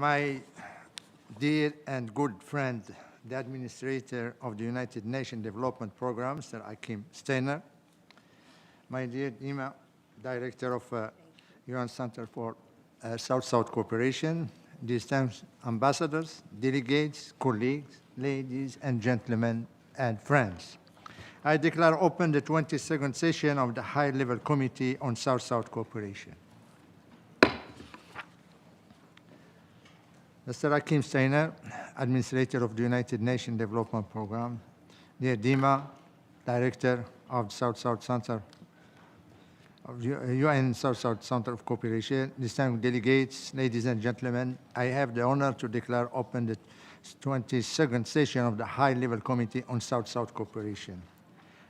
My dear and good friend, the Administrator of the United Nations Development Program, Sir Akim Steiner, my dear Dima, Director of UN Center for South-South Cooperation, distinguished ambassadors, delegates, colleagues, ladies and gentlemen, and friends. I declare open the 22nd session of the High-Level Committee on South-South Cooperation. Mr. Akim Steiner, Administrator of the United Nations Development Program, dear Dima, Director of South-South Center of UN South-South Center of Cooperation, distinguished delegates, ladies and gentlemen, I have the honor to declare open the 22nd session of the High-Level Committee on South-South Cooperation.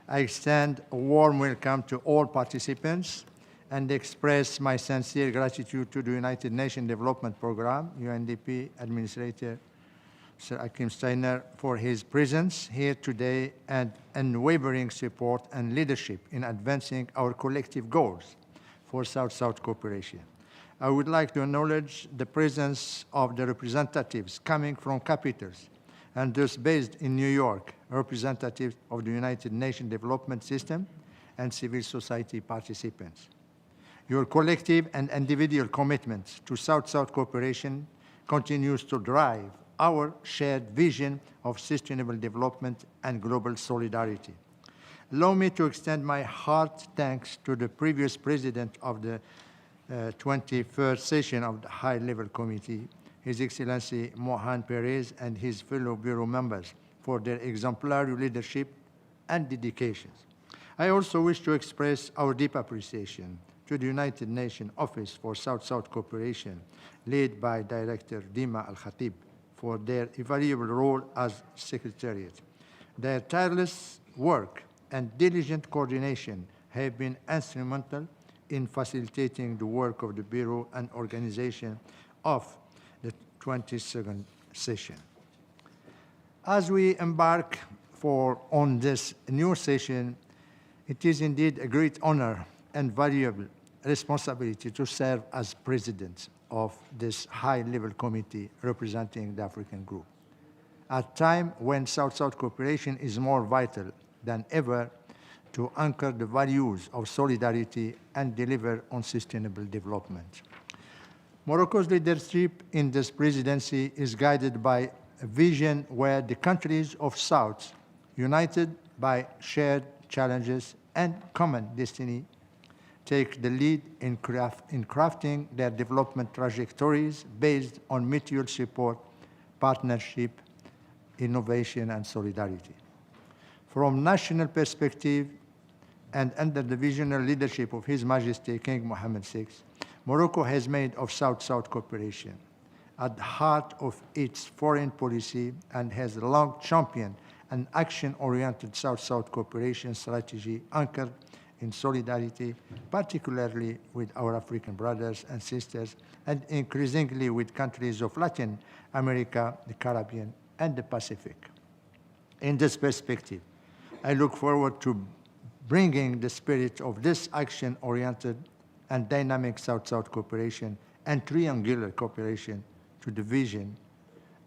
I extend a warm welcome to all participants and express my sincere gratitude to the United Nations Development Program, UNDP Administrator Sir Akim Steiner, for his presence here today and unwavering support and leadership in advancing our collective goals for South-South cooperation. I would like to acknowledge the presence of the representatives coming from capitals and those based in New York, representatives of the United Nations Development System and civil society participants. Your collective and individual commitment to South-South cooperation continues to drive our shared vision of sustainable development and global solidarity. Allow me to extend my heart thanks to the previous president of the 21st session of the High-Level Committee, His Excellency Mohan Perez, and his fellow Bureau members for their exemplary leadership and dedications. I also wish to express our deep appreciation to the United Nations Office for South-South Cooperation, led by Director Dima Al-Khatib, for their invaluable role as Secretariat. Their tireless work and diligent coordination have been instrumental in facilitating the work of the Bureau and organization of the 22nd session. As we embark on this new session, it is indeed a great honor and valuable responsibility to serve as president of this high-level committee representing the African group. At a time when South-South cooperation is more vital than ever to anchor the values of solidarity and deliver on sustainable development. Morocco's leadership in this presidency is guided by a vision where the countries of South, united by shared challenges and common destiny, take the lead in crafting their development trajectories based on mutual support, partnership, innovation, and solidarity. From national perspective and under the visionary leadership of His Majesty King Mohammed VI, Morocco has made of South-South cooperation at the heart of its foreign policy and has long championed an action-oriented South-South cooperation strategy anchored in solidarity, particularly with our African brothers and sisters, and increasingly with countries of Latin America, the Caribbean, and the Pacific. In this perspective, I look forward to bringing the spirit of this action-oriented and dynamic South-South cooperation and triangular cooperation to the vision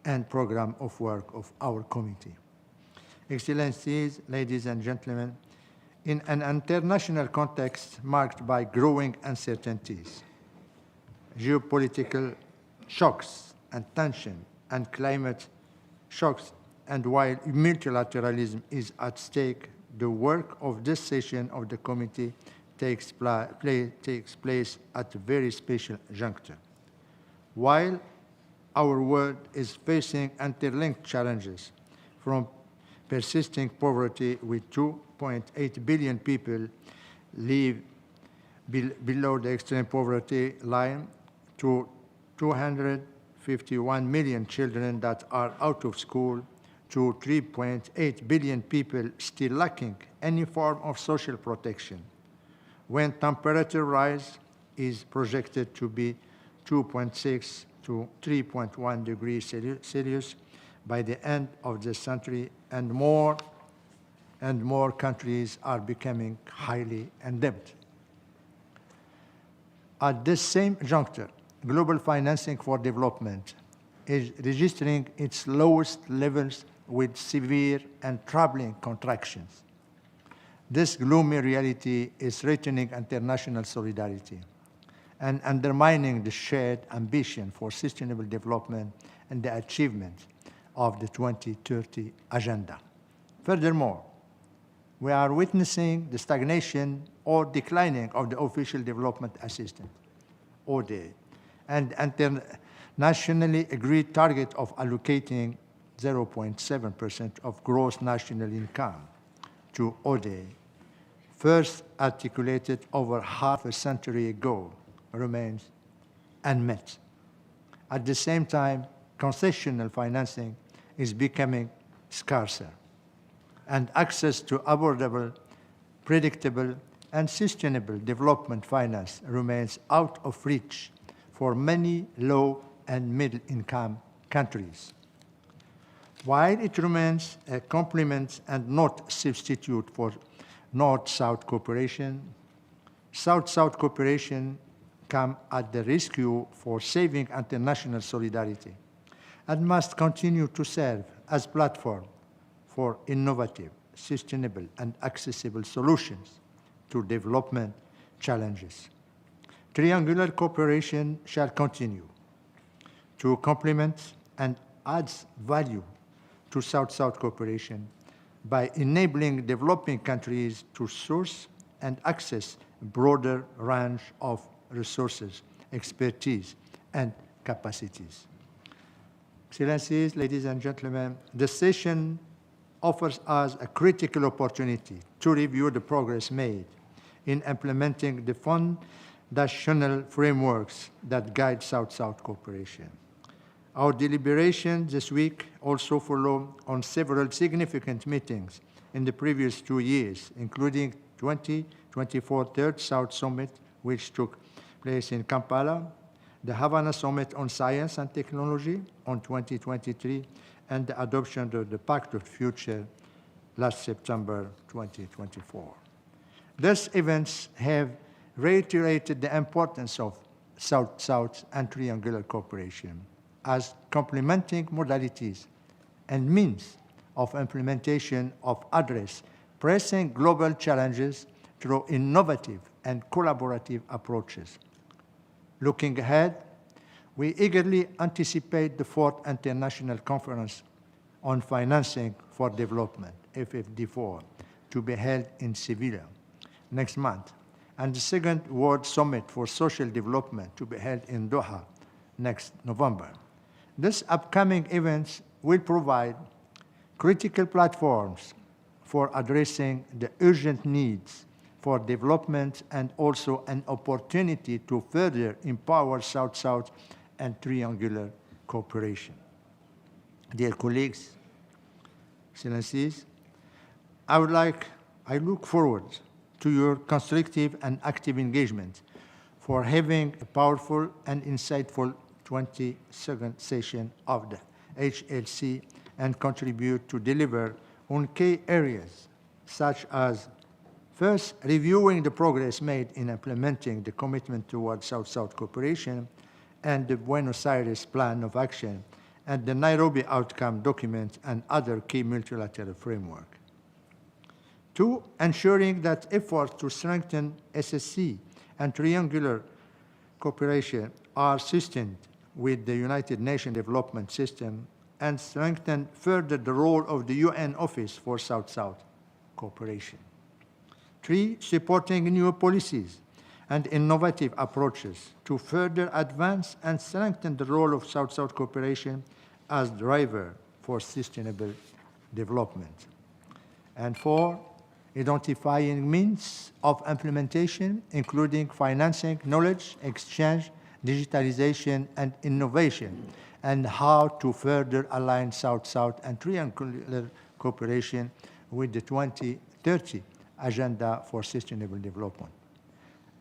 and program of work of our committee. Excellencies, ladies and gentlemen, in an international context marked by growing uncertainties, geopolitical shocks and tension, and climate shocks, and while multilateralism is at stake, the work of this session of the committee takes place at a very special juncture. While our world is facing interlinked challenges, from persisting poverty with 2.8 billion people live below the extreme poverty line to 251 million children that are out of school to 3.8 billion people still lacking any form of social protection. When temperature rise is projected to be 2.6 to 3.1 degrees Celsius by the end of the century, and more countries are becoming highly indebted. At this same juncture, global financing for development is registering its lowest levels with severe and troubling contractions. This gloomy reality is threatening international solidarity and undermining the shared ambition for sustainable development and the achievement of the 2030 Agenda. Furthermore, we are witnessing the stagnation or declining of the official development assistance, ODA, and internationally agreed target of allocating 0.7% of gross national income to ODA, first articulated over half a century ago, remains unmet. At the same time, concessional financing is becoming scarcer, and access to affordable, predictable, and sustainable development finance remains out of reach for many low and middle-income countries. While it remains a complement and not substitute for North-South cooperation, South-South cooperation come at the rescue for saving international solidarity and must continue to serve as platform for innovative, sustainable, and accessible solutions to development challenges. Triangular cooperation shall continue to complement and add value to South-South cooperation by enabling developing countries to source and access a broader range of resources, expertise, and capacities. Excellencies, ladies and gentlemen, the session offers us a critical opportunity to review the progress made in implementing the foundational frameworks that guide South-South cooperation. Our deliberations this week also follow on several significant meetings in the previous 2 years, including 2024 Third South Summit, which took place in Kampala, the Havana Summit on Science and Technology on 2023, and the adoption of the Pact of Future last September 2024. These events have reiterated the importance of South-South and triangular cooperation as complementing modalities and means of implementation of address pressing global challenges through innovative and collaborative approaches. Looking ahead, we eagerly anticipate the fourth International Conference on Financing for Development, FFD4, to be held in Seville next month, and the second World Summit for Social Development to be held in Doha next November. These upcoming events will provide critical platforms for addressing the urgent needs for development and also an opportunity to further empower South-South and triangular cooperation. Dear colleagues, Excellencies, I look forward to your constructive and active engagement for having a powerful and insightful 22nd session of the HLC and contribute to deliver on key areas such as first, reviewing the progress made in implementing the commitment towards South-South cooperation and the Buenos Aires Plan of Action and the Nairobi Outcome Document and other key multilateral framework. Two, ensuring that efforts to strengthen SSC and triangular cooperation are sustained with the United Nations Development System and strengthen further the role of the UN Office for South-South cooperation. Three, supporting new policies and innovative approaches to further advance and strengthen the role of South-South cooperation as driver for sustainable development. And four, identifying means of implementation, including financing, knowledge exchange, digitalization, and innovation, and how to further align South-South and triangular cooperation with the 2030 Agenda for Sustainable Development.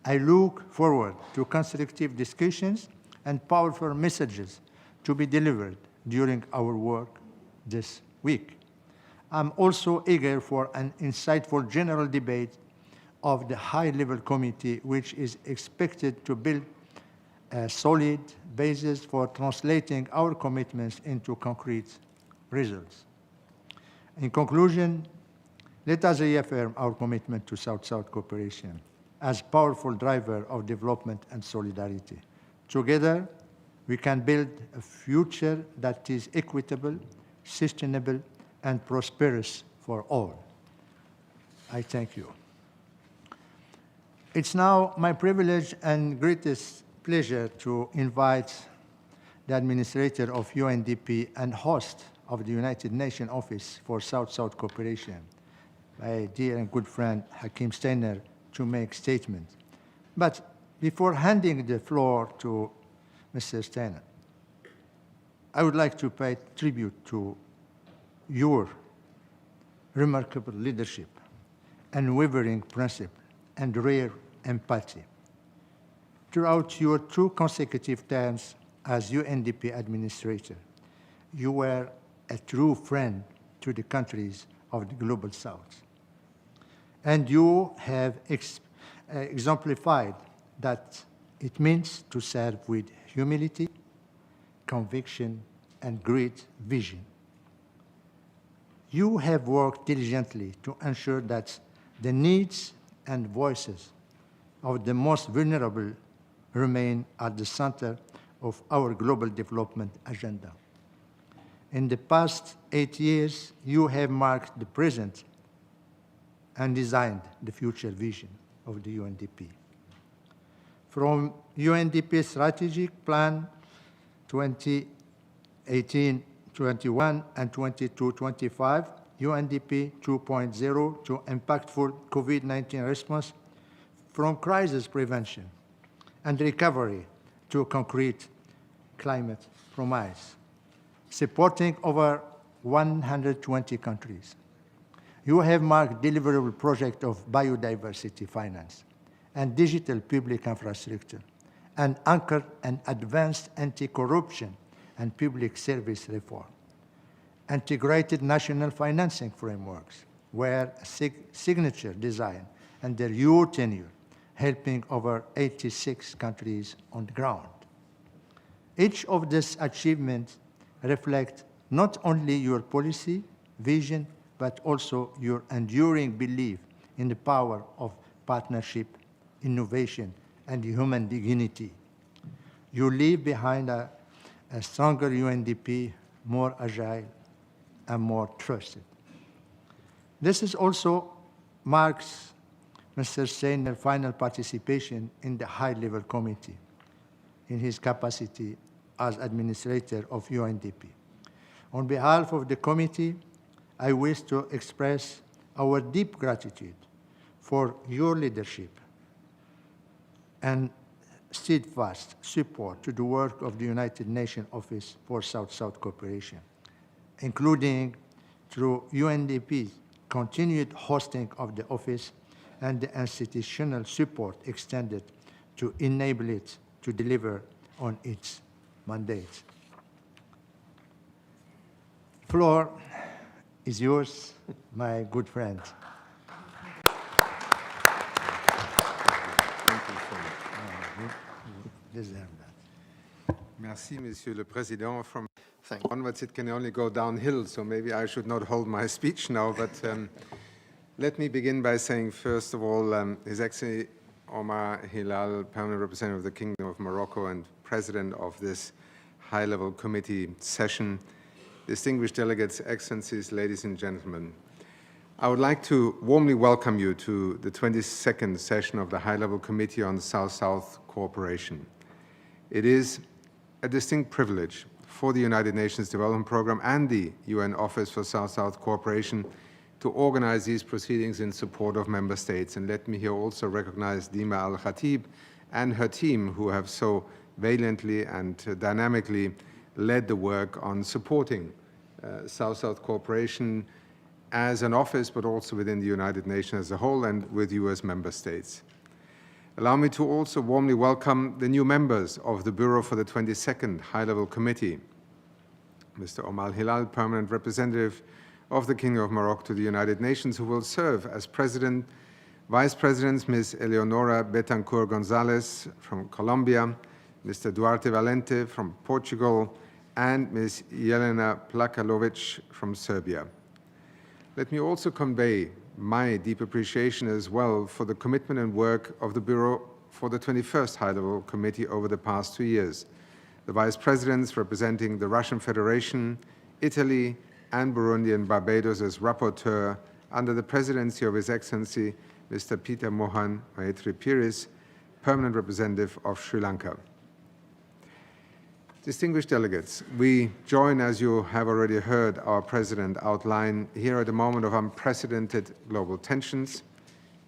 I look forward to constructive discussions and powerful messages to be delivered during our work this week. I'm also eager for an insightful general debate of the high-level committee, which is expected to build a solid basis for translating our commitments into concrete results. In conclusion, let us reaffirm our commitment to South-South cooperation as a powerful driver of development and solidarity. Together, we can build a future that is equitable, sustainable, and prosperous for all. I thank you. It's now my privilege and greatest pleasure to invite the administrator of UNDP and host of the United Nations Office for South-South Cooperation, my dear and good friend Hakim Steiner, to make statement. But before handing the floor to Mr. Steiner, I would like to pay tribute to your remarkable leadership, unwavering principle, and rare empathy. Throughout your 2 consecutive terms as UNDP administrator, you were a true friend to the countries of the Global South. And you have exemplified that it means to serve with humility, conviction, and great vision. You have worked diligently to ensure that the needs and voices of the most vulnerable remain at the center of our global development agenda. In the past 8 years, you have marked the present and designed the future vision of the UNDP. From UNDP Strategic Plan 2018-21 and 22-25, UNDP 2.0 to impactful COVID-19 response, from crisis prevention and recovery to concrete climate promise, supporting over 120 countries. You have marked deliverable project of biodiversity finance and digital public infrastructure, and anchored an advanced anti-corruption and public service reform. Integrated national financing frameworks were a signature design under your tenure, helping over 86 countries on the ground. Each of these achievements reflect not only your policy, vision, but also your enduring belief in the power of partnership, innovation, and human dignity. You leave behind a stronger UNDP, more agile, and more trusted. This is also marks Mr. Steiner's final participation in the high-level committee in his capacity as administrator of UNDP. On behalf of the committee, I wish to express our deep gratitude for your leadership and steadfast support to the work of the United Nations Office for South-South Cooperation, including through UNDP's continued hosting of the office and the institutional support extended to enable it to deliver on its mandate. Floor is yours, my good friend. Merci, Monsieur le Président. From onwards, it can only go downhill, so maybe I should not hold my speech now, but let me begin by saying, first of all, His Excellency Omar Hilal, Permanent Representative of the Kingdom of Morocco and President of this high-level committee session, distinguished delegates, Excellencies, ladies and gentlemen, I would like to warmly welcome you to the 22nd session of the High-Level Committee on South-South Cooperation. It is a distinct privilege for the United Nations Development Programme and the UN Office for South-South Cooperation to organize these proceedings in support of member states. And let me here also recognize Dima Al-Khatib and her team, who have so valiantly and dynamically led the work on supporting South-South cooperation as an office, but also within the United Nations as a whole and with you as member states. Allow me to also warmly welcome the new members of the Bureau for the 22nd High-Level Committee, Mr. Omar Hilal, Permanent Representative of the Kingdom of Morocco to the United Nations, who will serve as President, Vice Presidents Ms. Eleonora Betancourt Gonzalez from Colombia, Mr. Duarte Valente from Portugal, and Ms. Jelena Plakalovic from Serbia. Let me also convey my deep appreciation as well for the commitment and work of the Bureau for the 21st High-Level Committee over the past 2 years. The Vice Presidents representing the Russian Federation, Italy, and Burundi and Barbados as rapporteur under the presidency of His Excellency Mr. Peter Mohan Maitri Piris, Permanent Representative of Sri Lanka. Distinguished delegates, we join, as you have already heard our President outline, here at a moment of unprecedented global tensions,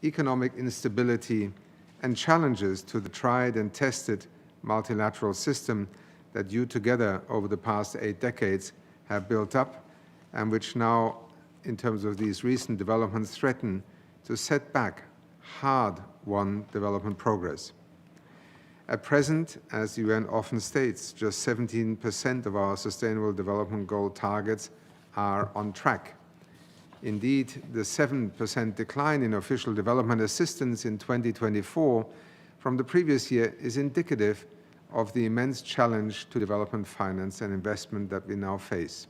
economic instability, and challenges to the tried and tested multilateral system that you together over the past 8 decades have built up, and which now, in terms of these recent developments, threaten to set back hard-won development progress. At present, as the UN often states, just 17% of our Sustainable Development Goal targets are on track. Indeed, the 7% decline in official development assistance in 2024 from the previous year is indicative of the immense challenge to development finance and investment that we now face.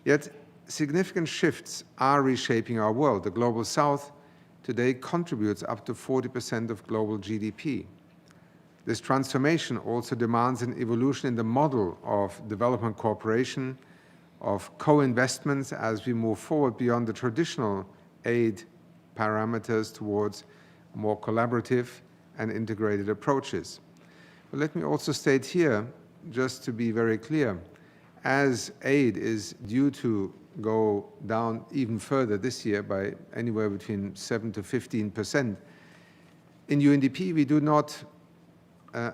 Yet, significant shifts are reshaping our world. The Global South today contributes up to 40% of global GDP. This transformation also demands an evolution in the model of development cooperation, of co-investments as we move forward beyond the traditional aid parameters towards more collaborative and integrated approaches. But let me also state here, just to be very clear, as aid is due to go down even further this year by anywhere between 7 to 15%, in UNDP we do not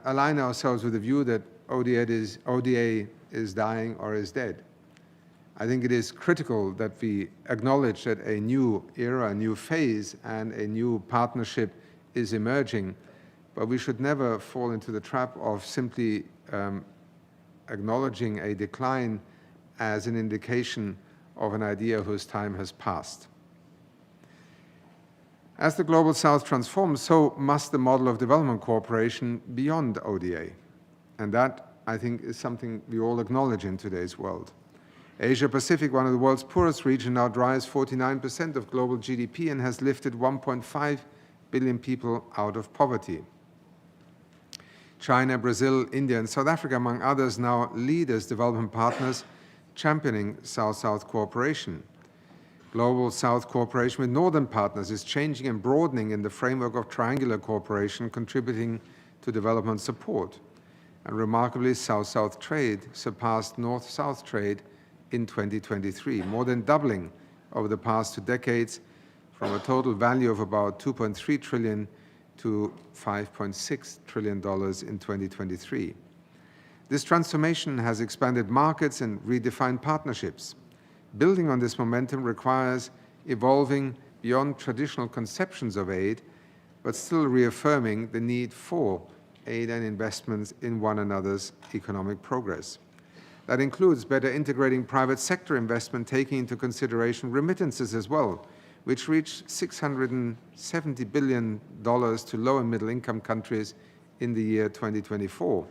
align ourselves with the view that ODA is dying or is dead. I think it is critical that we acknowledge that a new era, a new phase, and a new partnership is emerging, but we should never fall into the trap of simply acknowledging a decline as an indication of an idea whose time has passed. As the Global South transforms, so must the model of development cooperation beyond ODA. And that, I think, is something we all acknowledge in today's world. Asia-Pacific, one of the world's poorest regions, now drives 49% of global GDP and has lifted 1.5 billion people out of poverty. China, Brazil, India, and South Africa, among others, now lead as development partners championing South-South cooperation. Global South cooperation with northern partners is changing and broadening in the framework of triangular cooperation, contributing to development support. And remarkably, South-South trade surpassed North-South trade in 2023, more than doubling over the past 2 decades from a total value of about $2.3 trillion to $5.6 trillion in 2023. This transformation has expanded markets and redefined partnerships. Building on this momentum requires evolving beyond traditional conceptions of aid, but still reaffirming the need for aid and investments in one another's economic progress. That includes better integrating private sector investment, taking into consideration remittances as well, which reached $670 billion to low and middle income countries in the year 2024,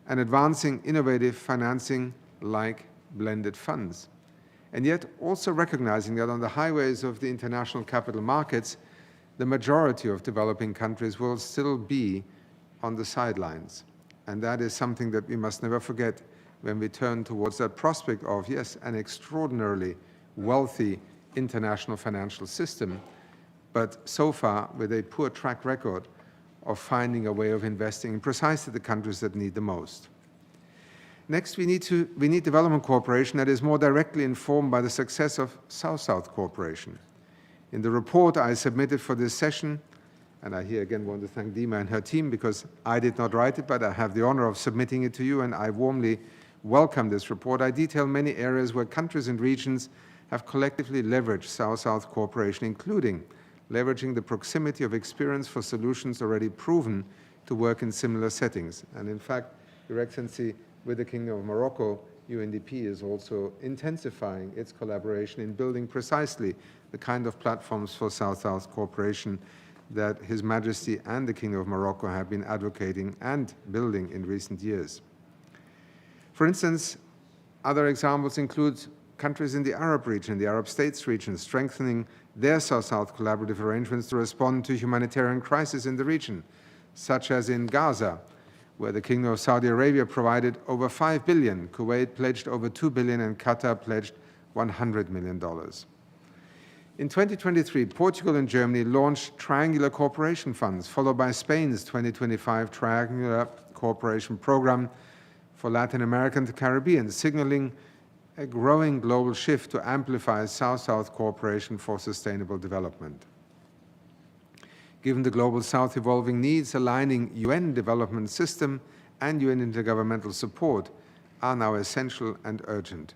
and advancing innovative financing like blended funds. And yet also recognizing that on the highways of the international capital markets, the majority of developing countries will still be on the sidelines. And that is something that we must never forget when we turn towards that prospect of, yes, an extraordinarily wealthy international financial system, but so far with a poor track record of finding a way of investing in precisely the countries that need the most. Next, we need development cooperation that is more directly informed by the success of South-South cooperation. In the report I submitted for this session, and I here again want to thank Dima and her team because I did not write it, but I have the honor of submitting it to you, and I warmly welcome this report. I detail many areas where countries and regions have collectively leveraged South-South cooperation, including leveraging the proximity of experience for solutions already proven to work in similar settings. And in fact, Your Excellency, with the Kingdom of Morocco, UNDP is also intensifying its collaboration in building precisely the kind of platforms for South-South cooperation that His Majesty and the Kingdom of Morocco have been advocating and building in recent years. For instance, other examples include countries in the Arab region, the Arab States region, strengthening their South-South collaborative arrangements to respond to humanitarian crises in the region, such as in Gaza, where the Kingdom of Saudi Arabia provided over $5 billion, Kuwait pledged over $2 billion, and Qatar pledged $100 million. In 2023, Portugal and Germany launched triangular cooperation funds, followed by Spain's 2025 triangular cooperation program for Latin America and the Caribbean, signaling a growing global shift to amplify South-South cooperation for sustainable development. Given the Global South evolving needs, aligning UN development system and UN intergovernmental support are now essential and urgent.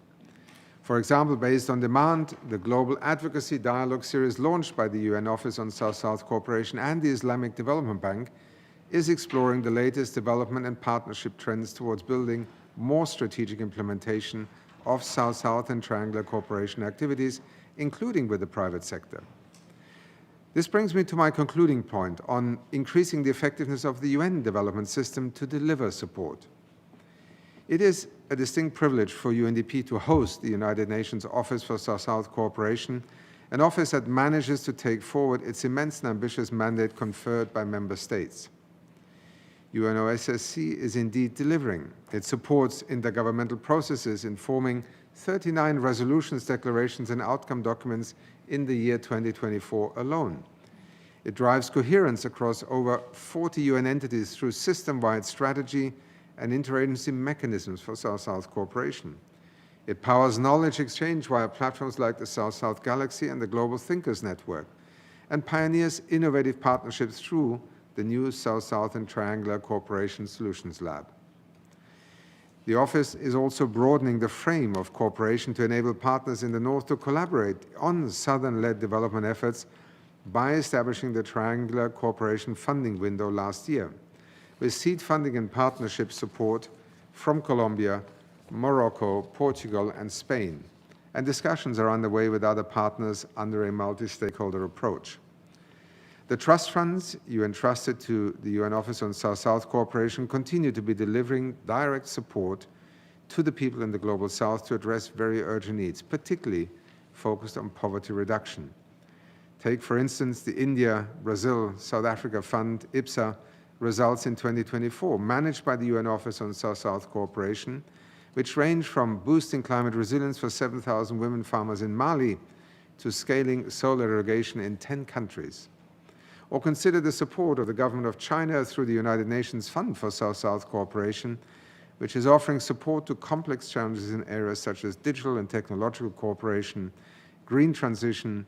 For example, based on demand, the Global Advocacy Dialogue Series launched by the UN Office on South-South Cooperation and the Islamic Development Bank is exploring the latest development and partnership trends towards building more strategic implementation of South-South and triangular cooperation activities, including with the private sector. This brings me to my concluding point on increasing the effectiveness of the UN development system to deliver support. It is a distinct privilege for UNDP to host the United Nations Office for South-South Cooperation, an office that manages to take forward its immense and ambitious mandate conferred by member states. UNOSSC is indeed delivering. It supports intergovernmental processes, informing 39 resolutions, declarations, and outcome documents in the year 2024 alone. It drives coherence across over 40 UN entities through system-wide strategy and interagency mechanisms for South-South cooperation. It powers knowledge exchange via platforms like the South-South Galaxy and the Global Thinkers Network, and pioneers innovative partnerships through the new South-South and Triangular Cooperation Solutions Lab. The Office is also broadening the frame of cooperation to enable partners in the North to collaborate on Southern-led development efforts by establishing the Triangular Cooperation Funding Window last year, with seed funding and partnership support from Colombia, Morocco, Portugal, and Spain, and discussions are underway with other partners under a multi-stakeholder approach. The trust funds you entrusted to the UN Office on South-South Cooperation continue to be delivering direct support to the people in the Global South to address very urgent needs, particularly focused on poverty reduction. Take, for instance, the India, Brazil, South Africa Fund, IPSA, results in 2024, managed by the UN Office on South-South Cooperation, which range from boosting climate resilience for 7,000 women farmers in Mali to scaling solar irrigation in 10 countries. Or consider the support of the government of China through the United Nations Fund for South-South Cooperation, which is offering support to complex challenges in areas such as digital and technological cooperation, green transition,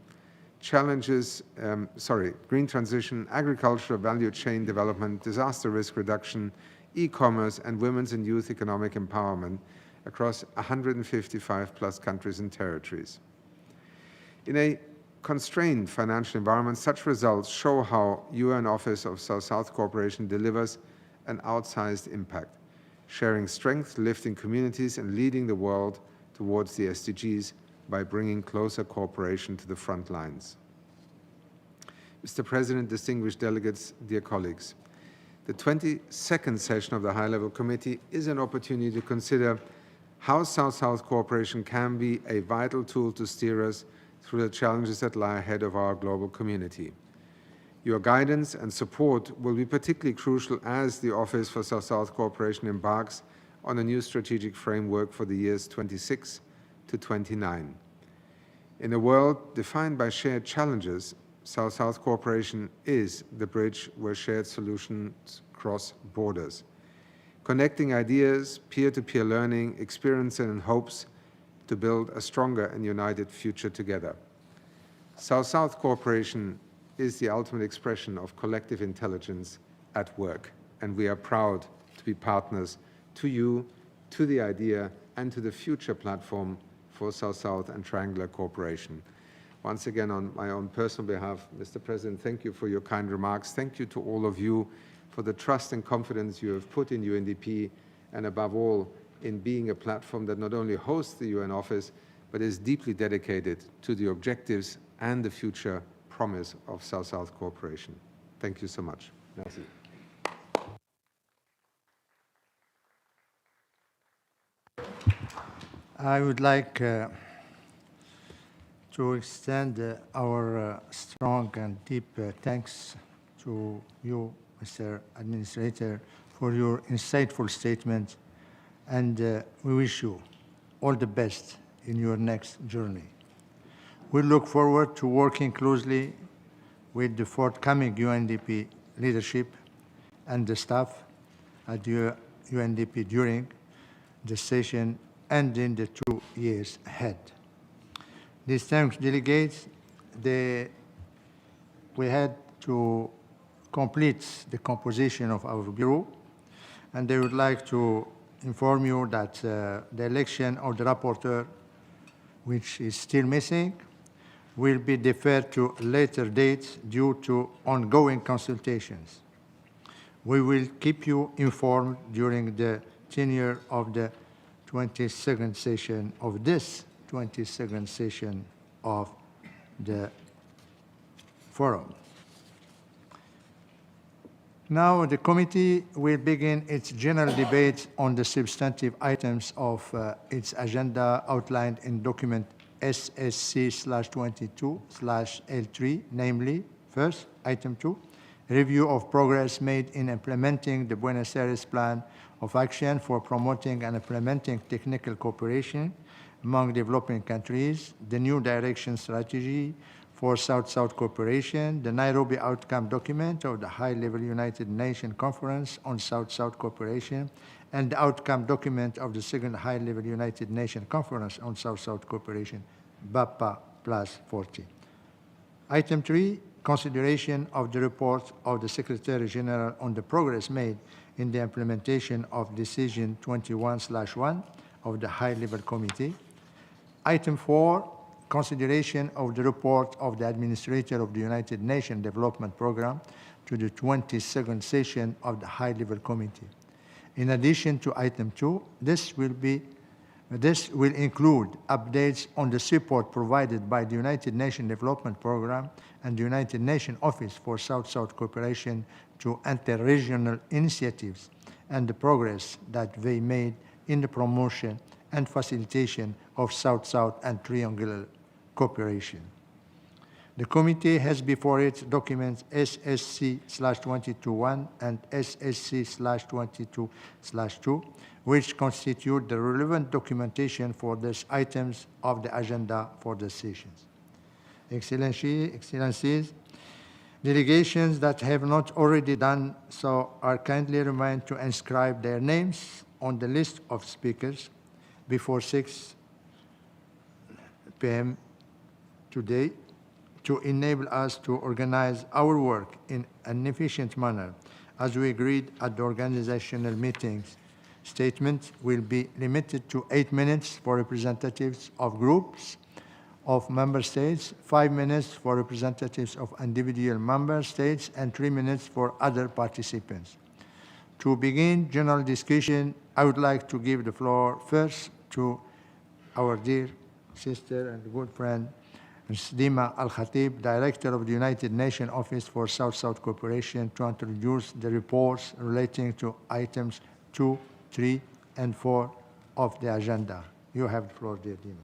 agricultural value chain development, disaster risk reduction, e-commerce, and women's and youth economic empowerment across 155 plus countries and territories. In a constrained financial environment, such results show how UN Office of South-South Cooperation delivers an outsized impact, sharing strength, lifting communities, and leading the world towards the SDGs by bringing closer cooperation to the front lines. Mr. President, distinguished delegates, dear colleagues, the 22nd session of the High-Level Committee is an opportunity to consider how South-South cooperation can be a vital tool to steer us through the challenges that lie ahead of our global community. Your guidance and support will be particularly crucial as the Office for South-South Cooperation embarks on a new strategic framework for the years 26 to 29. In a world defined by shared challenges, South-South cooperation is the bridge where shared solutions cross borders, connecting ideas, peer-to-peer learning, experience, and hopes to build a stronger and united future together. South-South cooperation is the ultimate expression of collective intelligence at work, and we are proud to be partners to you, to the idea, and to the future platform for South-South and Triangular Cooperation. Once again, on my own personal behalf, Mr. President, thank you for your kind remarks. Thank you to all of you for the trust and confidence you have put in UNDP, and above all, in being a platform that not only hosts the UN Office, but is deeply dedicated to the objectives and the future promise of South-South cooperation. Thank you so much. Merci. I would like to extend our strong and deep thanks to you, Mr. Administrator, for your insightful statement, and we wish you all the best in your next journey. We look forward to working closely with the forthcoming UNDP leadership and the staff at UNDP during the session and in the 2 years ahead. Distinguished delegates, we had to complete the composition of our bureau, and I would like to inform you that the election of the rapporteur, which is still missing, will be deferred to later dates due to ongoing consultations. We will keep you informed during the tenure of the 22nd session of this 22nd session of the forum. Now the committee will begin its general debate on the substantive items of its agenda outlined in document SSC/22/L3, namely, first, item 2, review of progress made in implementing the Buenos Aires Plan of Action for promoting and implementing technical cooperation among developing countries, the new direction strategy for South-South cooperation, the Nairobi outcome document of the high-level United Nations Conference on South-South cooperation, and the outcome document of the second high-level United Nations Conference on South-South cooperation, BAPA plus 40. Item 3, consideration of the report of the Secretary General on the progress made in the implementation of Decision 21/1 of the High-Level Committee. Item 4, consideration of the report of the Administrator of the United Nations Development Programme to the 22nd session of the High-Level Committee. In addition to item 2, this will include updates on the support provided by the United Nations Development Programme and the United Nations Office for South-South Cooperation to inter-regional initiatives and the progress that they made in the promotion and facilitation of South-South and triangular cooperation. The committee has before it documents SSC/22/1 and SSC/22/2, which constitute the relevant documentation for these items of the agenda for the sessions. Excellencies, delegations that have not already done so are kindly reminded to inscribe their names on the list of speakers before 6 p.m. today to enable us to organize our work in an efficient manner. As we agreed at the organizational meetings, statements will be limited to 8 minutes for representatives of groups of member states, 5 minutes for representatives of individual member states, and 3 minutes for other participants. To begin general discussion, I would like to give the floor first to our dear sister and good friend, Ms. Dima Al-Khatib, Director of the United Nations Office for South-South Cooperation, to introduce the reports relating to items 2, 3, and 4 of the agenda. You have the floor, dear Dima.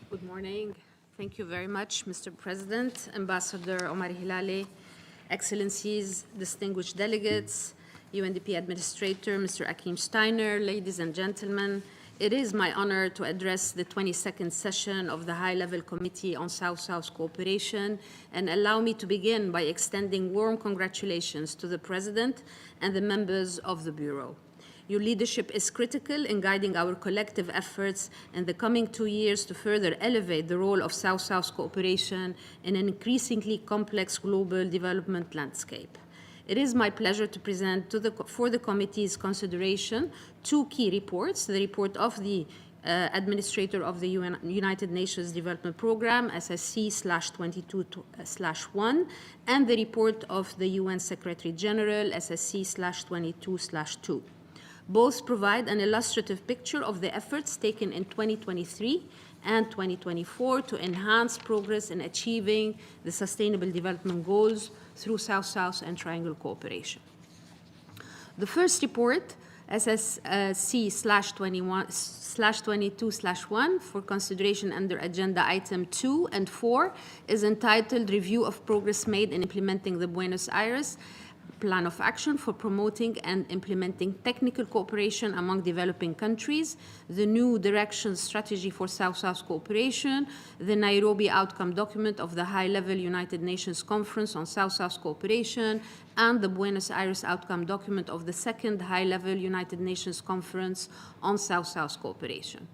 Good morning. Thank you very much, Mr. President, Ambassador Omar Hilali, Excellencies, distinguished delegates, UNDP Administrator, Mr. Akim Steiner, ladies and gentlemen. It is my honor to address the 22nd session of the High-Level Committee on South-South Cooperation, and allow me to begin by extending warm congratulations to the President and the members of the Bureau. Your leadership is critical in guiding our collective efforts in the coming 2 years to further elevate the role of South-South cooperation in an increasingly complex global development landscape. It is my pleasure to present for the committee's consideration 2 key reports: the report of the Administrator of the United Nations Development Programme, SSC/22/1, and the report of the UN Secretary General, SSC/22/2. Both provide an illustrative picture of the efforts taken in 2023 and 2024 to enhance progress in achieving the Sustainable Development Goals through South-South and Triangle cooperation. The first report, SSC/22/1 for consideration under Agenda Item 2 and 4, is entitled Review of Progress Made in Implementing the Buenos Aires Plan of Action for Promoting and Implementing Technical Cooperation Among Developing Countries, the New Direction Strategy for South-South Cooperation, the Nairobi Outcome Document of the High-Level United Nations Conference on South-South Cooperation, and the Buenos Aires Outcome Document of the Second High-Level United Nations Conference on South-South Cooperation.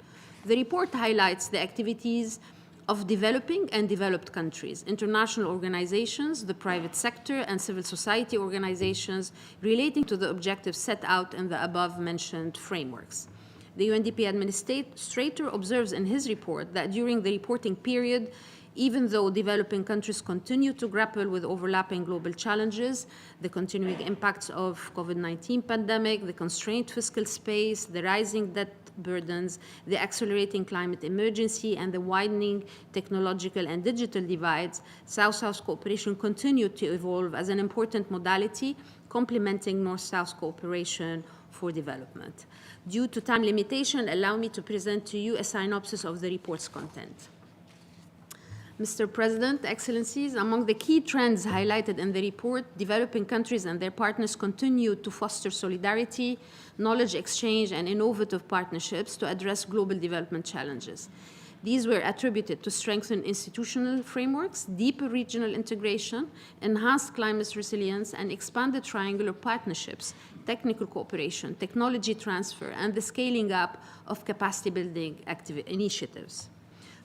The report highlights the activities of developing and developed countries, international organizations, the private sector, and civil society organizations relating to the objectives set out in the above-mentioned frameworks. The UNDP administrator observes in his report that during the reporting period, even though developing countries continue to grapple with overlapping global challenges, the continuing impacts of COVID-19 pandemic, the constrained fiscal space, the rising debt burdens, the accelerating climate emergency, and the widening technological and digital divides, South-South cooperation continued to evolve as an important modality complementing North-South cooperation for development. Due to time limitation, allow me to present to you a synopsis of the report's content. Mr. President, Excellencies, among the key trends highlighted in the report, developing countries and their partners continue to foster solidarity, knowledge exchange, and innovative partnerships to address global development challenges. These were attributed to strengthened institutional frameworks, deeper regional integration, enhanced climate resilience, and expanded triangular partnerships, technical cooperation, technology transfer, and the scaling up of capacity-building initiatives.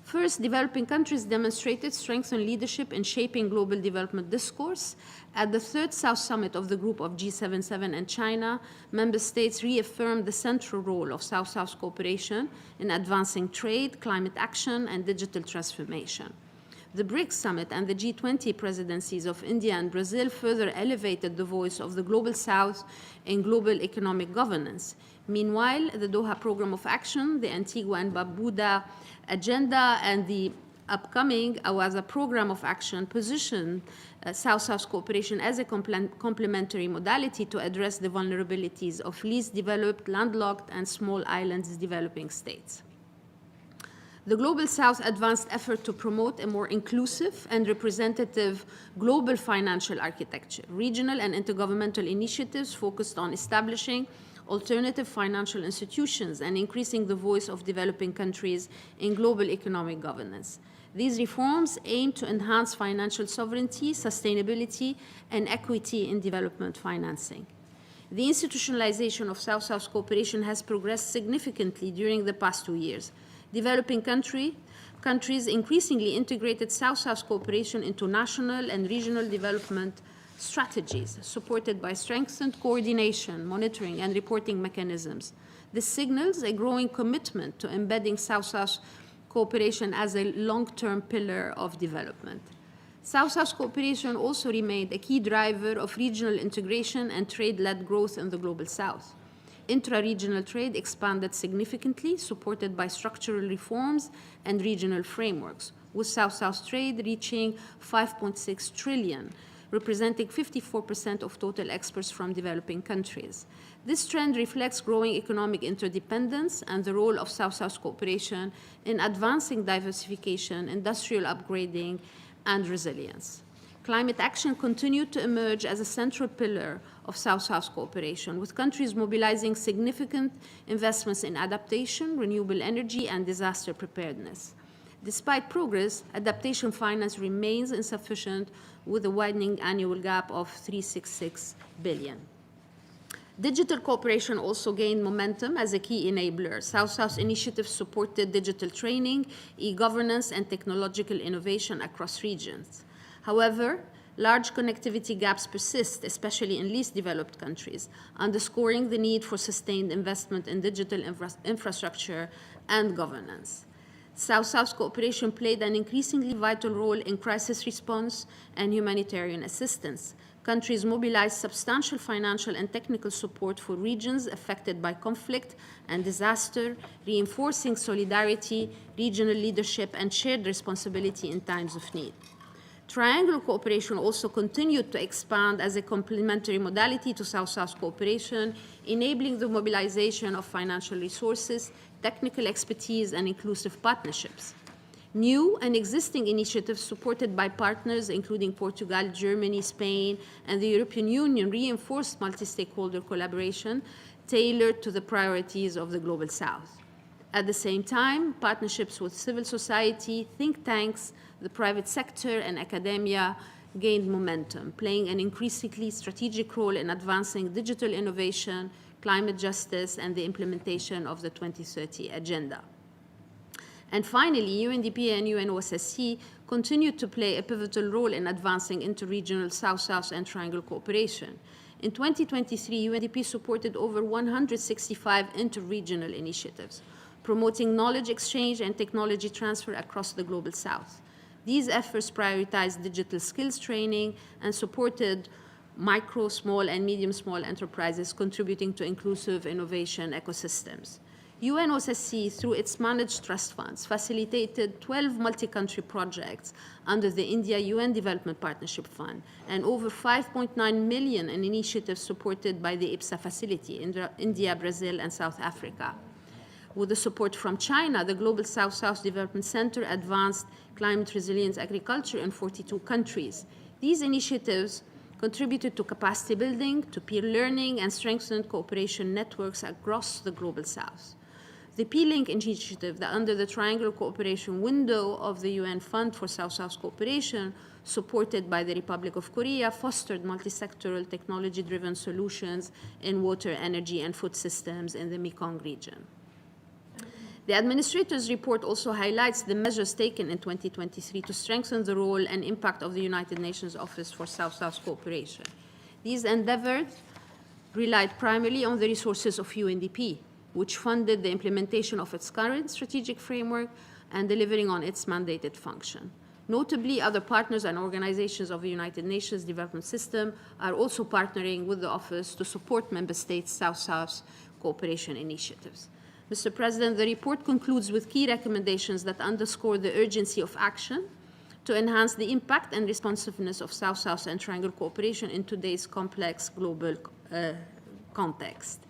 First, developing countries demonstrated strengthened leadership in shaping global development discourse. At the third South Summit of the group of G77 and China, member states reaffirmed the central role of South-South cooperation in advancing trade, climate action, and digital transformation. The BRICS Summit and the G20 presidencies of India and Brazil further elevated the voice of the Global South in global economic governance. Meanwhile, the Doha Program of Action, the Antigua and Barbuda Agenda, and the upcoming AOSIS Program of Action position South-South cooperation as a complementary modality to address the vulnerabilities of least developed, landlocked, and small islands developing states. The Global South advanced effort to promote a more inclusive and representative global financial architecture. Regional and intergovernmental initiatives focused on establishing alternative financial institutions and increasing the voice of developing countries in global economic governance. These reforms aim to enhance financial sovereignty, sustainability, and equity in development financing. The institutionalization of South-South cooperation has progressed significantly during the past 2 years. Developing countries increasingly integrated South-South cooperation into national and regional development strategies, supported by strengthened coordination, monitoring, and reporting mechanisms. This signals a growing commitment to embedding South-South cooperation as a long-term pillar of development. South-South cooperation also remained a key driver of regional integration and trade-led growth in the Global South. Intra-regional trade expanded significantly, supported by structural reforms and regional frameworks, with South-South trade reaching 5.6 trillion, representing 54% of total exports from developing countries. This trend reflects growing economic interdependence and the role of South-South cooperation in advancing diversification, industrial upgrading, and resilience. Climate action continued to emerge as a central pillar of South-South cooperation, with countries mobilizing significant investments in adaptation, renewable energy, and disaster preparedness. Despite progress, adaptation finance remains insufficient, with a widening annual gap of $366 billion. Digital cooperation also gained momentum as a key enabler. South-South initiatives supported digital training, e-governance, and technological innovation across regions. However, large connectivity gaps persist, especially in least developed countries, underscoring the need for sustained investment in digital infrastructure and governance. South-South cooperation played an increasingly vital role in crisis response and humanitarian assistance. Countries mobilized substantial financial and technical support for regions affected by conflict and disaster, reinforcing solidarity, regional leadership, and shared responsibility in times of need. Triangular cooperation also continued to expand as a complementary modality to South-South cooperation, enabling the mobilization of financial resources, technical expertise, and inclusive partnerships. New and existing initiatives supported by partners including Portugal, Germany, Spain, and the European Union reinforced multi-stakeholder collaboration tailored to the priorities of the Global South. At the same time, partnerships with civil society, think tanks, the private sector, and academia gained momentum, playing an increasingly strategic role in advancing digital innovation, climate justice, and the implementation of the 2030 Agenda. And finally, UNDP and UNOSSC continued to play a pivotal role in advancing interregional South-South and Triangle cooperation. In 2023, UNDP supported over 165 interregional initiatives, promoting knowledge exchange and technology transfer across the Global South. These efforts prioritized digital skills training and supported micro, small, and medium-small enterprises contributing to inclusive innovation ecosystems. UNOSSC, through its managed trust funds, facilitated 12 multi-country projects under the India-UN Development Partnership Fund and over 5.9 million in initiatives supported by the IPSA facility in India, Brazil, and South Africa. With the support from China, the Global South-South Development Center advanced climate resilient agriculture in 42 countries. These initiatives contributed to capacity building, to peer learning, and strengthened cooperation networks across the Global South. The P-Link initiative, under the Triangular Cooperation window of the UN Fund for South-South Cooperation, supported by the Republic of Korea, fostered multi-sectoral technology-driven solutions in water, energy, and food systems in the Mekong region. The administrator's report also highlights the measures taken in 2023 to strengthen the role and impact of the United Nations Office for South-South Cooperation. These endeavors relied primarily on the resources of UNDP, which funded the implementation of its current strategic framework and delivering on its mandated function. Notably, other partners and organizations of the United Nations Development System are also partnering with the Office to support Member States' South-South cooperation initiatives. Mr. President, the report concludes with key recommendations that underscore the urgency of action to enhance the impact and responsiveness of South-South and Triangle cooperation in today's complex global context.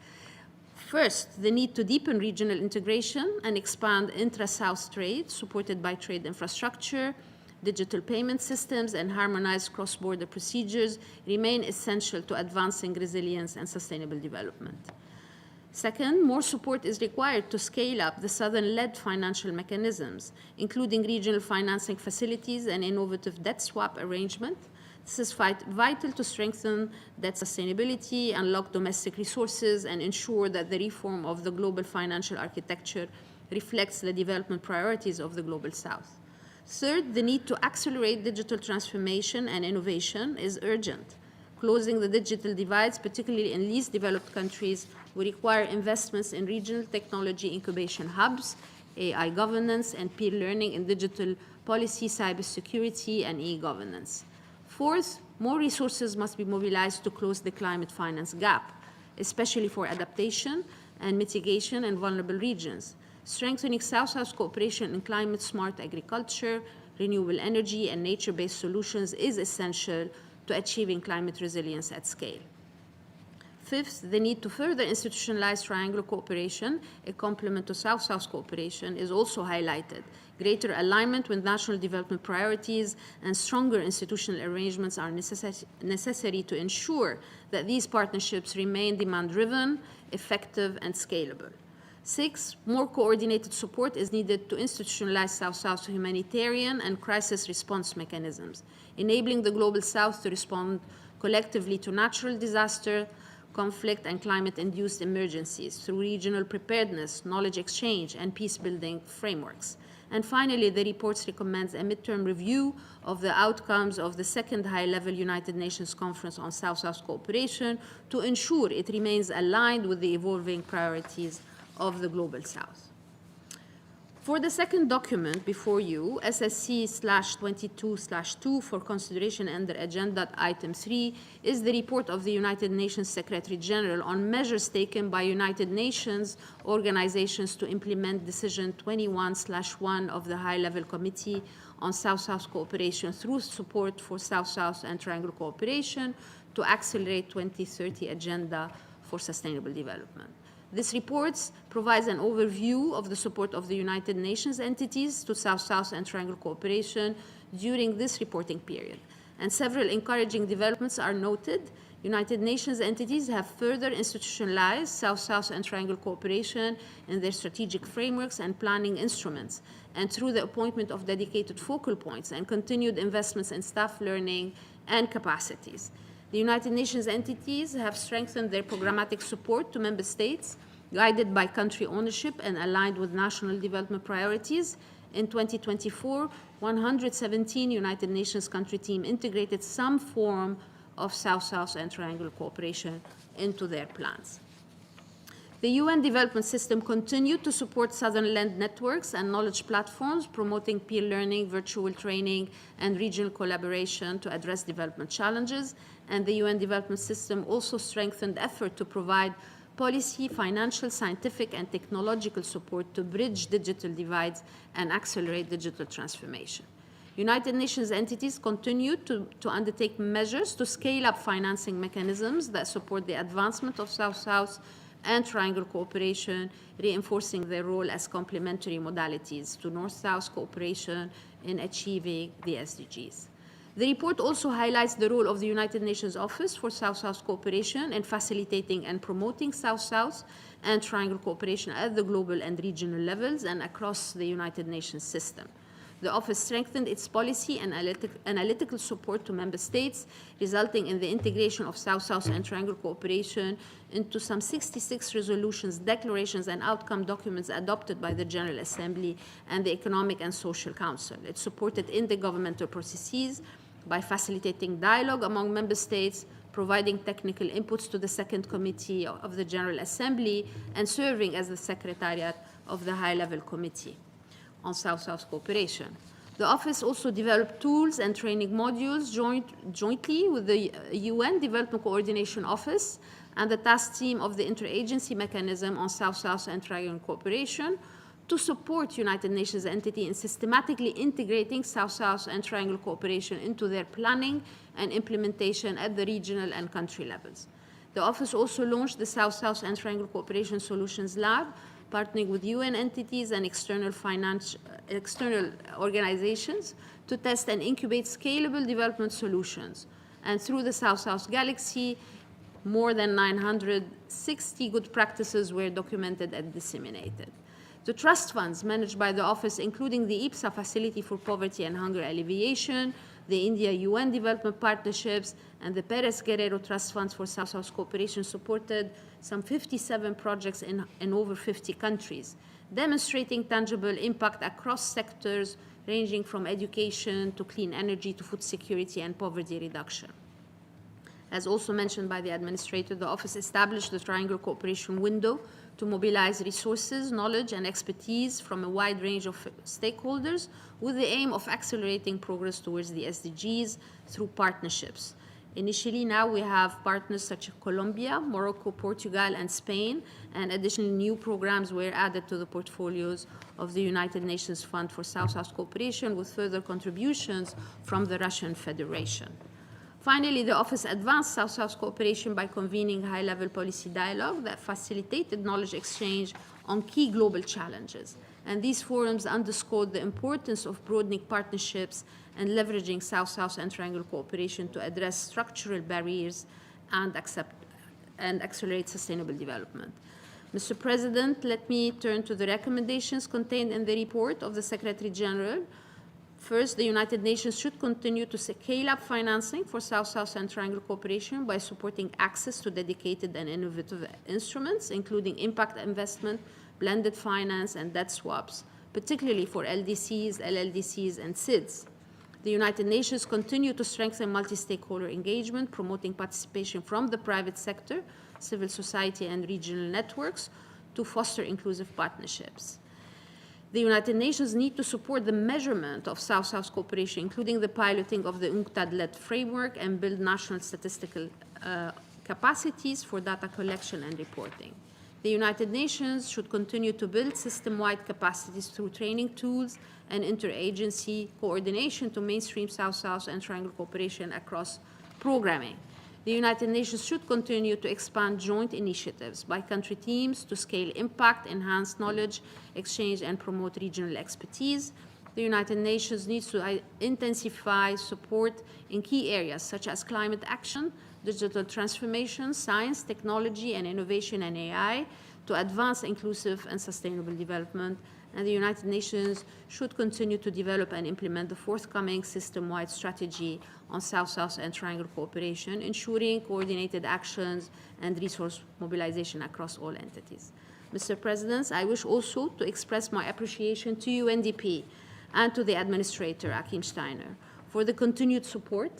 First, the need to deepen regional integration and expand intra-South trade, supported by trade infrastructure, digital payment systems, and harmonized cross-border procedures remain essential to advancing resilience and sustainable development. Second, more support is required to scale up the Southern-led financial mechanisms, including regional financing facilities and innovative debt swap arrangement. This is vital to strengthen debt sustainability, unlock domestic resources, and ensure that the reform of the global financial architecture reflects the development priorities of the Global South. Third, the need to accelerate digital transformation and innovation is urgent. Closing the digital divides, particularly in least developed countries, will require investments in regional technology incubation hubs, AI governance, and peer learning in digital policy, cybersecurity, and e-governance. Fourth, more resources must be mobilized to close the climate finance gap, especially for adaptation and mitigation in vulnerable regions. Strengthening South-South cooperation in climate-smart agriculture, renewable energy, and nature-based solutions is essential to achieving climate resilience at scale. Fifth, the need to further institutionalize triangular cooperation, a complement to South-South cooperation, is also highlighted. Greater alignment with national development priorities and stronger institutional arrangements are necessary to ensure that these partnerships remain demand-driven, effective, and scalable. Six, more coordinated support is needed to institutionalize South-South humanitarian and crisis response mechanisms, enabling the Global South to respond collectively to natural disaster, conflict, and climate-induced emergencies through regional preparedness, knowledge exchange, and peace-building frameworks. And finally, the report recommends a midterm review of the outcomes of the second high-level United Nations Conference on South-South Cooperation to ensure it remains aligned with the evolving priorities of the Global South. For the second document before you, SSC/22/2 for consideration under Agenda Item 3 is the report of the United Nations Secretary General on measures taken by United Nations organizations to implement Decision 21/1 of the High-Level Committee on South-South Cooperation through support for South-South and Triangle Cooperation to accelerate 2030 Agenda for Sustainable Development. This report provides an overview of the support of the United Nations entities to South-South and Triangle Cooperation during this reporting period. And several encouraging developments are noted. United Nations entities have further institutionalized South-South and Triangle Cooperation in their strategic frameworks and planning instruments, and through the appointment of dedicated focal points and continued investments in staff learning and capacities. The United Nations entities have strengthened their programmatic support to member states, guided by country ownership and aligned with national development priorities. In 2024, 117 United Nations country teams integrated some form of South-South and Triangle Cooperation into their plans. The UN Development System continued to support Southern Land networks and knowledge platforms, promoting peer learning, virtual training, and regional collaboration to address development challenges. And the UN Development System also strengthened effort to provide policy, financial, scientific, and technological support to bridge digital divides and accelerate digital transformation. United Nations entities continue to undertake measures to scale up financing mechanisms that support the advancement of South-South and Triangle Cooperation, reinforcing their role as complementary modalities to North-South cooperation in achieving the SDGs. The report also highlights the role of the United Nations Office for South-South Cooperation in facilitating and promoting South-South and Triangle Cooperation at the global and regional levels and across the United Nations system. The Office strengthened its policy and analytical support to member states, resulting in the integration of South-South and Triangle Cooperation into some 66 resolutions, declarations, and outcome documents adopted by the General Assembly and the Economic and Social Council. It supported intergovernmental processes by facilitating dialogue among member states, providing technical inputs to the Second Committee of the General Assembly, and serving as the Secretariat of the High-Level Committee on South-South Cooperation. The Office also developed tools and training modules jointly with the UN Development Coordination Office and the task team of the Interagency Mechanism on South-South and Triangle Cooperation to support United Nations entity in systematically integrating South-South and Triangle Cooperation into their planning and implementation at the regional and country levels. The Office also launched the South-South and Triangle Cooperation Solutions Lab, partnering with UN entities and external organizations to test and incubate scalable development solutions. And through the South-South Galaxy, more than 960 good practices were documented and disseminated. The trust funds managed by the Office, including the IPSA Facility for Poverty and Hunger Alleviation, the India-UN Development Partnerships, and the Perez Guerrero Trust Funds for South-South Cooperation, supported some 57 projects in over 50 countries, demonstrating tangible impact across sectors ranging from education to clean energy to food security and poverty reduction. As also mentioned by the Administrator, the Office established the Triangle Cooperation Window to mobilize resources, knowledge, and expertise from a wide range of stakeholders with the aim of accelerating progress towards the SDGs through partnerships. Initially, now we have partners such as Colombia, Morocco, Portugal, and Spain, and additional new programs were added to the portfolios of the United Nations Fund for South-South Cooperation with further contributions from the Russian Federation. Finally, the Office advanced South-South cooperation by convening high-level policy dialogue that facilitated knowledge exchange on key global challenges. And these forums underscored the importance of broadening partnerships and leveraging South-South and Triangle cooperation to address structural barriers and accelerate sustainable development. Mr. President, let me turn to the recommendations contained in the report of the Secretary General. First, the United Nations should continue to scale up financing for South-South and Triangle cooperation by supporting access to dedicated and innovative instruments, including impact investment, blended finance, and debt swaps, particularly for LDCs, LLDCs, and SIDS. The United Nations continue to strengthen multi-stakeholder engagement, promoting participation from the private sector, civil society, and regional networks to foster inclusive partnerships. The United Nations need to support the measurement of South-South cooperation, including the piloting of the UNCTAD-led framework, and build national statistical capacities for data collection and reporting. The United Nations should continue to build system-wide capacities through training tools and interagency coordination to mainstream South-South and triangle cooperation across programming. The United Nations should continue to expand joint initiatives by country teams to scale impact, enhance knowledge exchange, and promote regional expertise. The United Nations needs to intensify support in key areas such as climate action, digital transformation, science, technology, and innovation and AI to advance inclusive and sustainable development. And the United Nations should continue to develop and implement the forthcoming system-wide strategy on South-South and triangle cooperation, ensuring coordinated actions and resource mobilization across all entities. Mr. President, I wish also to express my appreciation to UNDP and to the Administrator, Achim Steiner, for the continued support,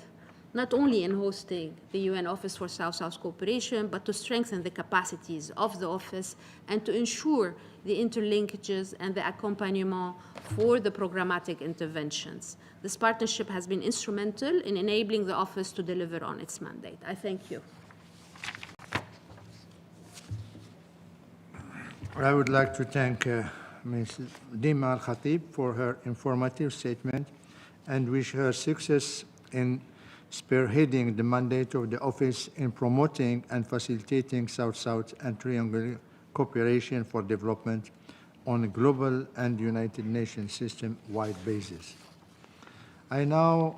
not only in hosting the UN Office for South-South Cooperation, but to strengthen the capacities of the office and to ensure the interlinkages and the accompaniment for the programmatic interventions. This partnership has been instrumental in enabling the office to deliver on its mandate. I thank you. I would like to thank Ms. Dima Al-Khatib for her informative statement and wish her success in spearheading the mandate of the office in promoting and facilitating South-South and triangular cooperation for development on a global and United Nations system-wide basis. I now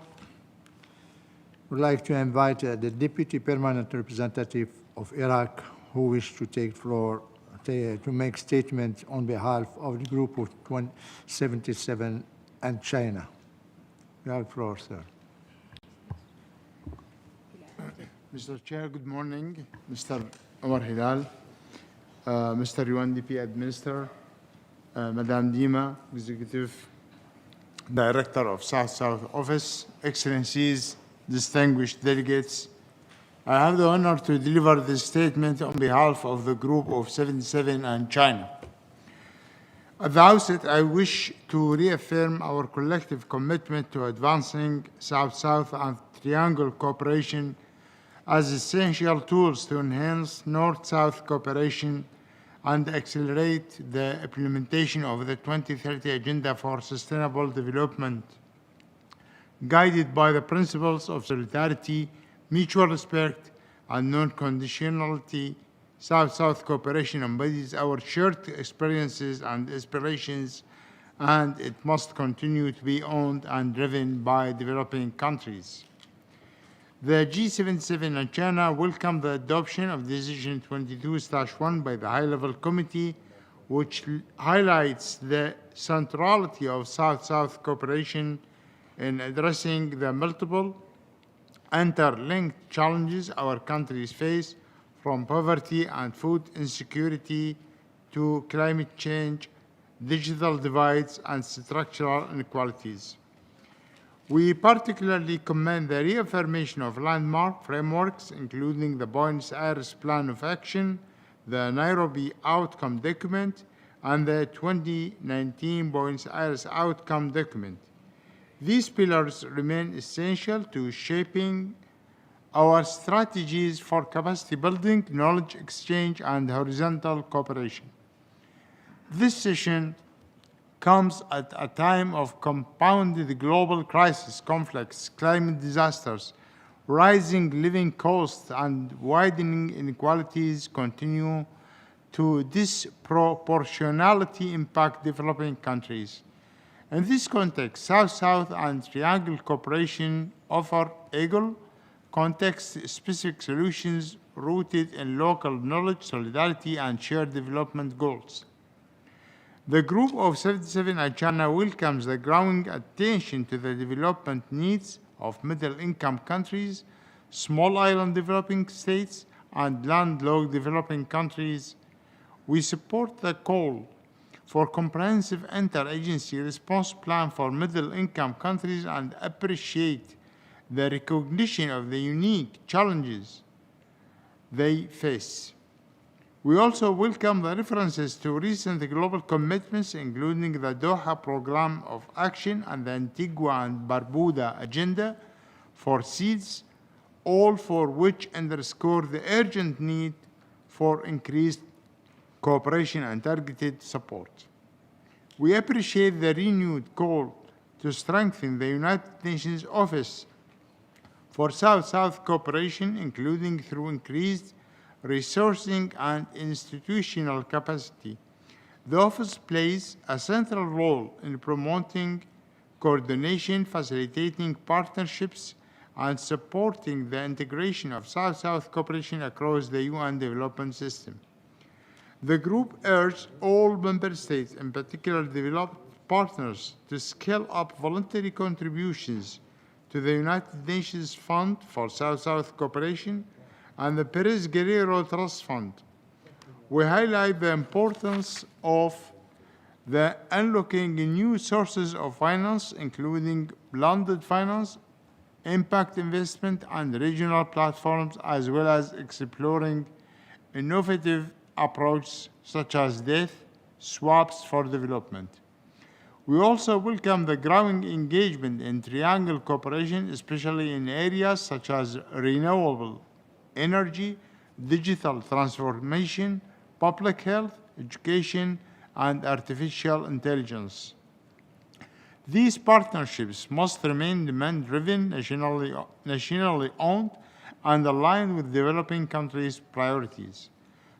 would like to invite the Deputy Permanent Representative of Iraq who wishes to take floor to make statement on behalf of the group of G77 and China. You have the floor, sir. Mr. Chair, good morning. Mr. Omar Hilal, Mr. UNDP Administrator, Madame Dima, Executive Director of South-South Office, Excellencies, distinguished delegates, I have the honor to deliver this statement on behalf of the group of 77 and China. At the outset, I wish to reaffirm our collective commitment to advancing South-South and triangle cooperation as essential tools to enhance North-South cooperation and accelerate the implementation of the 2030 Agenda for Sustainable Development, guided by the principles of solidarity, mutual respect, and non-conditionality. South-South cooperation embodies our shared experiences and aspirations, and it must continue to be owned and driven by developing countries. The G77 and China welcome the adoption of Decision 22/1 by the High-Level Committee, which highlights the centrality of South-South cooperation in addressing the multiple interlinked challenges our countries face, from poverty and food insecurity to climate change, digital divides, and structural inequalities. We particularly commend the reaffirmation of landmark frameworks, including the Buenos Aires Plan of Action, the Nairobi Outcome Document, and the 2019 Buenos Aires Outcome Document. These pillars remain essential to shaping our strategies for capacity building, knowledge exchange, and horizontal cooperation. This session comes at a time of compounded global crisis, conflicts, climate disasters, rising living costs, and widening inequalities continue to disproportionately impact developing countries. In this context, South-South and triangle cooperation offer equal, context-specific solutions rooted in local knowledge, solidarity, and shared development goals. The group of 77 and China welcomes the growing attention to the development needs of middle-income countries, small island developing states, and landlocked developing countries. We support the call for comprehensive interagency response plan for middle-income countries and appreciate the recognition of the unique challenges they face. We also welcome the references to recent global commitments, including the Doha Programme of Action and the Antigua and Barbuda Agenda for Seeds, all for which underscore the urgent need for increased cooperation and targeted support. We appreciate the renewed call to strengthen the United Nations Office for South-South cooperation, including through increased resourcing and institutional capacity. The Office plays a central role in promoting coordination, facilitating partnerships, and supporting the integration of South-South cooperation across the UN development system. The group urged all member states, in particular developed partners, to scale up voluntary contributions to the United Nations Fund for South-South Cooperation and the Perez Guerrero Trust Fund. We highlight the importance of the unlocking new sources of finance, including blended finance, impact investment, and regional platforms, as well as exploring innovative approaches such as debt swaps for development. We also welcome the growing engagement in triangle cooperation, especially in areas such as renewable energy, digital transformation, public health, education, and artificial intelligence. These partnerships must remain demand-driven, nationally owned, and aligned with developing countries' priorities.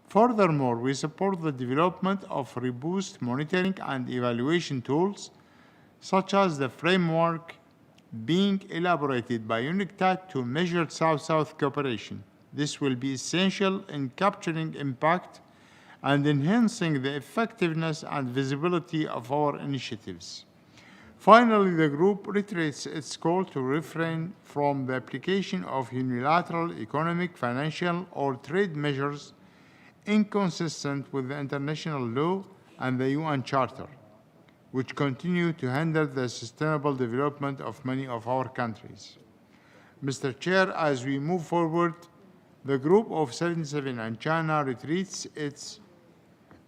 Furthermore, we support the development of robust monitoring and evaluation tools, such as the framework being elaborated by UNCTAD to measure South-South cooperation. This will be essential in capturing impact and enhancing the effectiveness and visibility of our initiatives. Finally, the group reiterates its call to refrain from the application of unilateral economic, financial, or trade measures inconsistent with the international law and the UN Charter, which continue to hinder the sustainable development of many of our countries. Mr. Chair, as we move forward, the group of G77 and China reiterates its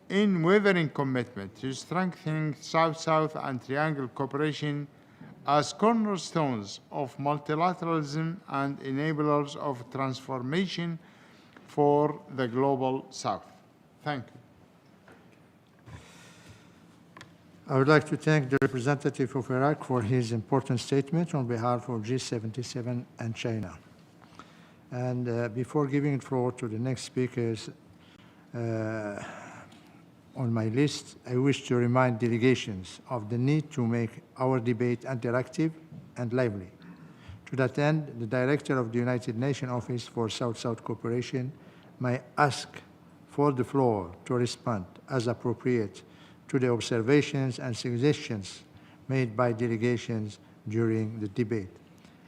unwavering commitment to strengthening South-South and Triangle cooperation as cornerstones of multilateralism and enablers of transformation for the global South. Thank you. I would like to thank the representative of Iraq for his important statement on behalf of G77 and China. And before giving the floor to the next speakers on my list, I wish to remind delegations of the need to make our debate interactive and lively. To that end, the Director of the United Nations Office for South-South Cooperation may ask for the floor to respond as appropriate to the observations and suggestions made by delegations during the debate.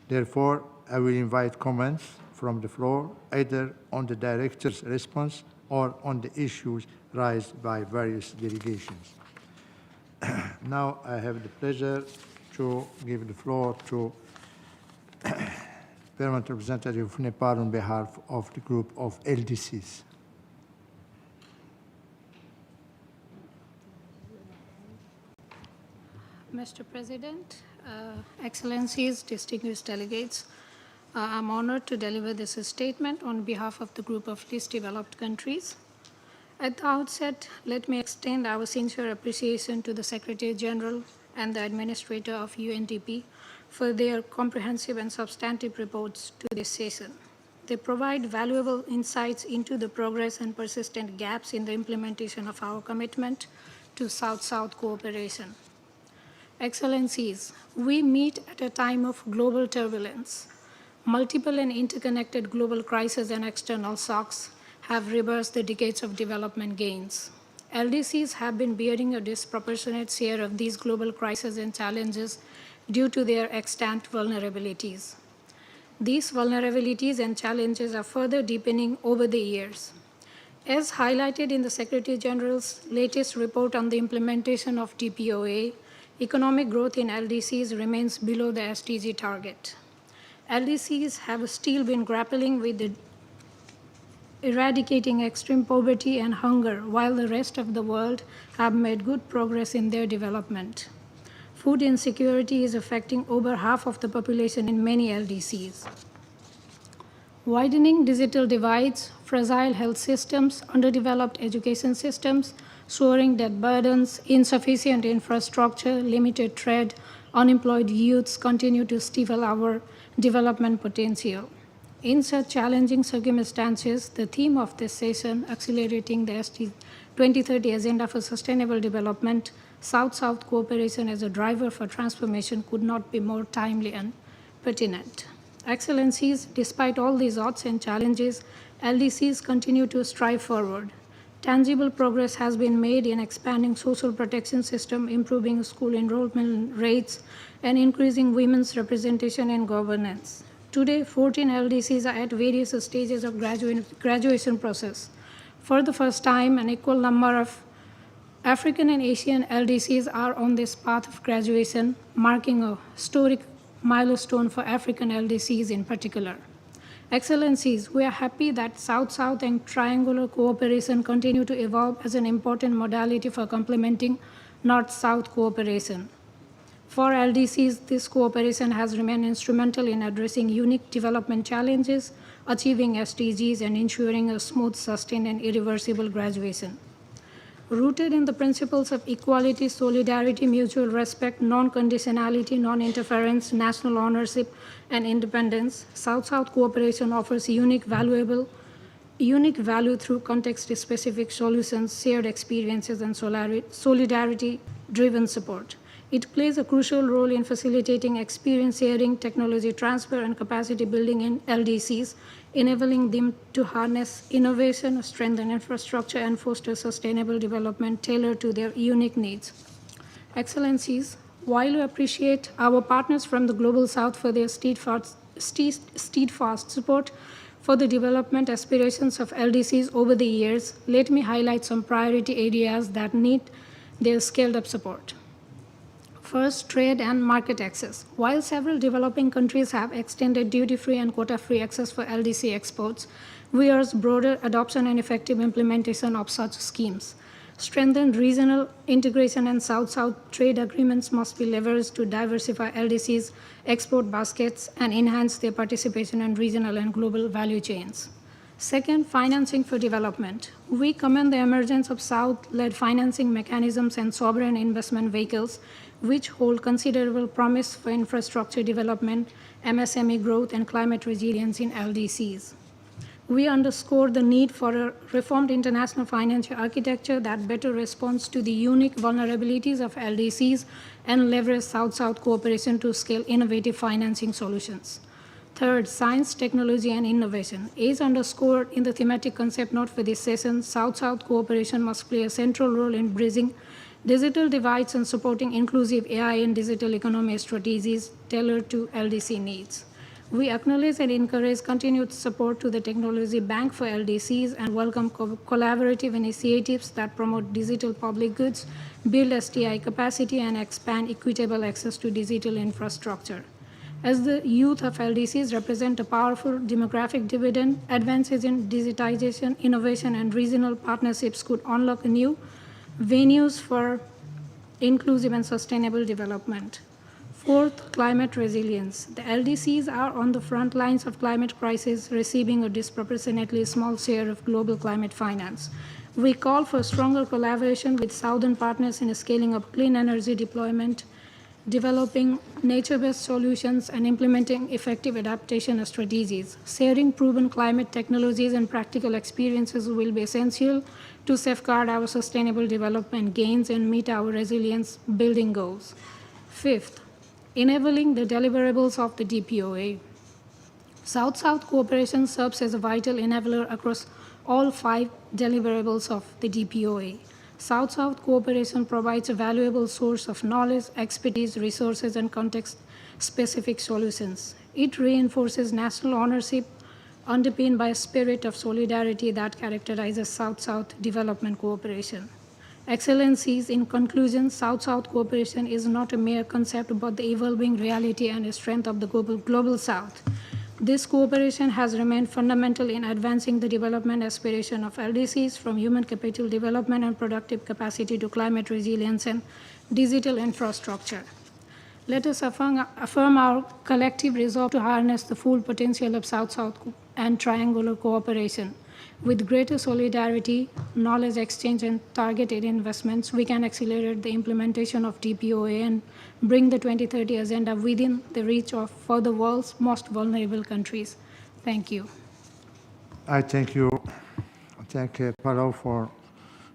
Therefore, I will invite comments from the floor, either on the Director's response or on the issues raised by various delegations. Now I have the pleasure to give the floor to Permanent Representative of Nepal on behalf of the group of LDCs. Mr. President, Excellencies, distinguished delegates, I'm honored to deliver this statement on behalf of the group of least developed countries. At the outset, let me extend our sincere appreciation to the Secretary General and the Administrator of UNDP for their comprehensive and substantive reports to this session. They provide valuable insights into the progress and persistent gaps in the implementation of our commitment to South-South cooperation. Excellencies, we meet at a time of global turbulence. Multiple and interconnected global crises and external shocks have reversed the decades of development gains. LDCs have been bearing a disproportionate share of these global crises and challenges due to their extant vulnerabilities. These vulnerabilities and challenges are further deepening over the years. As highlighted in the Secretary General's latest report on the implementation of TPOA, economic growth in LDCs remains below the SDG target. LDCs have still been grappling with the eradicating extreme poverty and hunger, while the rest of the world have made good progress in their development. Food insecurity is affecting over half of the population in many LDCs. Widening digital divides, fragile health systems, underdeveloped education systems, soaring debt burdens, insufficient infrastructure, limited trade, unemployed youths continue to stifle our development potential. In such challenging circumstances, the theme of this session, Accelerating the 2030 Agenda for Sustainable Development, South-South Cooperation as a Driver for Transformation, could not be more timely and pertinent. Excellencies, despite all these odds and challenges, LDCs continue to strive forward. Tangible progress has been made in expanding social protection system, improving school enrollment rates, and increasing women's representation in governance. Today, 14 LDCs are at various stages of graduation process. For the first time, an equal number of African and Asian LDCs are on this path of graduation, marking a historic milestone for African LDCs in particular. Excellencies, we are happy that South-South and triangular cooperation continue to evolve as an important modality for complementing North-South cooperation. For LDCs, this cooperation has remained instrumental in addressing unique development challenges, achieving SDGs, and ensuring a smooth, sustained, and irreversible graduation. Rooted in the principles of equality, solidarity, mutual respect, non-conditionality, non-interference, national ownership, and independence, South-South cooperation offers unique value through context-specific solutions, shared experiences, and solidarity-driven support. It plays a crucial role in facilitating experience sharing, technology transfer, and capacity building in LDCs, enabling them to harness innovation, strengthen infrastructure, and foster sustainable development tailored to their unique needs. Excellencies, while we appreciate our partners from the Global South for their steadfast support for the development aspirations of LDCs over the years, let me highlight some priority areas that need their scaled-up support. First, trade and market access. While several developing countries have extended duty-free and quota-free access for LDC exports, we urge broader adoption and effective implementation of such schemes. Strengthened regional integration and South-South trade agreements must be leveraged to diversify LDCs' export baskets and enhance their participation in regional and global value chains. Second, financing for development. We commend the emergence of South-led financing mechanisms and sovereign investment vehicles, which hold considerable promise for infrastructure development, MSME growth, and climate resilience in LDCs. We underscore the need for a reformed international financial architecture that better responds to the unique vulnerabilities of LDCs and leverage South-South cooperation to scale innovative financing solutions. Third, science, technology, and innovation. As underscored in the thematic concept note for this session, South-South cooperation must play a central role in bridging digital divides and supporting inclusive AI and digital economy strategies tailored to LDC needs. We acknowledge and encourage continued support to the Technology Bank for LDCs and welcome collaborative initiatives that promote digital public goods, build STI capacity, and expand equitable access to digital infrastructure. As the youth of LDCs represent a powerful demographic dividend, advances in digitization, innovation, and regional partnerships could unlock new venues for inclusive and sustainable development. Fourth, climate resilience. The LDCs are on the front lines of climate crisis, receiving a disproportionately small share of global climate finance. We call for stronger collaboration with Southern partners in scaling up clean energy deployment, developing nature-based solutions, and implementing effective adaptation strategies. Sharing proven climate technologies and practical experiences will be essential to safeguard our sustainable development gains and meet our resilience building goals. Fifth, enabling the deliverables of the DPOA. South-South cooperation serves as a vital enabler across all 5 deliverables of the DPOA. South-South cooperation provides a valuable source of knowledge, expertise, resources, and context-specific solutions. It reinforces national ownership, underpinned by a spirit of solidarity that characterizes South-South development cooperation. Excellencies, in conclusion, South-South cooperation is not a mere concept but the evolving reality and strength of the global South. This cooperation has remained fundamental in advancing the development aspiration of LDCs from human capital development and productive capacity to climate resilience and digital infrastructure. Let us affirm our collective resolve to harness the full potential of South-South and triangular cooperation. With greater solidarity, knowledge exchange, and targeted investments, we can accelerate the implementation of DPOA and bring the 2030 agenda within the reach of for the world's most vulnerable countries. Thank you. I thank you. Thank Palau for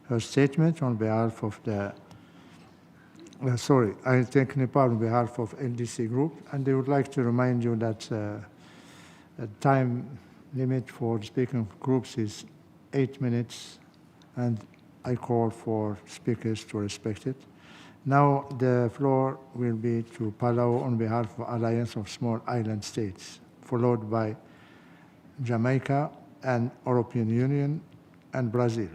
her statement on behalf of the. I thank Nepal on behalf of LDC Group, and I would like to remind you that the time limit for speaking groups is 8 minutes, and I call for speakers to respect it. Now the floor will be to Palau on behalf of Alliance of Small Island States, followed by Jamaica and European Union and Brazil.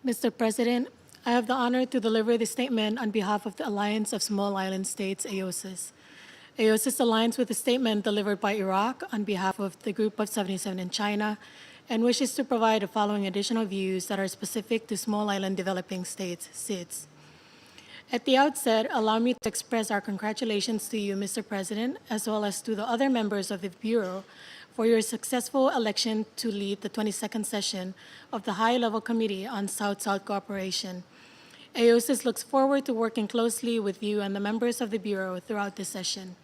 Mr. President, I have the honor to deliver the statement on behalf of the Alliance of Small Island States, AOSIS. AOSIS aligns with the statement delivered by Iraq on behalf of the Group of 77 and China and wishes to provide the following additional views that are specific to Small Island Developing States, SIDS. At the outset, allow me to express our congratulations to you, Mr. President, as well as to the other members of the Bureau for your successful election to lead the 22nd session of the High-Level Committee on South-South Cooperation. AOSIS looks forward to working closely with you and the members of the Bureau throughout this session.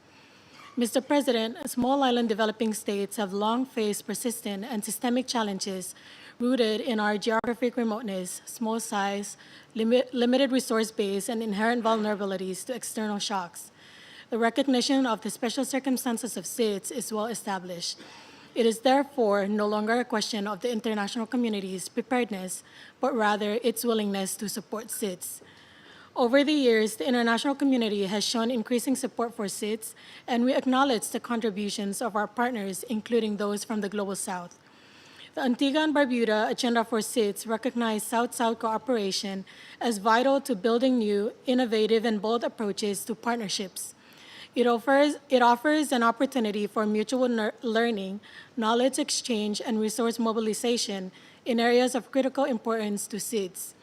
Mr. President, small island developing states have long faced persistent and systemic challenges rooted in our geographic remoteness, small size, limited resource base, and inherent vulnerabilities to external shocks. The recognition of the special circumstances of SIDS is well established. It is therefore no longer a question of the international community's preparedness, but rather its willingness to support SIDS. Over the years, the international community has shown increasing support for SIDS, and we acknowledge the contributions of our partners, including those from the Global South. The Antigua and Barbuda Agenda for SIDS recognize South-South cooperation as vital to building new, innovative, and bold approaches to partnerships. It offers an opportunity for mutual learning, knowledge exchange, and resource mobilization in areas of critical importance to SIDS.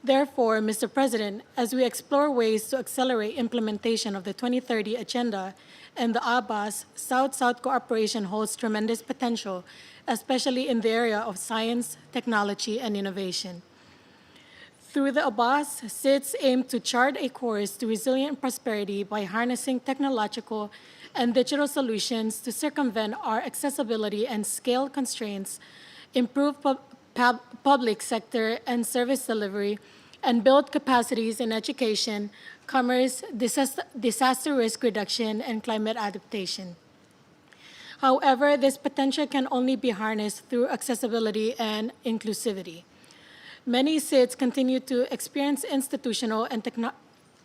Therefore, Mr. President, as we explore ways to accelerate implementation of the 2030 Agenda and the ABAS, South-South cooperation holds tremendous potential, especially in the area of science, technology, and innovation. Through the ABAS, SIDS aim to chart a course to resilient prosperity by harnessing technological and digital solutions to circumvent our accessibility and scale constraints, improve public sector and service delivery, and build capacities in education, commerce, disaster risk reduction, and climate adaptation. However, this potential can only be harnessed through accessibility and inclusivity. Many SIDS continue to experience institutional and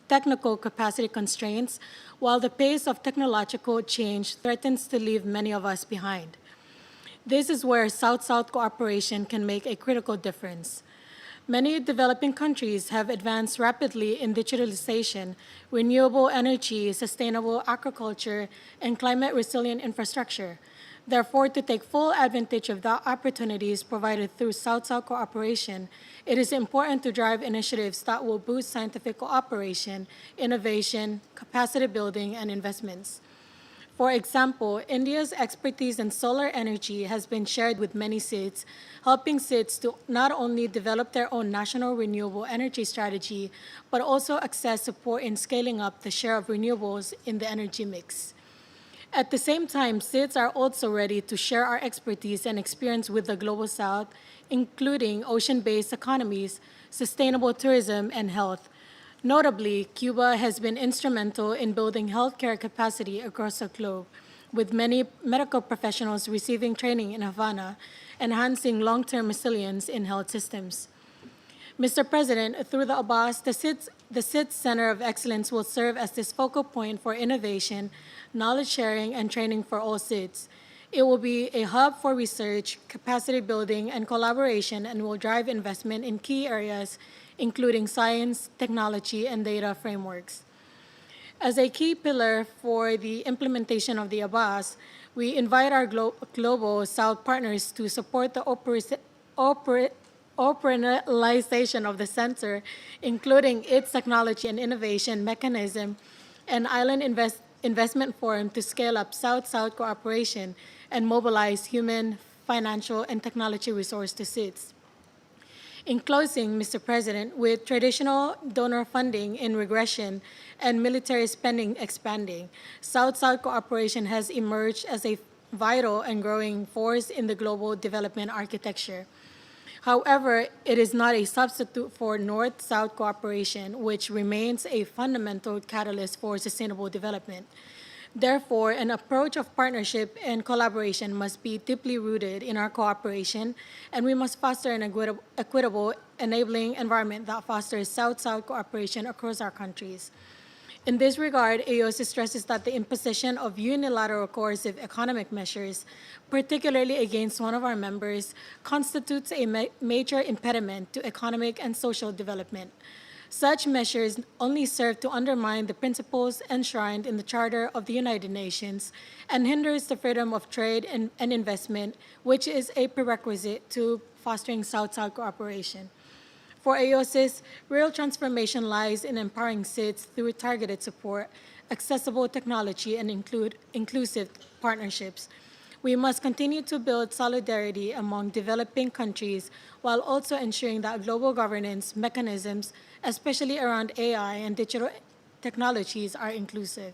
technical capacity constraints, while the pace of technological change threatens to leave many of us behind. This is where South-South cooperation can make a critical difference. Many developing countries have advanced rapidly in digitalization, renewable energy, sustainable agriculture, and climate-resilient infrastructure. Therefore, to take full advantage of the opportunities provided through South-South cooperation, it is important to drive initiatives that will boost scientific cooperation, innovation, capacity building, and investments. For example, India's expertise in solar energy has been shared with many SIDS, helping SIDS to not only develop their own national renewable energy strategy, but also access support in scaling up the share of renewables in the energy mix. At the same time, SIDS are also ready to share our expertise and experience with the Global South, including ocean-based economies, sustainable tourism, and health. Notably, Cuba has been instrumental in building healthcare capacity across the globe, with many medical professionals receiving training in Havana, enhancing long-term resilience in health systems. Mr. President, through the ABAS, the SIDS Center of Excellence will serve as this focal point for innovation, knowledge sharing, and training for all SIDS. It will be a hub for research, capacity building, and collaboration, and will drive investment in key areas, including science, technology, and data frameworks. As a key pillar for the implementation of the ABAS, we invite our global South partners to support the operationalization of the center, including its technology and innovation mechanism and island investment forum to scale up South-South cooperation and mobilize human, financial, and technology resources to SIDS. In closing, Mr. President, with traditional donor funding in regression and military spending expanding, South-South cooperation has emerged as a vital and growing force in the global development architecture. However, it is not a substitute for North-South cooperation, which remains a fundamental catalyst for sustainable development. Therefore, an approach of partnership and collaboration must be deeply rooted in our cooperation, and we must foster an equitable, enabling environment that fosters South-South cooperation across our countries. In this regard, AOSIS stresses that the imposition of unilateral coercive economic measures, particularly against one of our members, constitutes a major impediment to economic and social development. Such measures only serve to undermine the principles enshrined in the Charter of the United Nations and hinders the freedom of trade and investment, which is a prerequisite to fostering South-South cooperation. For AOSIS, real transformation lies in empowering SIDS through targeted support, accessible technology, and inclusive partnerships. We must continue to build solidarity among developing countries while also ensuring that global governance mechanisms, especially around AI and digital technologies, are inclusive.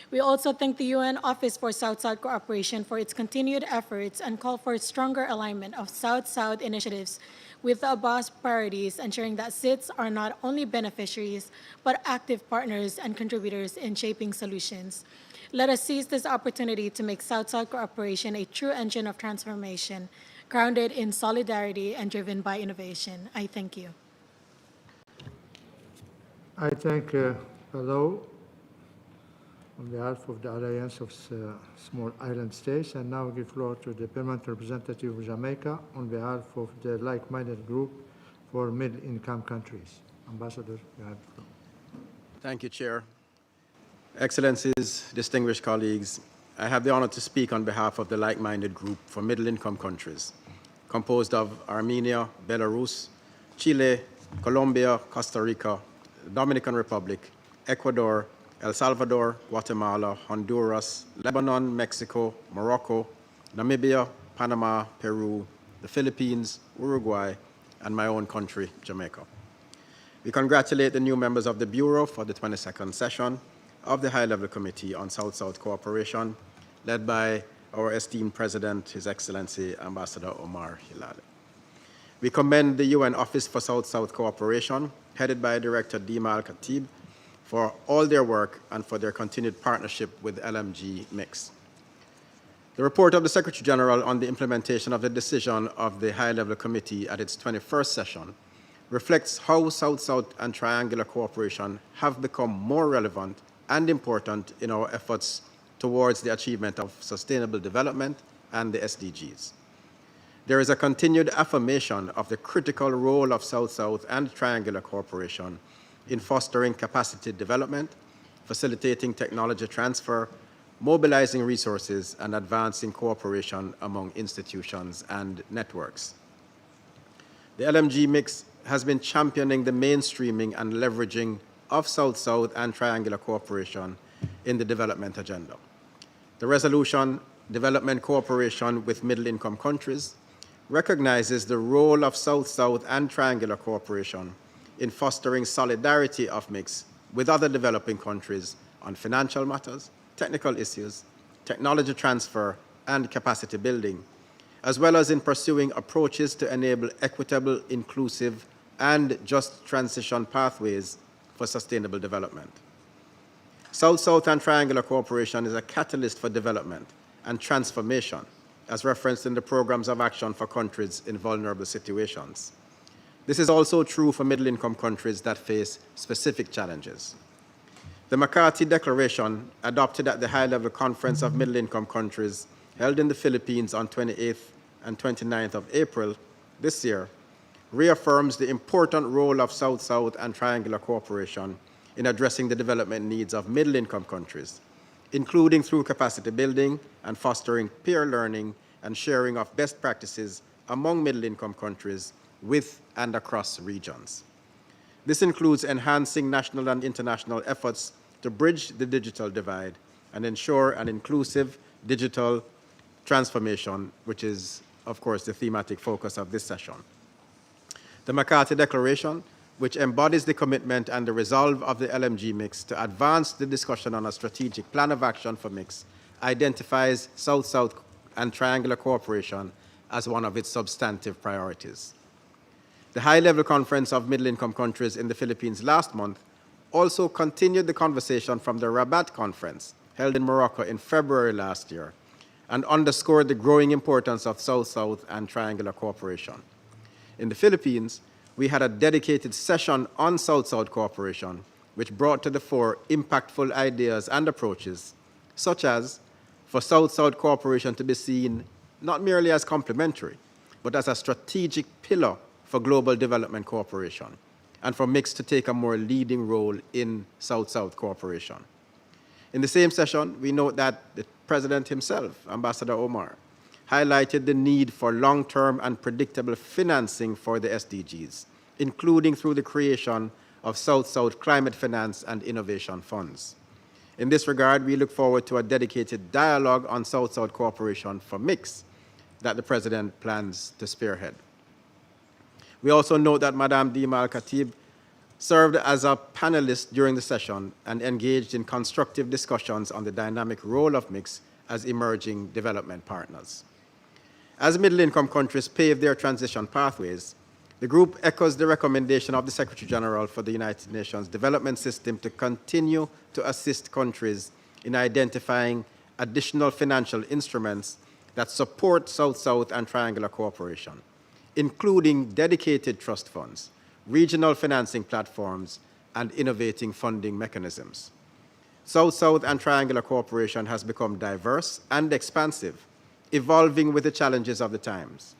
We also thank the UN Office for South-South Cooperation for its continued efforts and call for stronger alignment of South-South initiatives with the ABAS priorities, ensuring that SIDS are not only beneficiaries, but active partners and contributors in shaping solutions. Let us seize this opportunity to make South-South cooperation a true engine of transformation, grounded in solidarity and driven by innovation. I thank you. I thank Hello on behalf of the Alliance of Small Island States, and now give floor to the permanent representative of Jamaica on behalf of the like-minded group for middle-income countries. Ambassador, you have the floor. Thank you, Chair. Excellencies, distinguished colleagues, I have the honor to speak on behalf of the like-minded group for middle-income countries, composed of Armenia, Belarus, Chile, Colombia, Costa Rica, the Dominican Republic, Ecuador, El Salvador, Guatemala, Honduras, Lebanon, Mexico, Morocco, Namibia, Panama, Peru, the Philippines, Uruguay, and my own country, Jamaica. We congratulate the new members of the Bureau for the 22nd session of the High-Level Committee on South-South Cooperation, led by our esteemed President, His Excellency Ambassador Omar Hilale. We commend the UN Office for South-South Cooperation, headed by Director Dima Al-Khatib, for all their work and for their continued partnership with LMG Mix. The report of the Secretary General on the implementation of the decision of the High-Level Committee at its 21st session reflects how South-South and triangular cooperation have become more relevant and important in our efforts towards the achievement of sustainable development and the SDGs. There is a continued affirmation of the critical role of South-South and triangular cooperation in fostering capacity development, facilitating technology transfer, mobilizing resources, and advancing cooperation among institutions and networks. The LMG Mix has been championing the mainstreaming and leveraging of South-South and triangular cooperation in the development agenda. The resolution, Development Cooperation with Middle-Income Countries, recognizes the role of South-South and triangular cooperation in fostering solidarity of mix with other developing countries on financial matters, technical issues, technology transfer, and capacity building, as well as in pursuing approaches to enable equitable, inclusive, and just transition pathways for sustainable development. South-South and triangular cooperation is a catalyst for development and transformation, as referenced in the programs of action for countries in vulnerable situations. This is also true for middle-income countries that face specific challenges. The McCarthy Declaration, adopted at the High-Level Conference of Middle-Income Countries held in the Philippines on 28th and 29th of April this year, reaffirms the important role of South-South and triangular cooperation in addressing the development needs of middle-income countries, including through capacity building and fostering peer learning and sharing of best practices among middle-income countries with and across regions. This includes enhancing national and international efforts to bridge the digital divide and ensure an inclusive digital transformation, which is, of course, the thematic focus of this session. The McCarthy Declaration, which embodies the commitment and the resolve of the LMG mix to advance the discussion on a strategic plan of action for mix, identifies South-South and triangular cooperation as one of its substantive priorities. The high-level conference of middle-income countries in the Philippines last month also continued the conversation from the Rabat conference held in Morocco in February last year and underscored the growing importance of South-South and triangular cooperation. In the Philippines, we had a dedicated session on South-South cooperation, which brought to the fore impactful ideas and approaches, such as for South-South cooperation to be seen not merely as complementary, but as a strategic pillar for global development cooperation, and for MIX to take a more leading role in South-South cooperation. In the same session, we note that the President himself, Ambassador Omar, highlighted the need for long-term and predictable financing for the SDGs, including through the creation of South-South climate finance and innovation funds. In this regard, we look forward to a dedicated dialogue on South-South cooperation for MIX that the President plans to spearhead. We also note that Madame Dima Al-Khatib served as a panelist during the session and engaged in constructive discussions on the dynamic role of MIX as emerging development partners. As middle-income countries pave their transition pathways, the group echoes the recommendation of the Secretary General for the United Nations Development System to continue to assist countries in identifying additional financial instruments that support South-South and triangular cooperation, including dedicated trust funds, regional financing platforms, and innovating funding mechanisms. South-South and triangular cooperation has become diverse and expansive, evolving with the challenges of the times.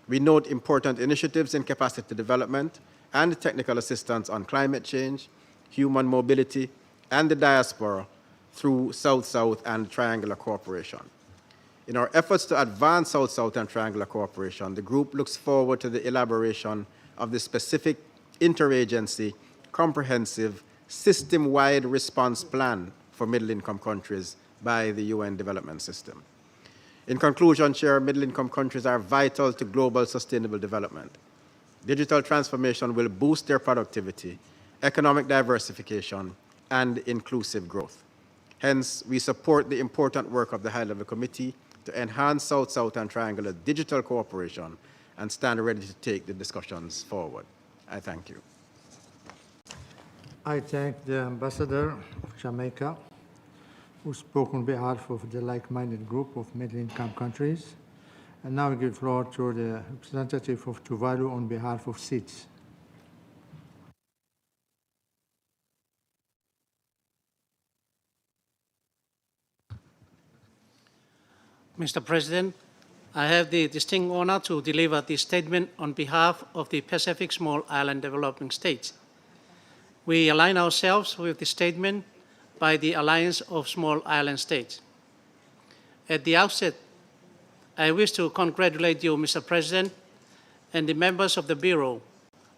We note important initiatives in capacity development and technical assistance on climate change, human mobility, and the diaspora through South-South and triangular cooperation. In our efforts to advance South-South and triangular cooperation, the group looks forward to the elaboration of the specific interagency, comprehensive, system-wide response plan for middle-income countries by the UN Development System. In conclusion, Chair, middle-income countries are vital to global sustainable development. Digital transformation will boost their productivity, economic diversification, and inclusive growth. Hence, we support the important work of the High-Level Committee to enhance South-South and triangular digital cooperation and stand ready to take the discussions forward. I thank you. I thank the Ambassador of Jamaica, who spoke on behalf of the like-minded group of middle-income countries. And now I give the floor to the representative of Tuvalu on behalf of SEEDS. Mr. President, I have the distinct honor to deliver this statement on behalf of the Pacific Small Island Developing States. We align ourselves with the statement by the Alliance of Small Island States. At the outset, I wish to congratulate you, Mr. President, and the members of the Bureau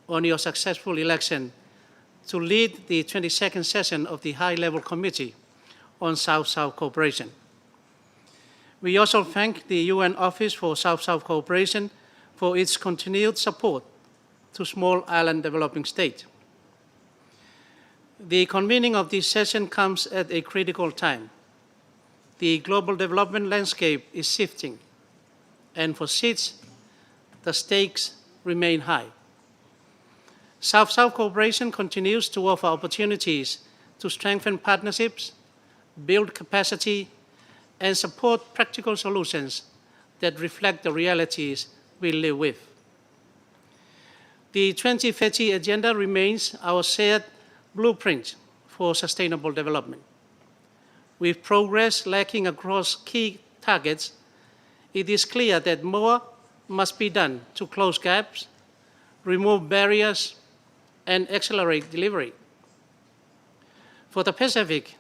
on your successful election to lead the 22nd session of the High-Level Committee on South-South Cooperation. We also thank the UN Office for South-South Cooperation for its continued support to small island developing states. The convening of this session comes at a critical time. The global development landscape is shifting, and for SEEDS, the stakes remain high. South-South cooperation continues to offer opportunities to strengthen partnerships, build capacity, and support practical solutions that reflect the realities we live with. The 2030 Agenda remains our shared blueprint for sustainable development. With progress lacking across key targets, it is clear that more must be done to close gaps, remove barriers, and accelerate delivery. For the Pacific,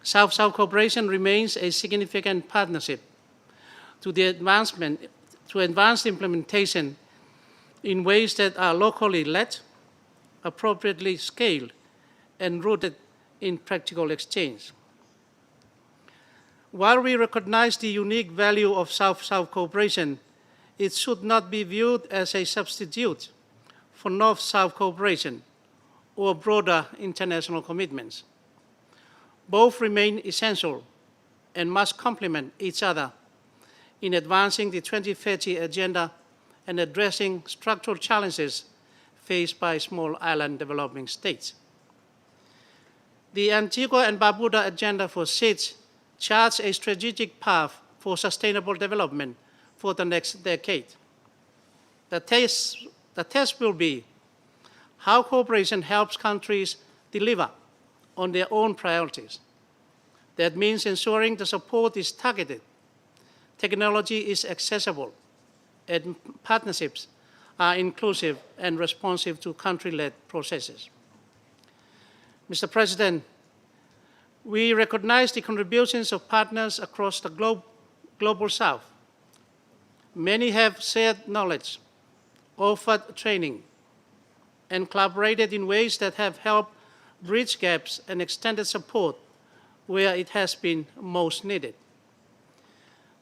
South-South cooperation remains a significant partnership to advance implementation in ways that are locally led, appropriately scaled, and rooted in practical exchange. While we recognize the unique value of South-South cooperation, it should not be viewed as a substitute for North-South cooperation or broader international commitments. Both remain essential and must complement each other in advancing the 2030 agenda and addressing structural challenges faced by small island developing states. The Antigua and Barbuda Agenda for SIDS charts a strategic path for sustainable development for the next decade. The test will be how cooperation helps countries deliver on their own priorities. That means ensuring the support is targeted, technology is accessible, and partnerships are inclusive and responsive to country-led processes. Mr. President, we recognize the contributions of partners across the global South. Many have shared knowledge, offered training, and collaborated in ways that have helped bridge gaps and extended support where it has been most needed.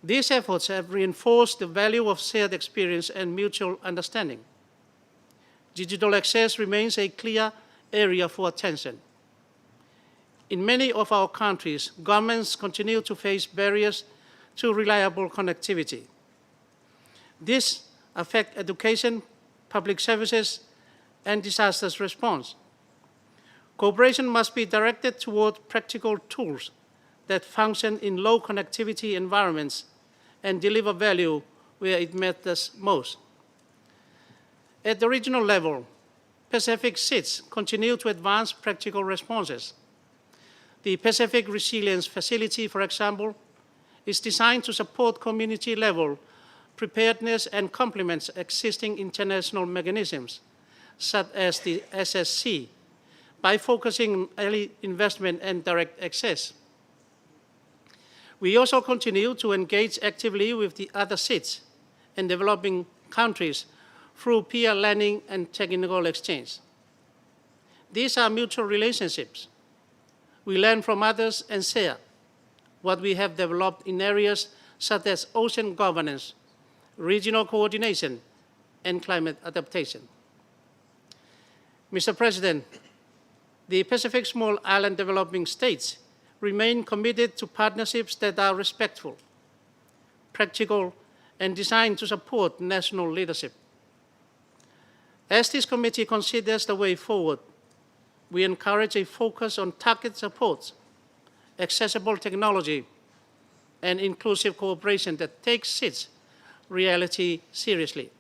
These efforts have reinforced the value of shared experience and mutual understanding. Digital access remains a clear area for attention. In many of our countries, governments continue to face barriers to reliable connectivity. This affects education, public services, and disaster response. Cooperation must be directed toward practical tools that function in low connectivity environments and deliver value where it matters most. At the regional level, Pacific SIDS continue to advance practical responses. The Pacific Resilience Facility, for example, is designed to support community-level preparedness and complements existing international mechanisms, such as the SSC, by focusing on early investment and direct access. We also continue to engage actively with the other SIDS and developing countries through peer learning and technical exchange. These are mutual relationships. We learn from others and share what we have developed in areas such as ocean governance, regional coordination, and climate adaptation. Mr. President, the Pacific Small Island Developing States remain committed to partnerships that are respectful, practical, and designed to support national leadership. As this committee considers the way forward, we encourage a focus on target support, accessible technology, and inclusive cooperation that takes SIDS reality seriously.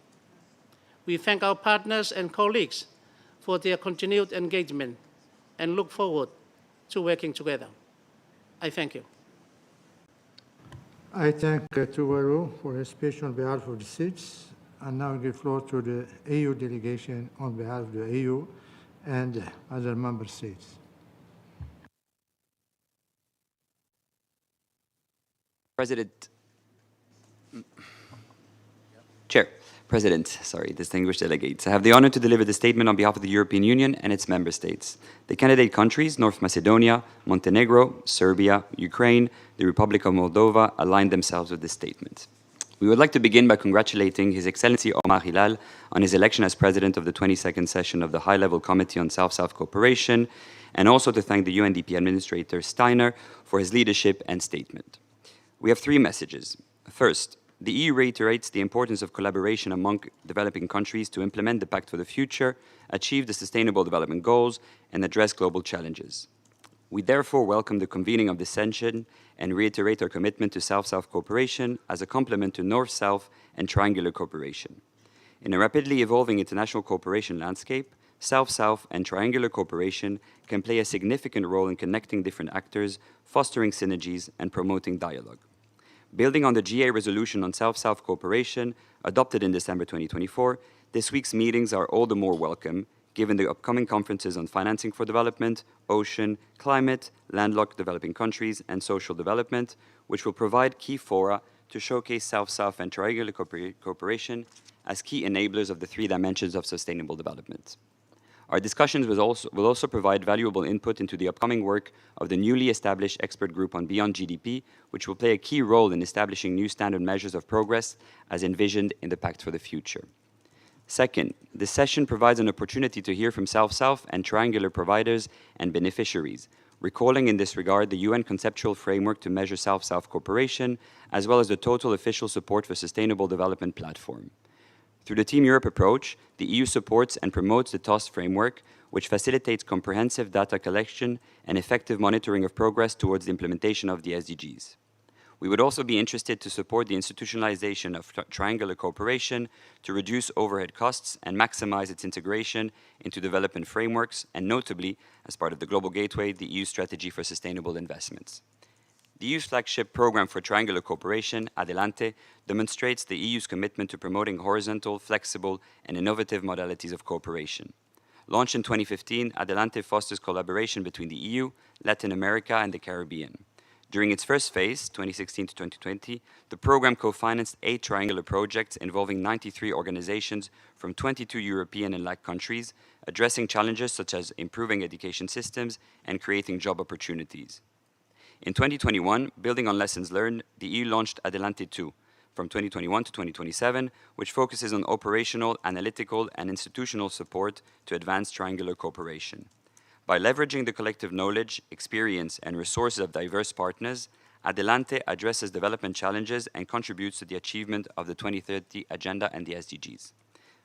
We thank our partners and colleagues for their continued engagement and look forward to working together. I thank you. I thank Tuvalu for his speech on behalf of the SIDS, and now I give floor to the AU delegation on behalf of the AU and other member states. Distinguished delegates, I have the honor to deliver the statement on behalf of the European Union and its member states. The candidate countries, North Macedonia, Montenegro, Serbia, Ukraine, the Republic of Moldova, aligned themselves with this statement. We would like to begin by congratulating His Excellency Omar Hilal on his election as President of the 22nd session of the High-Level Committee on South-South Cooperation, and also to thank the UNDP Administrator Steiner for his leadership and statement. We have three messages. First, the EU reiterates the importance of collaboration among developing countries to implement the Pact for the Future, achieve the Sustainable Development Goals, and address global challenges. We therefore welcome the convening of this session and reiterate our commitment to South-South cooperation as a complement to North-South and triangular cooperation. In a rapidly evolving international cooperation landscape, South-South and triangular cooperation can play a significant role in connecting different actors, fostering synergies, and promoting dialogue. Building on the GA resolution on South-South cooperation, adopted in December 2024, this week's meetings are all the more welcome, given the upcoming conferences on financing for development, ocean, climate, landlocked developing countries, and social development, which will provide key fora to showcase South-South and triangular cooperation as key enablers of the three dimensions of sustainable development. Our discussions will also provide valuable input into the upcoming work of the newly established expert group on Beyond GDP, which will play a key role in establishing new standard measures of progress as envisioned in the Pact for the Future. Second, this session provides an opportunity to hear from South-South and triangular providers and beneficiaries, recalling in this regard the UN conceptual framework to measure South-South cooperation, as well as the total official support for sustainable development platform. Through the Team Europe approach, the EU supports and promotes the TOS framework, which facilitates comprehensive data collection and effective monitoring of progress towards the implementation of the SDGs. We would also be interested to support the institutionalization of triangular cooperation to reduce overhead costs and maximize its integration into development frameworks, and notably, as part of the Global Gateway, the EU Strategy for Sustainable Investments. The EU's flagship program for triangular cooperation, Adelante, demonstrates the EU's commitment to promoting horizontal, flexible, and innovative modalities of cooperation. Launched in 2015, Adelante fosters collaboration between the EU, Latin America, and the Caribbean. During its first phase, 2016 to 2020, the program co-financed 8 triangular projects involving 93 organizations from 22 European and LAC countries, addressing challenges such as improving education systems and creating job opportunities. In 2021, building on lessons learned, the EU launched Adelante 2 from 2021 to 2027, which focuses on operational, analytical, and institutional support to advance triangular cooperation. By leveraging the collective knowledge, experience, and resources of diverse partners, Adelante addresses development challenges and contributes to the achievement of the 2030 Agenda and the SDGs.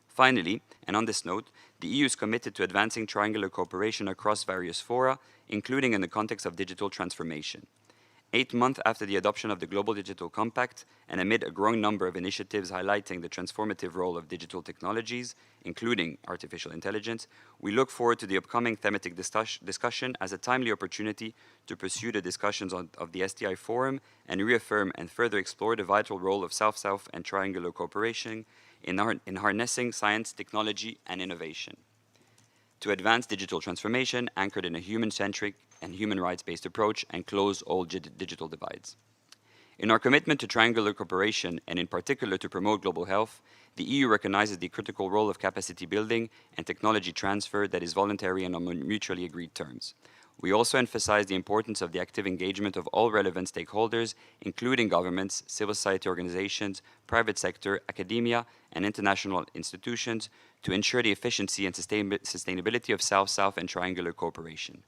Finally, and on this note, the EU is committed to advancing triangular cooperation across various fora, including in the context of digital transformation. 8 months after the adoption of the Global Digital Compact, and amid a growing number of initiatives highlighting the transformative role of digital technologies, including artificial intelligence, we look forward to the upcoming thematic discussion as a timely opportunity to pursue the discussions of the STI Forum and reaffirm and further explore the vital role of South-South and triangular cooperation in harnessing science, technology, and innovation to advance digital transformation anchored in a human-centric and human rights-based approach and close all digital divides. In our commitment to triangular cooperation, and in particular to promote global health, the EU recognizes the critical role of capacity building and technology transfer that is voluntary and on mutually agreed terms. We also emphasize the importance of the active engagement of all relevant stakeholders, including governments, civil society organizations, private sector, academia, and international institutions, to ensure the efficiency and sustainability of South-South and triangular cooperation.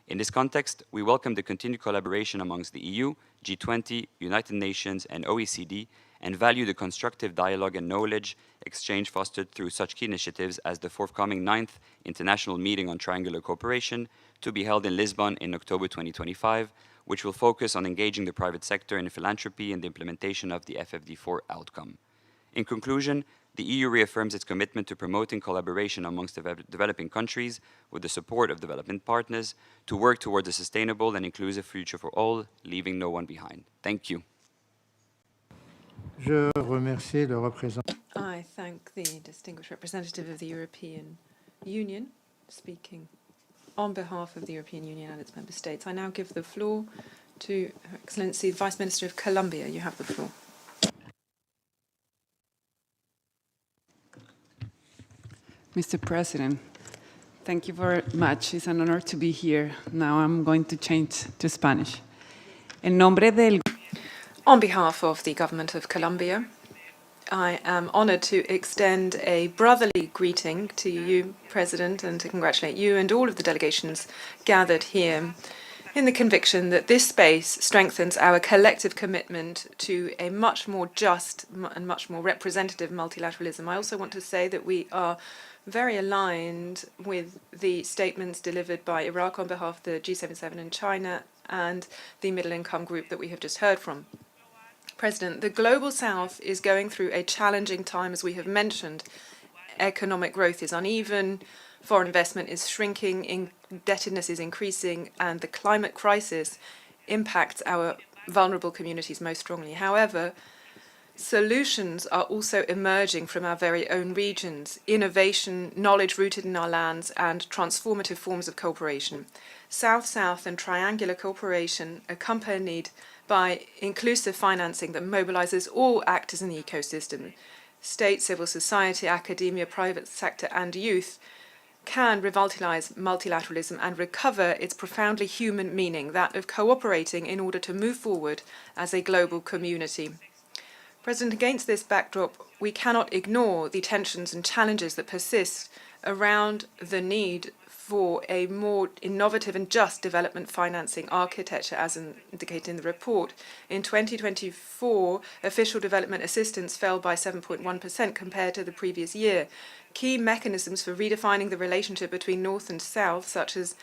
In this context, we welcome the continued collaboration amongst the EU, G20, United Nations, and OECD, and value the constructive dialogue and knowledge exchange fostered through such key initiatives as the forthcoming 9th International Meeting on Triangular Cooperation, to be held in Lisbon in October 2025, which will focus on engaging the private sector in philanthropy and the implementation of the FFD4 outcome. In conclusion, the EU reaffirms its commitment to promoting collaboration amongst developing countries with the support of development partners to work towards a sustainable and inclusive future for all, leaving no one behind. Thank you. Je remercie le représentant. I thank the distinguished representative of the European Union speaking on behalf of the European Union and its member states. I now give the floor to Her Excellency, the Vice Minister of Colombia. You have the floor. Mr. President, thank you very much. It's an honor to be here. Now I'm going to change to Spanish. En nombre del... On behalf of the government of Colombia, I am honored to extend a brotherly greeting to you, President, and to congratulate you and all of the delegations gathered here in the conviction that this space strengthens our collective commitment to a much more just and much more representative multilateralism. I also want to say that we are very aligned with the statements delivered by Iraq on behalf of the G77 and China and the middle-income group that we have just heard from. President, the Global South is going through a challenging time, as we have mentioned. Economic growth is uneven, foreign investment is shrinking, indebtedness is increasing, and the climate crisis impacts our vulnerable communities most strongly. However, solutions are also emerging from our very own regions. Innovation, knowledge rooted in our lands, and transformative forms of cooperation. South-South and triangular cooperation accompanied by inclusive financing that mobilizes all actors in the ecosystem, state, civil society, academia, private sector, and youth, can revitalize multilateralism and recover its profoundly human meaning, that of cooperating in order to move forward as a global community. President, against this backdrop, we cannot ignore the tensions and challenges that persist around the need for a more innovative and just development financing architecture, as indicated in the report. In 2024, official development assistance fell by 7.1% compared to the previous year. Key mechanisms for redefining the relationship between North and South, such as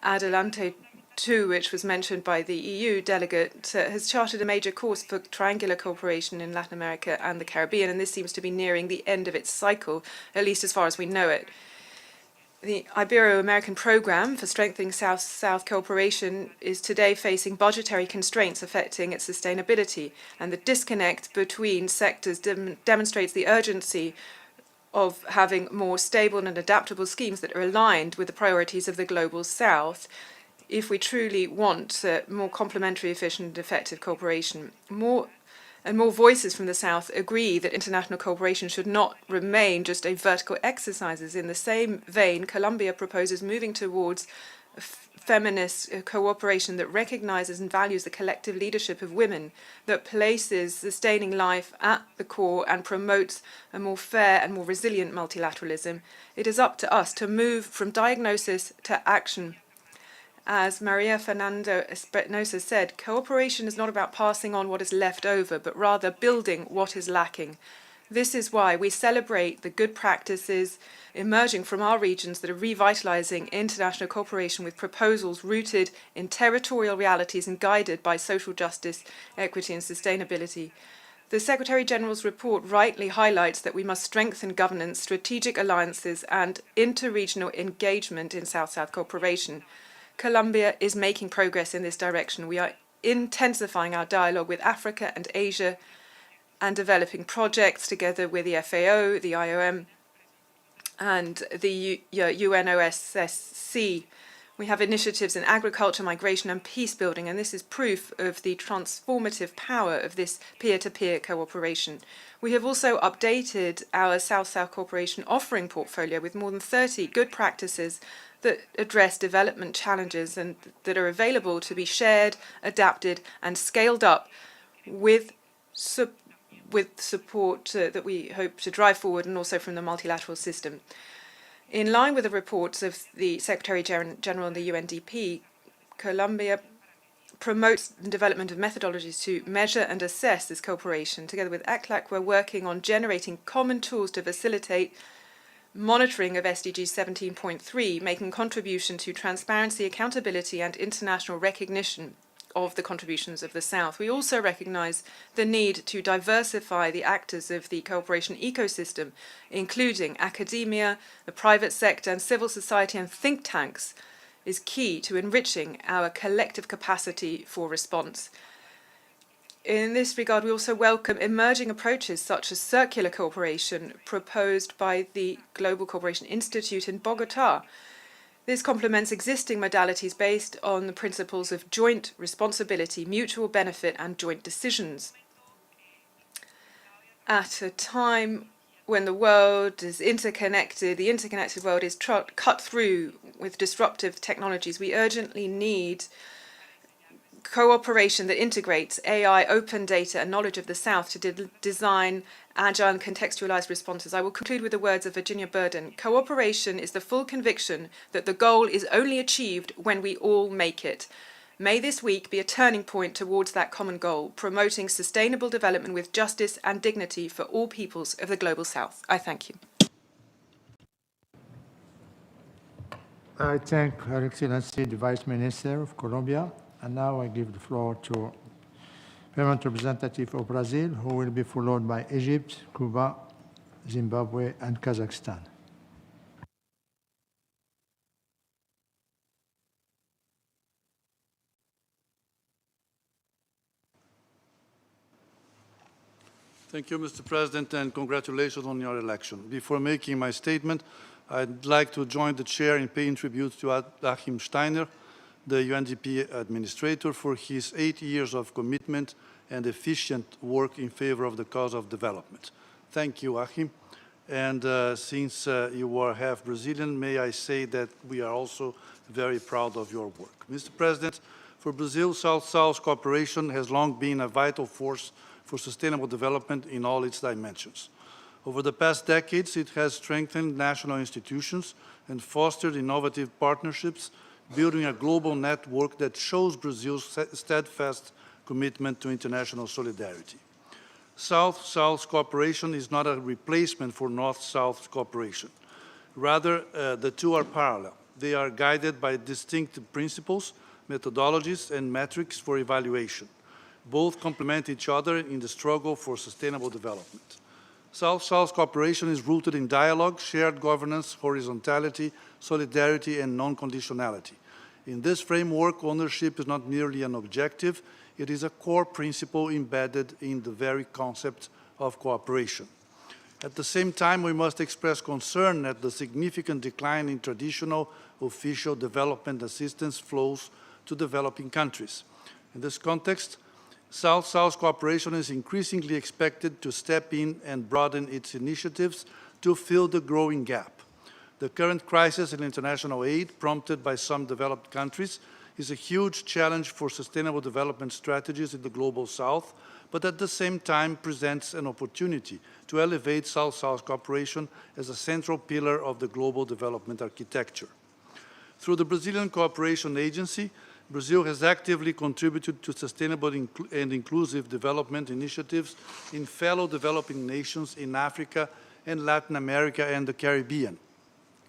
Adelante 2, which was mentioned by the EU delegate, has charted a major course for triangular cooperation in Latin America and the Caribbean, and this seems to be nearing the end of its cycle, at least as far as we know it. The Ibero-American program for strengthening South-South cooperation is today facing budgetary constraints affecting its sustainability, and the disconnect between sectors demonstrates the urgency of having more stable and adaptable schemes that are aligned with the priorities of the global South if we truly want more complementary, efficient, and effective cooperation. More voices from the South agree that international cooperation should not remain just a vertical exercises. In the same vein, Colombia proposes moving towards feminist cooperation that recognizes and values the collective leadership of women, that places sustaining life at the core and promotes a more fair and more resilient multilateralism. It is up to us to move from diagnosis to action. As Maria Fernanda Espinosa said, cooperation is not about passing on what is left over, but rather building what is lacking. This is why we celebrate the good practices emerging from our regions that are revitalizing international cooperation with proposals rooted in territorial realities and guided by social justice, equity, and sustainability. The Secretary-General's report rightly highlights that we must strengthen governance, strategic alliances, and interregional engagement in South-South cooperation. Colombia is making progress in this direction. We are intensifying our dialogue with Africa and Asia and developing projects together with the FAO, the IOM, and the UNOSSC. We have initiatives in agriculture, migration, and peace building, and this is proof of the transformative power of this peer-to-peer cooperation. We have also updated our South-South cooperation offering portfolio with more than 30 good practices that address development challenges and that are available to be shared, adapted, and scaled up with support that we hope to drive forward, and also from the multilateral system. In line with the reports of the Secretary-General and the UNDP, Colombia promotes the development of methodologies to measure and assess this cooperation. Together with ACLAC, we're working on generating common tools to facilitate monitoring of SDG 17.3, making contribution to transparency, accountability, and international recognition of the contributions of the South. We also recognize the need to diversify the actors of the cooperation ecosystem, including academia, the private sector, and civil society and think tanks, is key to enriching our collective capacity for response. In this regard, we also welcome emerging approaches such as circular cooperation proposed by the Global Cooperation Institute in Bogota. This complements existing modalities based on the principles of joint responsibility, mutual benefit, and joint decisions. At a time when the world is interconnected, the interconnected world is cut through with disruptive technologies, we urgently need cooperation that integrates AI, open data, and knowledge of the South to design agile and contextualized responses. I will conclude with the words of Virginia Burden. Cooperation is the full conviction that the goal is only achieved when we all make it. May this week be a turning point towards that common goal, promoting sustainable development with justice and dignity for all peoples of the Global South. I thank you. I thank Her Excellency, the Vice Minister of Colombia. And now I give the floor to Permanent Representative of Brazil, who will be followed by Egypt, Cuba, Zimbabwe, and Kazakhstan. Thank you, Mr. President, and congratulations on your election. Before making my statement, I'd like to join the chair in paying tribute to Achim Steiner, the UNDP administrator, for his 8 years of commitment and efficient work in favor of the cause of development. Thank you, Achim. And since you are half Brazilian, may I say that we are also very proud of your work. Mr. President, for Brazil, South-South cooperation has long been a vital force for sustainable development in all its dimensions. Over the past decades, it has strengthened national institutions and fostered innovative partnerships, building a global network that shows Brazil's steadfast commitment to international solidarity. South-South cooperation is not a replacement for North-South cooperation. Rather, the two are parallel. They are guided by distinct principles, methodologies, and metrics for evaluation. Both complement each other in the struggle for sustainable development. South-South cooperation is rooted in dialogue, shared governance, horizontality, solidarity, and non-conditionality. In this framework, ownership is not merely an objective, it is a core principle embedded in the very concept of cooperation. At the same time, we must express concern at the significant decline in traditional official development assistance flows to developing countries. In this context, South-South cooperation is increasingly expected to step in and broaden its initiatives to fill the growing gap. The current crisis in international aid, prompted by some developed countries, is a huge challenge for sustainable development strategies in the Global South, but at the same time presents an opportunity to elevate South-South cooperation as a central pillar of the global development architecture. Through the Brazilian Cooperation Agency, Brazil has actively contributed to sustainable and inclusive development initiatives in fellow developing nations in Africa and Latin America and the Caribbean,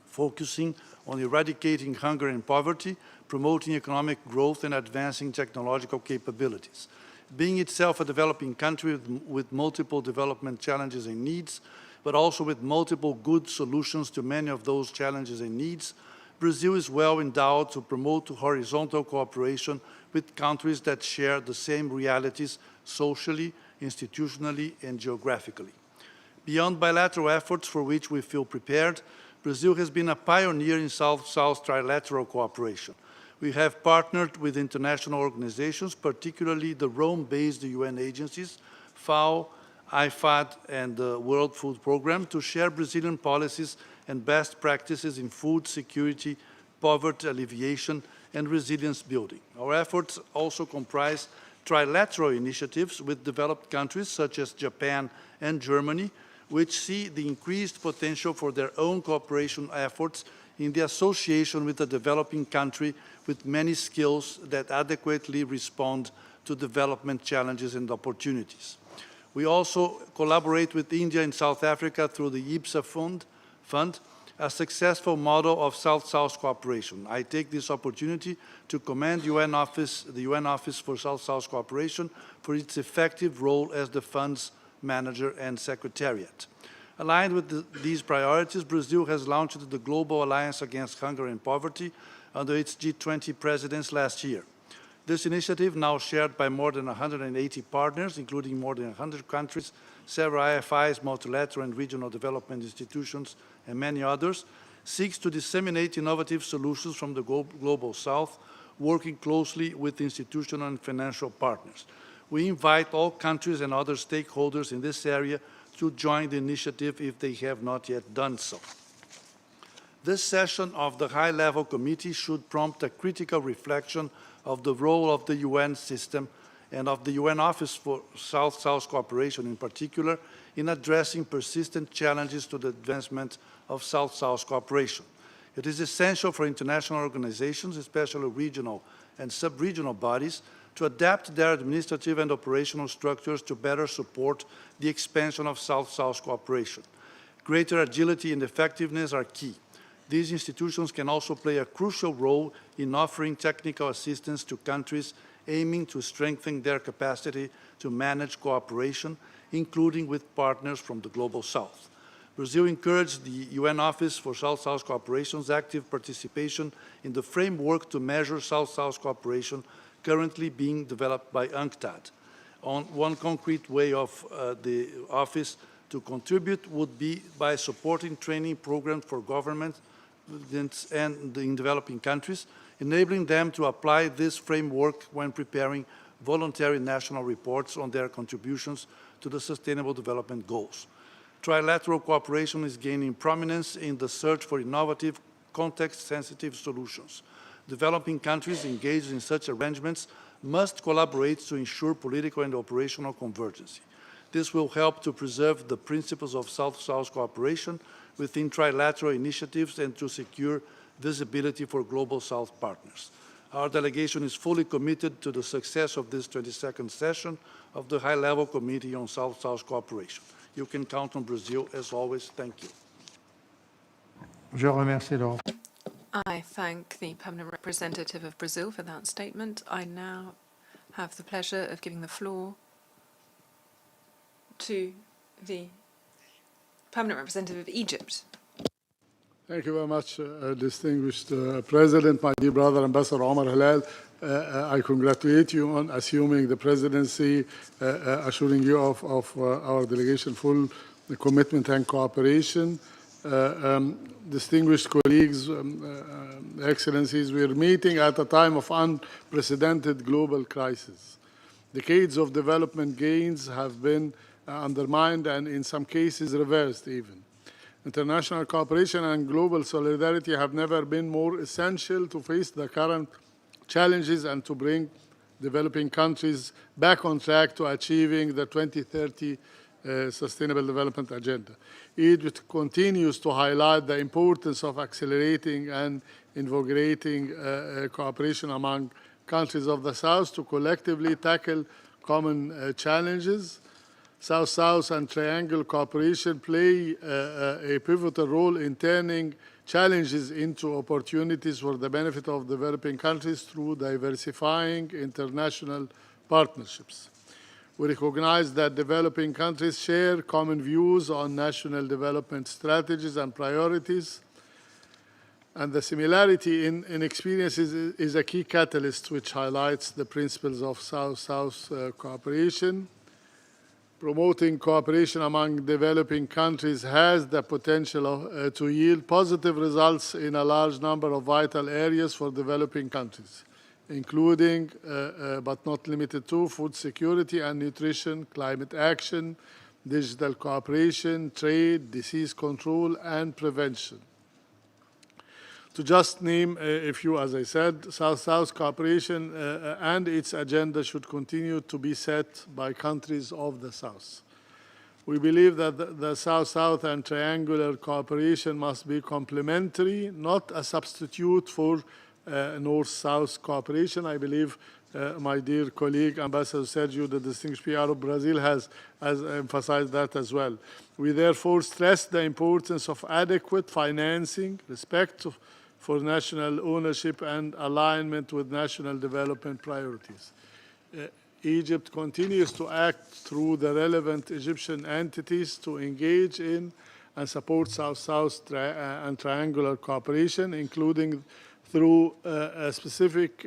focusing on eradicating hunger and poverty, promoting economic growth, and advancing technological capabilities. Being itself a developing country with multiple development challenges and needs, but also with multiple good solutions to many of those challenges and needs, Brazil is well endowed to promote horizontal cooperation with countries that share the same realities socially, institutionally, and geographically. Beyond bilateral efforts for which we feel prepared, Brazil has been a pioneer in South-South trilateral cooperation. We have partnered with international organizations, particularly the Rome-based UN agencies, FAO, IFAD, and the World Food Programme, to share Brazilian policies and best practices in food security, poverty alleviation, and resilience building. Our efforts also comprise trilateral initiatives with developed countries such as Japan and Germany, which see the increased potential for their own cooperation efforts in the association with a developing country with many skills that adequately respond to development challenges and opportunities. We also collaborate with India and South Africa through the IPSA Fund, a successful model of South-South cooperation. I take this opportunity to commend the UN Office for South-South Cooperation for its effective role as the fund's manager and secretariat. Aligned with these priorities, Brazil has launched the Global Alliance Against Hunger and Poverty under its G20 presidents last year. This initiative, now shared by more than 180 partners, including more than 100 countries, several IFIs, multilateral and regional development institutions, and many others, seeks to disseminate innovative solutions from the Global South, working closely with institutional and financial partners. We invite all countries and other stakeholders in this area to join the initiative if they have not yet done so. This session of the high-level committee should prompt a critical reflection of the role of the UN system and of the UN Office for South-South Cooperation in particular in addressing persistent challenges to the advancement of South-South cooperation. It is essential for international organizations, especially regional and sub-regional bodies, to adapt their administrative and operational structures to better support the expansion of South-South cooperation. Greater agility and effectiveness are key. These institutions can also play a crucial role in offering technical assistance to countries aiming to strengthen their capacity to manage cooperation, including with partners from the Global South. Brazil encouraged the UN Office for South-South Cooperation's active participation in the framework to measure South-South cooperation currently being developed by UNCTAD. One concrete way of the office to contribute would be by supporting training programs for governments and in developing countries, enabling them to apply this framework when preparing voluntary national reports on their contributions to the Sustainable Development Goals. Trilateral cooperation is gaining prominence in the search for innovative, context-sensitive solutions. Developing countries engaged in such arrangements must collaborate to ensure political and operational convergence. This will help to preserve the principles of South-South cooperation within trilateral initiatives and to secure visibility for Global South partners. Our delegation is fully committed to the success of this 22nd session of the High-Level Committee on South-South Cooperation. You can count on Brazil as always. Thank you. Je remercie le I thank the permanent representative of Brazil for that statement. I now have the pleasure of giving the floor to the permanent representative of Egypt. Thank you very much, distinguished President, my dear brother, Ambassador Omar Hilal. I congratulate you on assuming the presidency, assuring you of our delegation full commitment and cooperation. Distinguished colleagues, Excellencies, we are meeting at a time of unprecedented global crisis. Decades of development gains have been undermined and in some cases reversed even. International cooperation and global solidarity have never been more essential to face the current challenges and to bring developing countries back on track to achieving the 2030 Sustainable Development Agenda. Egypt continues to highlight the importance of accelerating and invigorating cooperation among countries of the South to collectively tackle common challenges. South-South and Triangle cooperation play a pivotal role in turning challenges into opportunities for the benefit of developing countries through diversifying international partnerships. We recognize that developing countries share common views on national development strategies and priorities, and the similarity in experiences is a key catalyst which highlights the principles of South-South cooperation. Promoting cooperation among developing countries has the potential to yield positive results in a large number of vital areas for developing countries, including, but not limited to, food security and nutrition, climate action, digital cooperation, trade, disease control, and prevention. To just name a few, as I said, South-South cooperation and its agenda should continue to be set by countries of the South. We believe that the South-South and triangular cooperation must be complementary, not a substitute for North-South cooperation. I believe my dear colleague, Ambassador Sergio, the distinguished PR of Brazil, has emphasized that as well. We therefore stress the importance of adequate financing, respect for national ownership and alignment with national development priorities. Egypt continues to act through the relevant Egyptian entities to engage in and support South-South and triangular cooperation, including through specific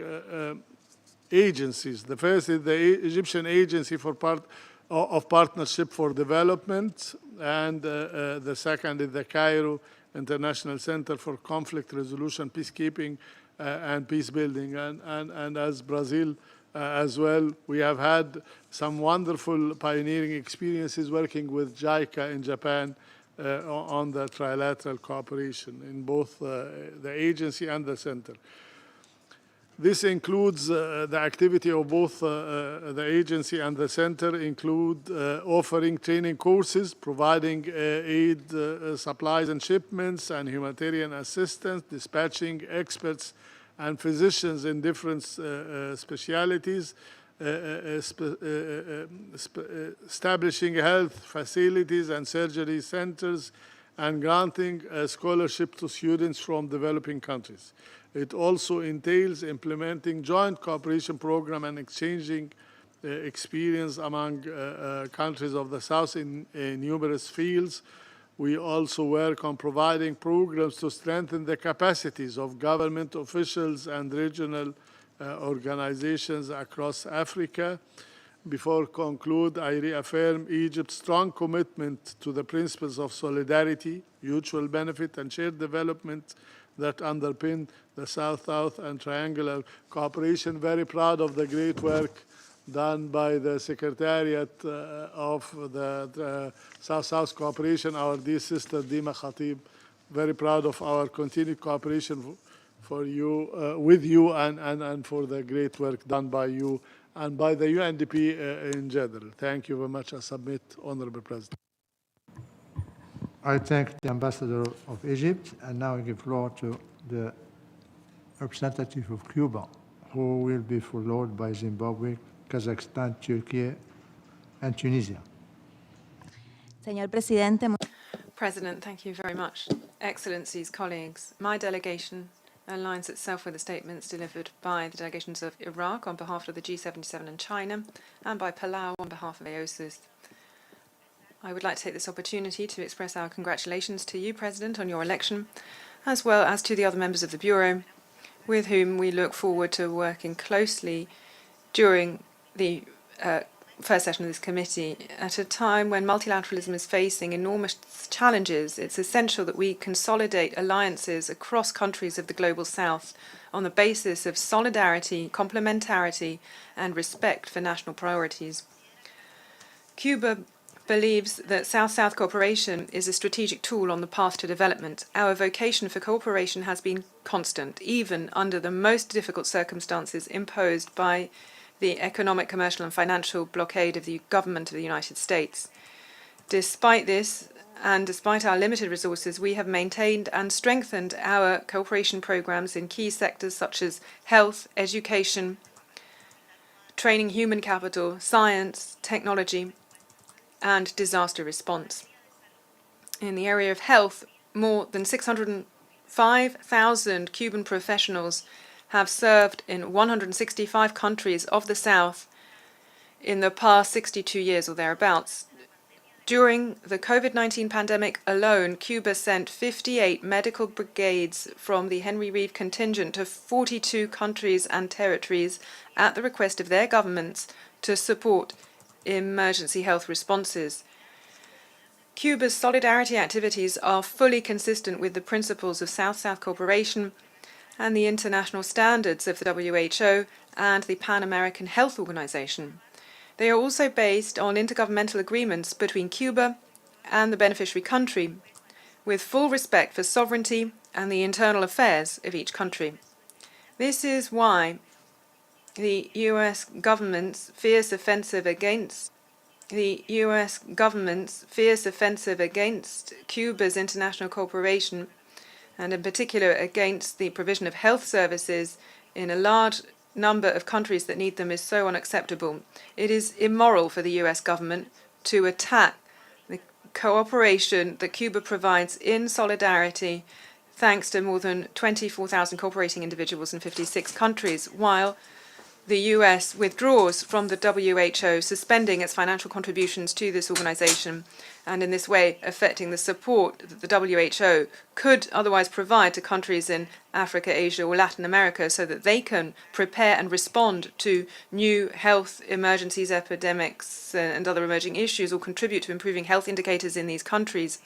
agencies. The first is the Egyptian Agency of Partnership for Development, and the second is the Cairo International Center for Conflict Resolution, Peacekeeping, and Peace Building. And as Brazil as well, we have had some wonderful pioneering experiences working with JICA in Japan on the trilateral cooperation in both the agency and the center. This includes the activity of both the agency and the center include offering training courses, providing aid supplies and shipments and humanitarian assistance, dispatching experts and physicians in different specialities, establishing health facilities and surgery centers, and granting a scholarship to students from developing countries. It also entails implementing joint cooperation program and exchanging experience among countries of the South in numerous fields. We also work on providing programs to strengthen the capacities of government officials and regional organizations across Africa. Before conclude, I reaffirm Egypt's strong commitment to the principles of solidarity, mutual benefit, and shared development that underpin the South-South and triangular cooperation. Very proud of the great work done by the Secretariat of the South-South Cooperation, our dear sister Dima Khatib. Very proud of our continued cooperation for you, with you, and for the great work done by you and by the UNDP in general. Thank you very much. I submit, Honorable President. I thank the Ambassador of Egypt, and now I give floor to the representative of Cuba, who will be followed by Zimbabwe, Kazakhstan, Turkey, and Tunisia. Señor Presidente, President, thank you very much. Excellencies, colleagues, my delegation aligns itself with the statements delivered by the delegations of Iraq on behalf of the G77 and China, and by Palau on behalf of AOSIS. I would like to take this opportunity to express our congratulations to you, President, on your election, as well as to the other members of the Bureau, with whom we look forward to working closely during the first session of this committee. At a time when multilateralism is facing enormous challenges, it's essential that we consolidate alliances across countries of the Global South on the basis of solidarity, complementarity, and respect for national priorities. Cuba believes that South-South cooperation is a strategic tool on the path to development. Our vocation for cooperation has been constant, even under the most difficult circumstances imposed by the economic, commercial, and financial blockade of the government of the United States. Despite this, and despite our limited resources, we have maintained and strengthened our cooperation programs in key sectors such as health, education, training human capital, science, technology, and disaster response. In the area of health, more than 605,000 Cuban professionals have served in 165 countries of the South in the past 62 years or thereabouts. During the COVID-19 pandemic alone, Cuba sent 58 medical brigades from the Henry Reeve contingent to 42 countries and territories at the request of their governments to support emergency health responses. Cuba's solidarity activities are fully consistent with the principles of South-South cooperation and the international standards of the WHO and the Pan American Health Organization. They are also based on intergovernmental agreements between Cuba and the beneficiary country, with full respect for sovereignty and the internal affairs of each country. This is why the U.S. government's fierce offensive against Cuba's international cooperation, and in particular against the provision of health services in a large number of countries that need them, is so unacceptable. It is immoral for the U.S. government to attack the cooperation that Cuba provides in solidarity, thanks to more than 24,000 cooperating individuals in 56 countries, while the U.S. withdraws from the WHO, suspending its financial contributions to this organization, and in this way affecting the support that the WHO could otherwise provide to countries in Africa, Asia, or Latin America so that they can prepare and respond to new health emergencies, epidemics, and other emerging issues, or contribute to improving health indicators in these countries.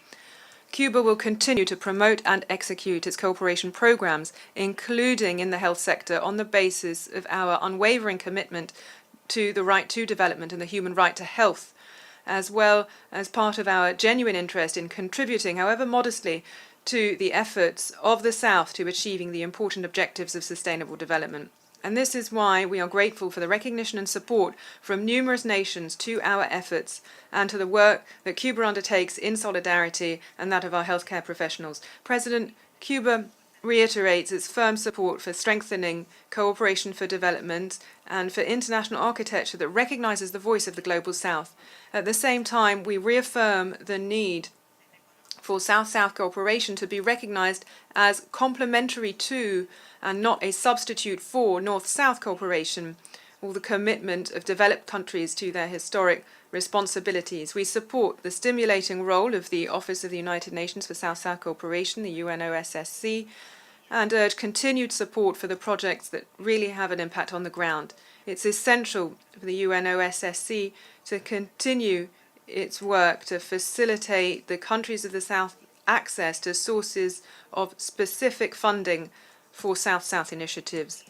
Cuba will continue to promote and execute its cooperation programs, including in the health sector, on the basis of our unwavering commitment to the right to development and the human right to health, as well as part of our genuine interest in contributing, however modestly, to the efforts of the South to achieving the important objectives of sustainable development. And this is why we are grateful for the recognition and support from numerous nations to our efforts and to the work that Cuba undertakes in solidarity and that of our healthcare professionals. President, Cuba reiterates its firm support for strengthening cooperation for development and for international architecture that recognizes the voice of the Global South. At the same time, we reaffirm the need for South-South cooperation to be recognized as complementary to and not a substitute for North-South cooperation, or the commitment of developed countries to their historic responsibilities. We support the stimulating role of the Office of the United Nations for South-South Cooperation, the UNOSSC, and urge continued support for the projects that really have an impact on the ground. It's essential for the UNOSSC to continue its work to facilitate the countries of the South access to sources of specific funding for South-South initiatives.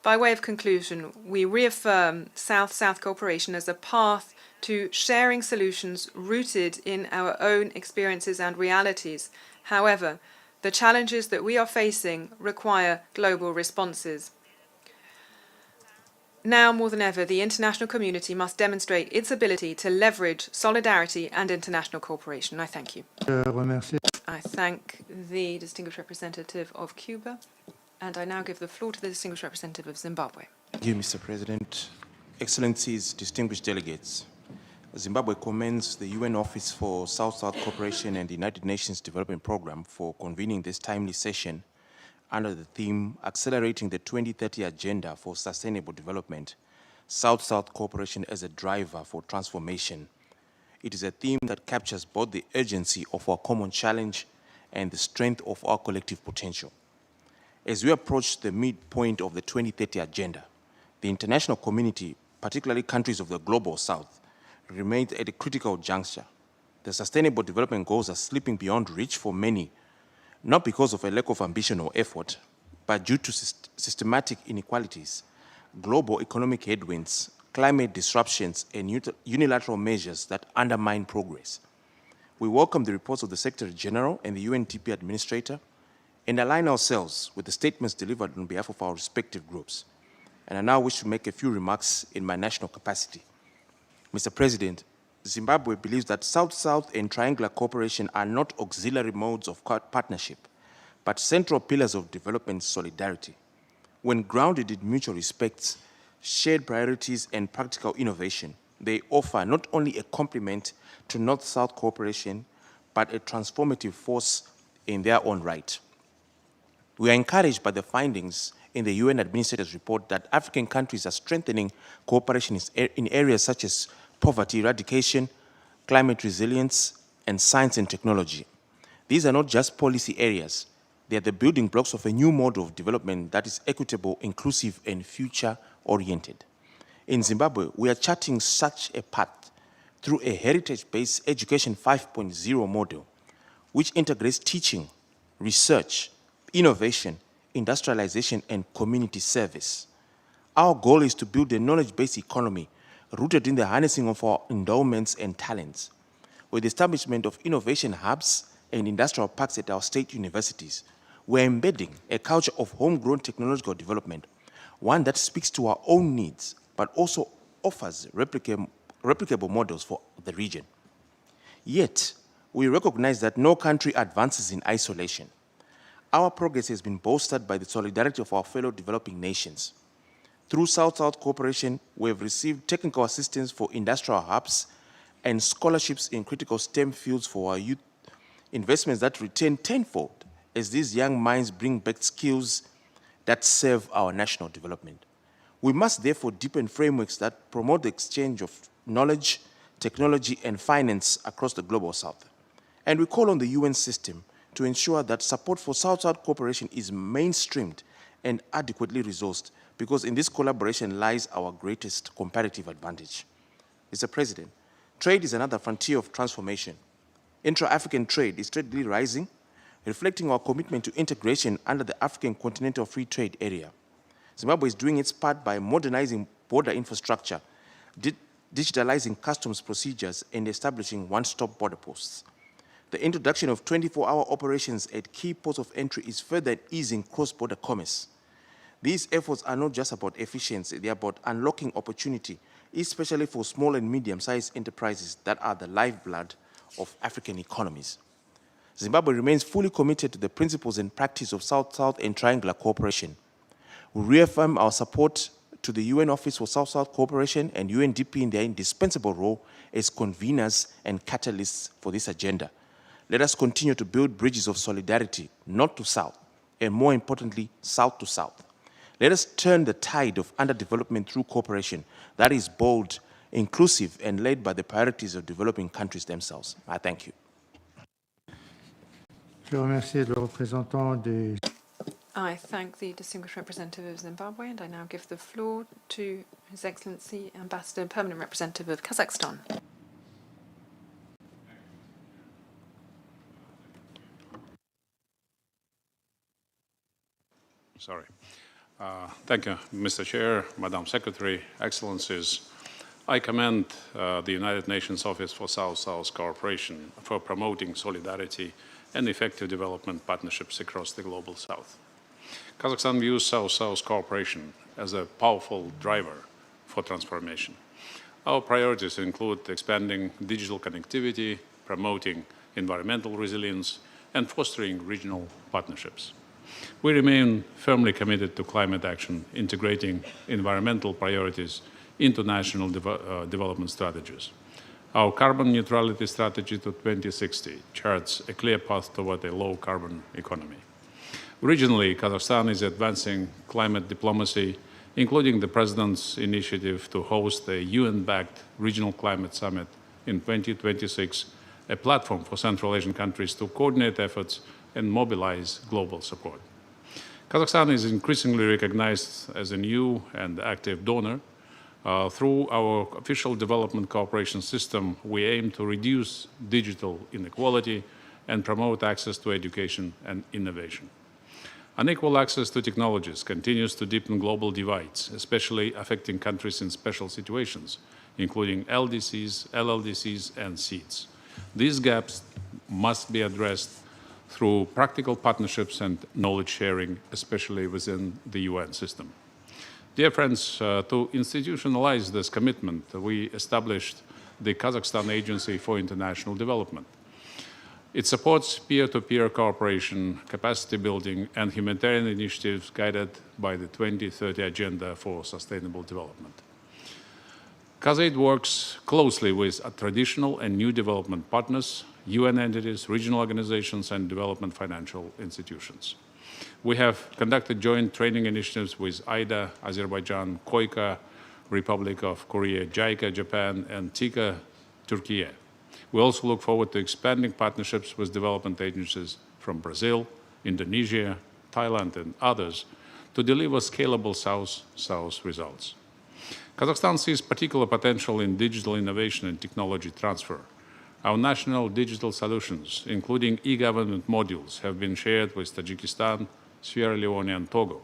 By way of conclusion, we reaffirm South-South cooperation as a path to sharing solutions rooted in our own experiences and realities. However, the challenges that we are facing require global responses. Now more than ever, the international community must demonstrate its ability to leverage solidarity and international cooperation. I thank you. I thank the distinguished representative of Cuba, and I now give the floor to the distinguished representative of Zimbabwe. Thank you, Mr. President. Excellencies, distinguished delegates. Zimbabwe commends the UN Office for South-South Cooperation and the United Nations Development Programme for convening this timely session under the theme Accelerating the 2030 Agenda for Sustainable Development, South-South Cooperation as a Driver for Transformation. It is a theme that captures both the urgency of our common challenge and the strength of our collective potential. As we approach the midpoint of the 2030 Agenda, the international community, particularly countries of the Global South, remains at a critical juncture. The Sustainable Development Goals are slipping beyond reach for many, not because of a lack of ambition or effort, but due to systematic inequalities, global economic headwinds, climate disruptions, and unilateral measures that undermine progress. We welcome the reports of the Secretary General and the UNDP Administrator and align ourselves with the statements delivered on behalf of our respective groups. And I now wish to make a few remarks in my national capacity. Mr. President, Zimbabwe believes that South-South and triangular cooperation are not auxiliary modes of partnership, but central pillars of development solidarity. When grounded in mutual respect, shared priorities, and practical innovation, they offer not only a complement to North-South cooperation, but a transformative force in their own right. We are encouraged by the findings in the UN Administrator's report that African countries are strengthening cooperation in areas such as poverty eradication, climate resilience, and science and technology. These are not just policy areas. They are the building blocks of a new model of development that is equitable, inclusive, and future-oriented. In Zimbabwe, we are charting such a path through a heritage-based Education 5.0 model, which integrates teaching, research, innovation, industrialization, and community service. Our goal is to build a knowledge-based economy rooted in the harnessing of our endowments and talents. With the establishment of innovation hubs and industrial parks at our state universities, we're embedding a culture of homegrown technological development, one that speaks to our own needs, but also offers replicable models for the region. Yet, we recognize that no country advances in isolation. Our progress has been bolstered by the solidarity of our fellow developing nations. Through South-South cooperation, we have received technical assistance for industrial hubs and scholarships in critical STEM fields for our youth, investments that return tenfold as these young minds bring back skills that serve our national development. We must therefore deepen frameworks that promote the exchange of knowledge, technology, and finance across the Global South. And we call on the UN system to ensure that support for South-South cooperation is mainstreamed and adequately resourced, because in this collaboration lies our greatest comparative advantage. Mr. President, trade is another frontier of transformation. Intra-African trade is steadily rising, reflecting our commitment to integration under the African Continental Free Trade Area. Zimbabwe is doing its part by modernizing border infrastructure, digitalizing customs procedures, and establishing one-stop border posts. The introduction of 24-hour operations at key ports of entry is further easing cross-border commerce. These efforts are not just about efficiency, they are about unlocking opportunity, especially for small and medium-sized enterprises that are the lifeblood of African economies. Zimbabwe remains fully committed to the principles and practice of South-South and triangular cooperation. We reaffirm our support to the UN Office for South-South Cooperation and UNDP in their indispensable role as conveners and catalysts for this agenda. Let us continue to build bridges of solidarity, north to south, and more importantly, south to south. Let us turn the tide of underdevelopment through cooperation that is bold, inclusive, and led by the priorities of developing countries themselves. I thank you. Je remercie le représentant I thank the distinguished representative of Zimbabwe, and I now give the floor to His Excellency Ambassador, Permanent Representative of Kazakhstan. Sorry. Thank you, Mr. Chair, Madam Secretary, Excellencies. I commend the United Nations Office for South-South Cooperation for promoting solidarity and effective development partnerships across the Global South. Kazakhstan views South-South cooperation as a powerful driver for transformation. Our priorities include expanding digital connectivity, promoting environmental resilience, and fostering regional partnerships. We remain firmly committed to climate action, integrating environmental priorities into national development strategies. Our carbon neutrality strategy to 2060 charts a clear path toward a low-carbon economy. Regionally, Kazakhstan is advancing climate diplomacy, including the President's initiative to host a UN-backed regional climate summit in 2026, a platform for Central Asian countries to coordinate efforts and mobilize global support. Kazakhstan is increasingly recognized as a new and active donor. Through our official development cooperation system, we aim to reduce digital inequality and promote access to education and innovation. Unequal access to technologies continues to deepen global divides, especially affecting countries in special situations, including LDCs, LLDCs, and SEEDs. These gaps must be addressed through practical partnerships and knowledge sharing, especially within the UN system. Dear friends, to institutionalize this commitment, we established the Kazakhstan Agency for International Development. It supports peer-to-peer cooperation, capacity building, and humanitarian initiatives guided by the 2030 Agenda for Sustainable Development. KazAid works closely with traditional and new development partners, UN entities, regional organizations, and development financial institutions. We have conducted joint training initiatives with IDA, Azerbaijan, KOIKA, Republic of Korea, JICA, Japan, and TICA, Turkey. We also look forward to expanding partnerships with development agencies from Brazil, Indonesia, Thailand, and others to deliver scalable South-South results. Kazakhstan sees particular potential in digital innovation and technology transfer. Our national digital solutions, including e-government modules, have been shared with Tajikistan, Sierra Leone, and Togo.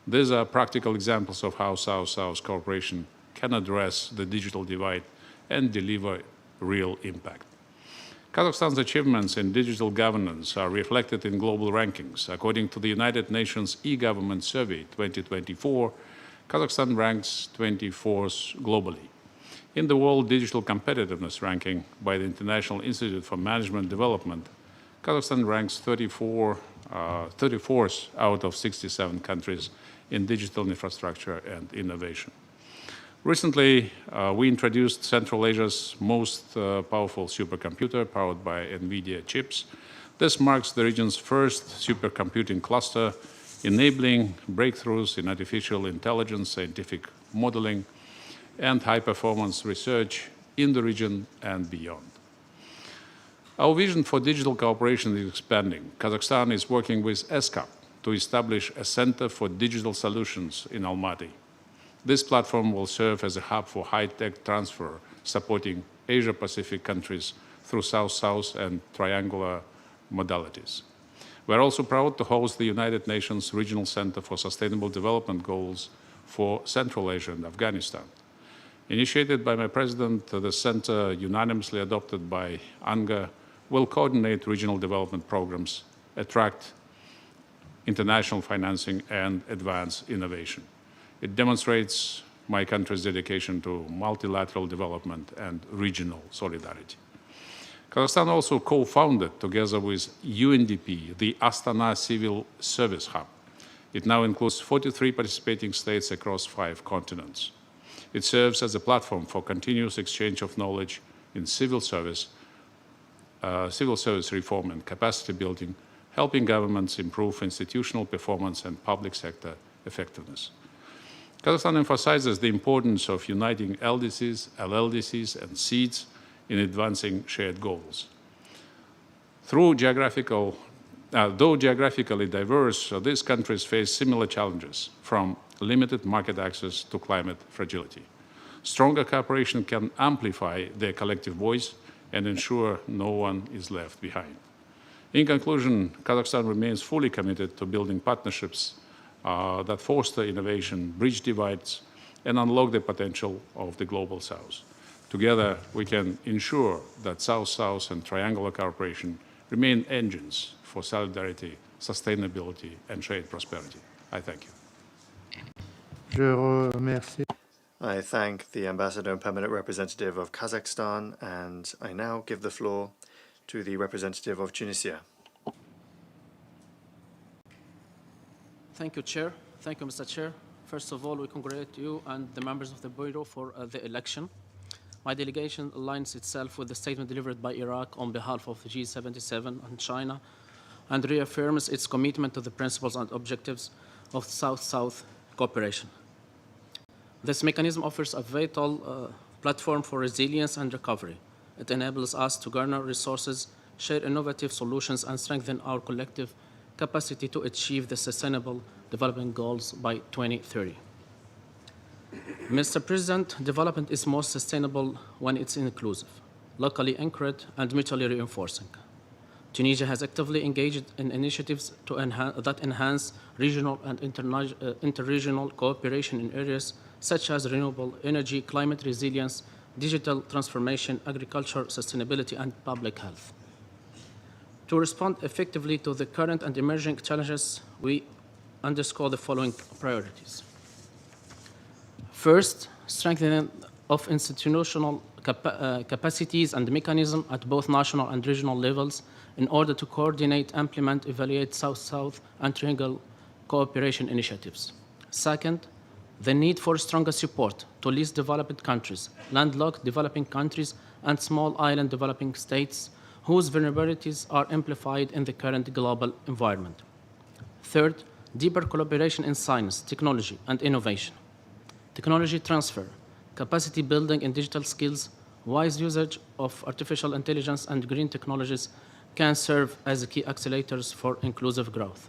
These are practical examples of how South-South cooperation can address the digital divide and deliver real impact. Kazakhstan's achievements in digital governance are reflected in global rankings. According to the United Nations e-Government Survey 2024, Kazakhstan ranks 24th globally. In the World Digital Competitiveness Ranking by the International Institute for Management Development, Kazakhstan ranks 34th out of 67 countries in digital infrastructure and innovation. Recently, we introduced Central Asia's most powerful supercomputer powered by NVIDIA chips. This marks the region's first supercomputing cluster, enabling breakthroughs in artificial intelligence, scientific modeling, and high-performance research in the region and beyond. Our vision for digital cooperation is expanding. Kazakhstan is working with ESCAP to establish a Center for Digital Solutions in Almaty. This platform will serve as a hub for high-tech transfer, supporting Asia-Pacific countries through South-South and triangular modalities. We are also proud to host the United Nations Regional Center for Sustainable Development Goals for Central Asia and Afghanistan. Initiated by my president, the center, unanimously adopted by UNGA, will coordinate regional development programs, attract international financing, and advance innovation. It demonstrates my country's dedication to multilateral development and regional solidarity. Kazakhstan also co-founded, together with UNDP, the Astana Civil Service Hub. It now includes 43 participating states across 5 continents. It serves as a platform for continuous exchange of knowledge in civil service reform and capacity building, helping governments improve institutional performance and public sector effectiveness. Kazakhstan emphasizes the importance of uniting LDCs, LLDCs, and SEEDs in advancing shared goals. Through geographical Though geographically diverse, these countries face similar challenges, from limited market access to climate fragility. Stronger cooperation can amplify their collective voice and ensure no one is left behind. In conclusion, Kazakhstan remains fully committed to building partnerships that foster innovation, bridge divides, and unlock the potential of the Global South. Together, we can ensure that South-South and triangular cooperation remain engines for solidarity, sustainability, and shared prosperity. I thank you. Je remercie. I thank the Ambassador and Permanent Representative of Kazakhstan, and I now give the floor to the representative of Tunisia. Thank you, Chair. Thank you, Mr. Chair. First of all, we congratulate you and the members of the Bureau for the election. My delegation aligns itself with the statement delivered by Iraq on behalf of the G77 and China and reaffirms its commitment to the principles and objectives of South-South cooperation. This mechanism offers a vital platform for resilience and recovery. It enables us to garner resources, share innovative solutions, and strengthen our collective capacity to achieve the Sustainable Development Goals by 2030. Mr. President, development is most sustainable when it's inclusive, locally anchored, and mutually reinforcing. Tunisia has actively engaged in initiatives that enhance regional and interregional cooperation in areas such as renewable energy, climate resilience, digital transformation, agriculture, sustainability, and public health. To respond effectively to the current and emerging challenges, we underscore the following priorities. First, strengthening of institutional capacities and mechanisms at both national and regional levels in order to coordinate, implement, evaluate South-South and triangle cooperation initiatives. Second, the need for stronger support to least developed countries, landlocked developing countries, and small island developing states whose vulnerabilities are amplified in the current global environment. Third, deeper collaboration in science, technology, and innovation. Technology transfer, capacity building in digital skills, wise usage of artificial intelligence and green technologies can serve as key accelerators for inclusive growth.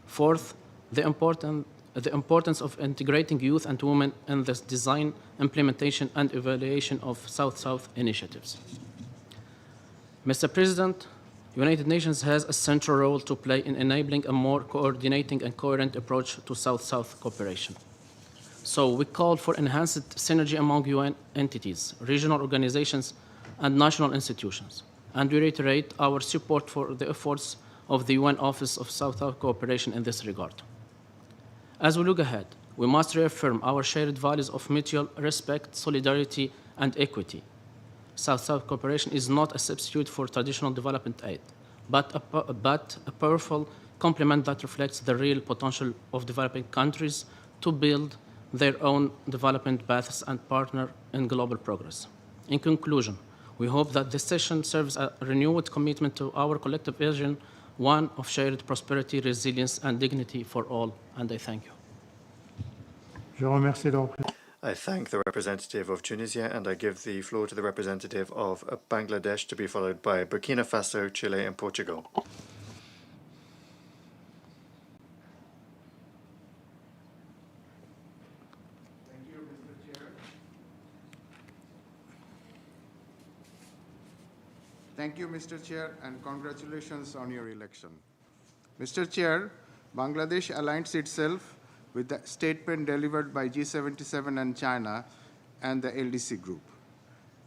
Fourth, the importance of integrating youth and women in the design, implementation, and evaluation of South-South initiatives. Mr. President, United Nations has a central role to play in enabling a more coordinating and coherent approach to South-South cooperation. So we call for enhanced synergy among UN entities, regional organizations, and national institutions. And we reiterate our support for the efforts of the UN Office of South-South Cooperation in this regard. As we look ahead, we must reaffirm our shared values of mutual respect, solidarity, and equity. South-South cooperation is not a substitute for traditional development aid, but a powerful complement that reflects the real potential of developing countries to build their own development paths and partner in global progress. In conclusion, we hope that this session serves a renewed commitment to our collective vision, one of shared prosperity, resilience, and dignity for all, and I thank you. Je remercie le I thank the representative of Tunisia, and I give the floor to the representative of Bangladesh, to be followed by Burkina Faso, Chile, and Portugal. Thank you, Mr. Chair, and congratulations on your election. Mr. Chair, Bangladesh aligns itself with the statement delivered by G77 and China and the LDC group.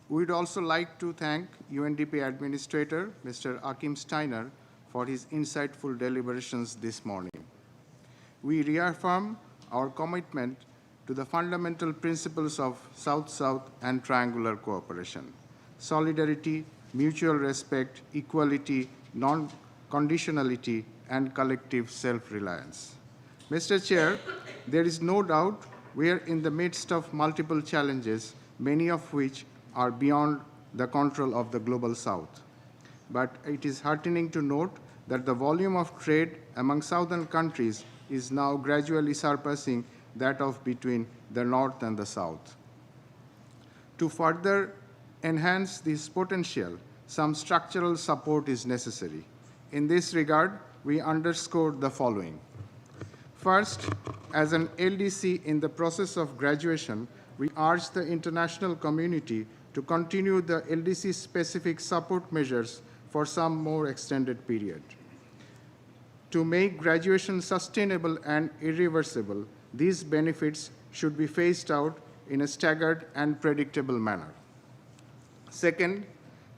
We'd also like to thank UNDP Administrator, Mr. Achim Steiner, for his insightful deliberations this morning. We reaffirm our commitment to the fundamental principles of South-South and triangular cooperation: solidarity, mutual respect, equality, non-conditionality, and collective self-reliance. Mr. Chair, there is no doubt we are in the midst of multiple challenges, many of which are beyond the control of the Global South. But it is heartening to note that the volume of trade among southern countries is now gradually surpassing that of between the North and the South. To further enhance this potential, some structural support is necessary. In this regard, we underscore the following. First, as an LDC in the process of graduation, we urge the international community to continue the LDC-specific support measures for some more extended period. To make graduation sustainable and irreversible, these benefits should be phased out in a staggered and predictable manner. Second,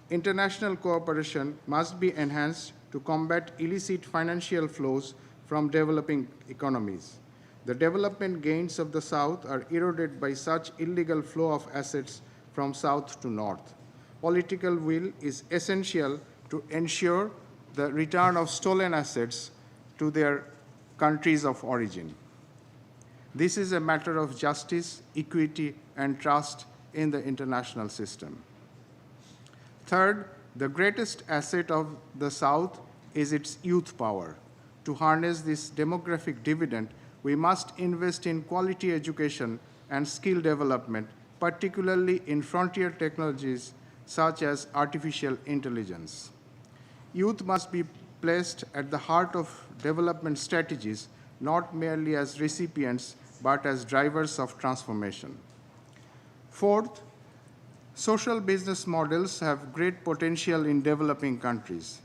international cooperation must be enhanced to combat illicit financial flows from developing economies. The development gains of the South are eroded by such illegal flow of assets from South to North. Political will is essential to ensure the return of stolen assets to their countries of origin. This is a matter of justice, equity, and trust in the international system. Third, the greatest asset of the South is its youth power. To harness this demographic dividend, we must invest in quality education and skill development, particularly in frontier technologies such as artificial intelligence. Youth must be placed at the heart of development strategies, not merely as recipients, but as drivers of transformation. Fourth, social business models have great potential in developing countries.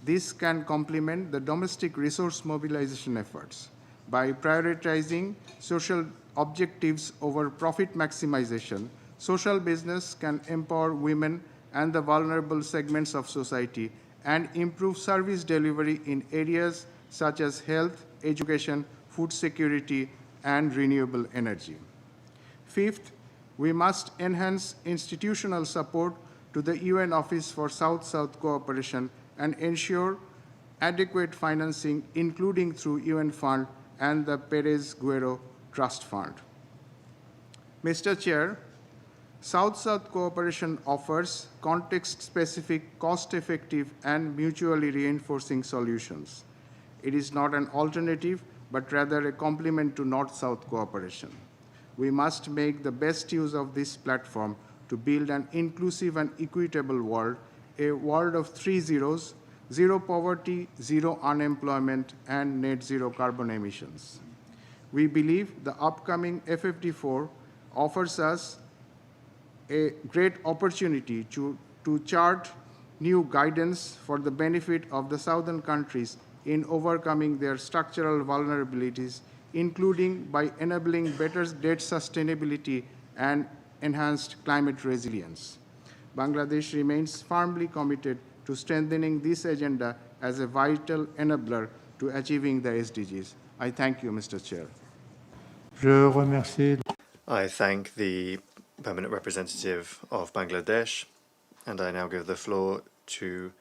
This can complement the domestic resource mobilization efforts. By prioritizing social objectives over profit maximization, social business can empower women and the vulnerable segments of society and improve service delivery in areas such as health, education, food security, and renewable energy. Fifth, we must enhance institutional support to the UN Office for South-South Cooperation and ensure adequate financing, including through UN Fund and the Perez-Guerrero Trust Fund. Mr. Chair, South-South cooperation offers context-specific, cost-effective, and mutually reinforcing solutions. It is not an alternative, but rather a complement to North-South cooperation. We must make the best use of this platform to build an inclusive and equitable world, a world of 3 zeros: zero poverty, zero unemployment, and net zero carbon emissions. We believe the upcoming FFD4 offers us a great opportunity to chart new guidance for the benefit of the southern countries in overcoming their structural vulnerabilities, including by enabling better debt sustainability and enhanced climate resilience. Bangladesh remains firmly committed to strengthening this agenda as a vital enabler to achieving the SDGs. I thank you, Mr. Chair. Je remercie. I thank the Permanent Representative of Bangladesh, and I now give the floor to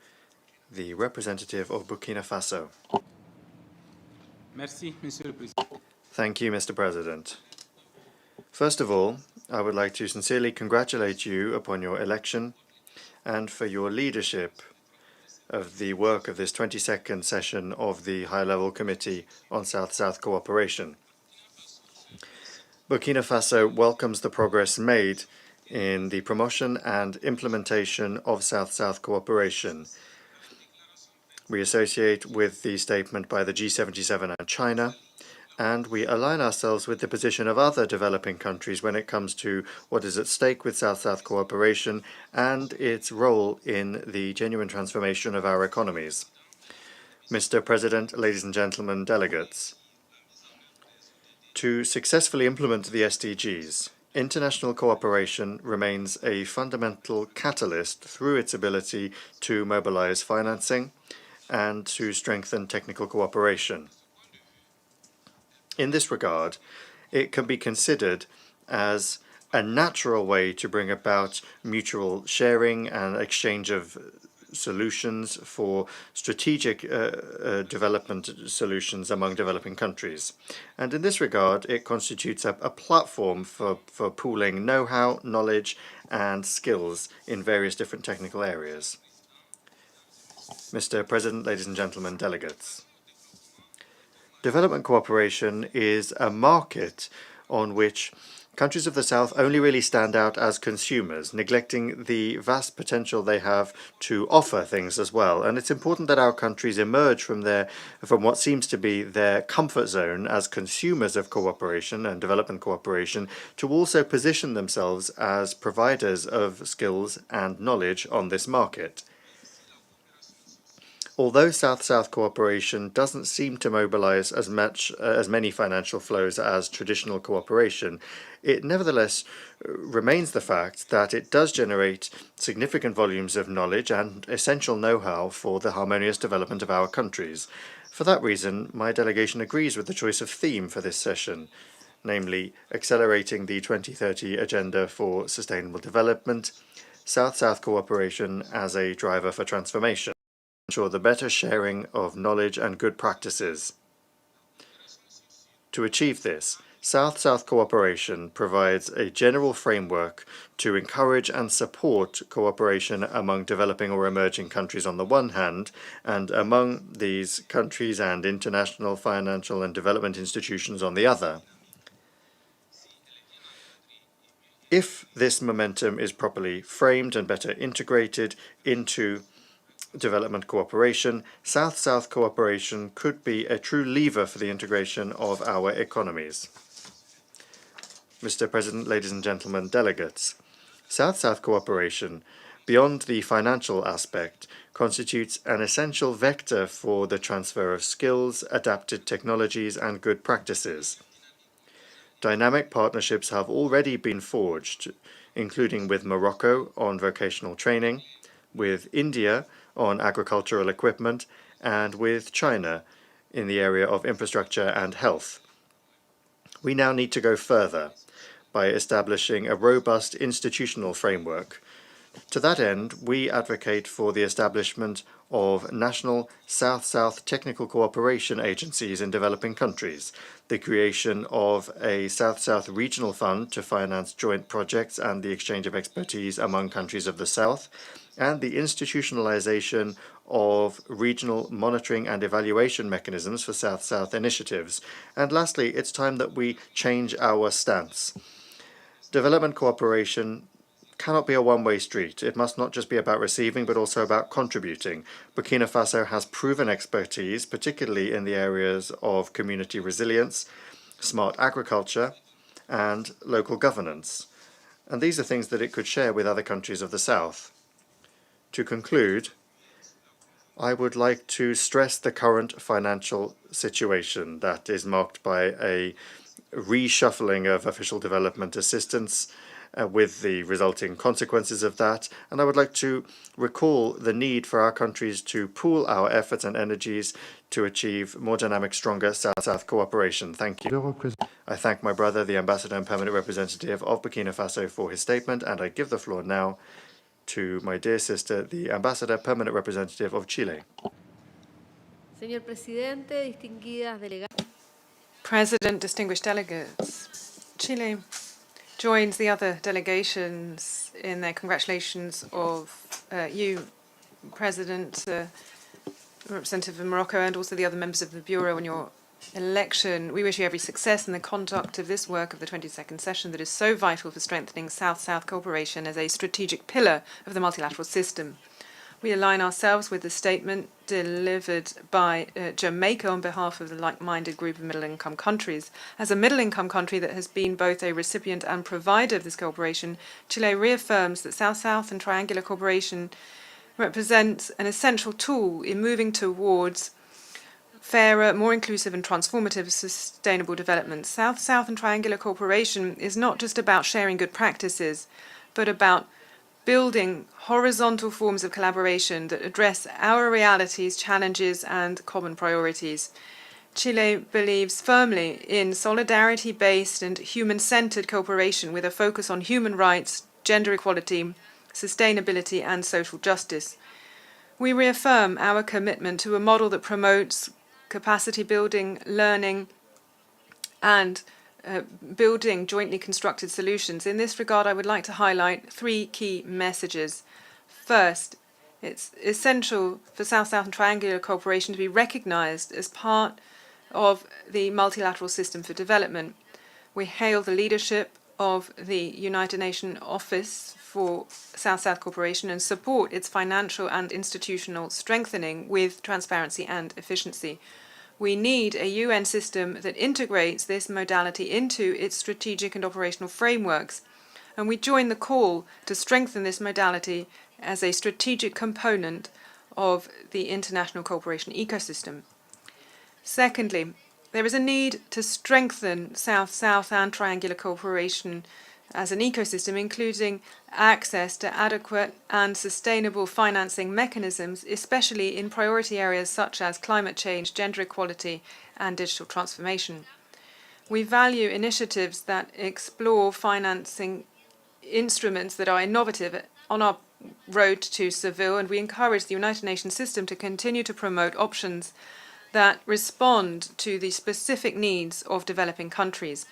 the representative of Burkina Faso. Merci, Monsieur le Président. Thank you, Mr. President. First of all, I would like to sincerely congratulate you upon your election and for your leadership of the work of this 22nd session of the High-Level Committee on South-South Cooperation. Burkina Faso welcomes the progress made in the promotion and implementation of South-South cooperation. We associate with the statement by the G77 and China, and we align ourselves with the position of other developing countries when it comes to what is at stake with South-South cooperation and its role in the genuine transformation of our economies. Mr. President, ladies and gentlemen, delegates, to successfully implement the SDGs, international cooperation remains a fundamental catalyst through its ability to mobilize financing and to strengthen technical cooperation. In this regard, it can be considered as a natural way to bring about mutual sharing and exchange of solutions for strategic development solutions among developing countries. And in this regard, it constitutes a platform for pooling know-how, knowledge, and skills in various different technical areas. Mr. President, ladies and gentlemen, delegates, development cooperation is a market on which Countries of the South only really stand out as consumers, neglecting the vast potential they have to offer things as well. And it's important that our countries emerge from what seems to be their comfort zone as consumers of cooperation and development cooperation, to also position themselves as providers of skills and knowledge on this market. Although South-South cooperation doesn't seem to mobilize as many financial flows as traditional cooperation, it nevertheless remains the fact that it does generate significant volumes of knowledge and essential know-how for the harmonious development of our countries. For that reason, my delegation agrees with the choice of theme for this session, namely accelerating the 2030 Agenda for Sustainable Development, South-South cooperation as a driver for transformation, ensure the better sharing of knowledge and good practices. To achieve this, South-South cooperation provides a general framework to encourage and support cooperation among developing or emerging countries on the one hand, and among these countries and international financial and development institutions on the other. If this momentum is properly framed and better integrated into development cooperation, South-South cooperation could be a true lever for the integration of our economies. Mr. President, ladies and gentlemen, delegates, South-South cooperation, beyond the financial aspect, constitutes an essential vector for the transfer of skills, adapted technologies, and good practices. Dynamic partnerships have already been forged, including with Morocco on vocational training, with India on agricultural equipment, and with China in the area of infrastructure and health. We now need to go further by establishing a robust institutional framework. To that end, we advocate for the establishment of national South-South technical cooperation agencies in developing countries, the creation of a South-South regional fund to finance joint projects and the exchange of expertise among countries of the South, and the institutionalization of regional monitoring and evaluation mechanisms for South-South initiatives. And lastly, it's time that we change our stance. Development cooperation cannot be a one-way street. It must not just be about receiving, but also about contributing. Burkina Faso has proven expertise, particularly in the areas of community resilience, smart agriculture, and local governance. And these are things that it could share with other countries of the South. To conclude, I would like to stress the current financial situation that is marked by a reshuffling of official development assistance with the resulting consequences of that. And I would like to recall the need for our countries to pool our efforts and energies to achieve more dynamic, stronger South-South cooperation. Thank you. I thank my brother, the Ambassador and Permanent Representative of Burkina Faso, for his statement, and I give the floor now to my dear sister, the Ambassador, Permanent Representative of Chile. Señor Presidente, distinguidas delegadas. President, distinguished delegates, Chile joins the other delegations in their congratulations of you, President, Representative of Morocco, and also the other members of the Bureau on your election. We wish you every success in the conduct of this work of the 22nd session that is so vital for strengthening South-South cooperation as a strategic pillar of the multilateral system. We align ourselves with the statement delivered by Jamaica on behalf of the like-minded group of middle-income countries. As a middle-income country that has been both a recipient and provider of this cooperation, Chile reaffirms that South-South and triangular cooperation represents an essential tool in moving towards fairer, more inclusive and transformative sustainable development. South-South and triangular cooperation is not just about sharing good practices, but about building horizontal forms of collaboration that address our realities, challenges, and common priorities. Chile believes firmly in solidarity-based and human-centered cooperation with a focus on human rights, gender equality, sustainability, and social justice. We reaffirm our commitment to a model that promotes capacity building, learning, and building jointly constructed solutions. In this regard, I would like to highlight three key messages. First, it's essential for South-South and triangular cooperation to be recognized as part of the multilateral system for development. We hail the leadership of the United Nations Office for South-South Cooperation and support its financial and institutional strengthening with transparency and efficiency. We need a UN system that integrates this modality into its strategic and operational frameworks, and we join the call to strengthen this modality as a strategic component of the international cooperation ecosystem. Secondly, there is a need to strengthen South-South and triangular cooperation as an ecosystem, including access to adequate and sustainable financing mechanisms, especially in priority areas such as climate change, gender equality, and digital transformation. We value initiatives that explore financing instruments that are innovative on our road to Seville, and we encourage the United Nations system to continue to promote options that respond to the specific needs of developing countries.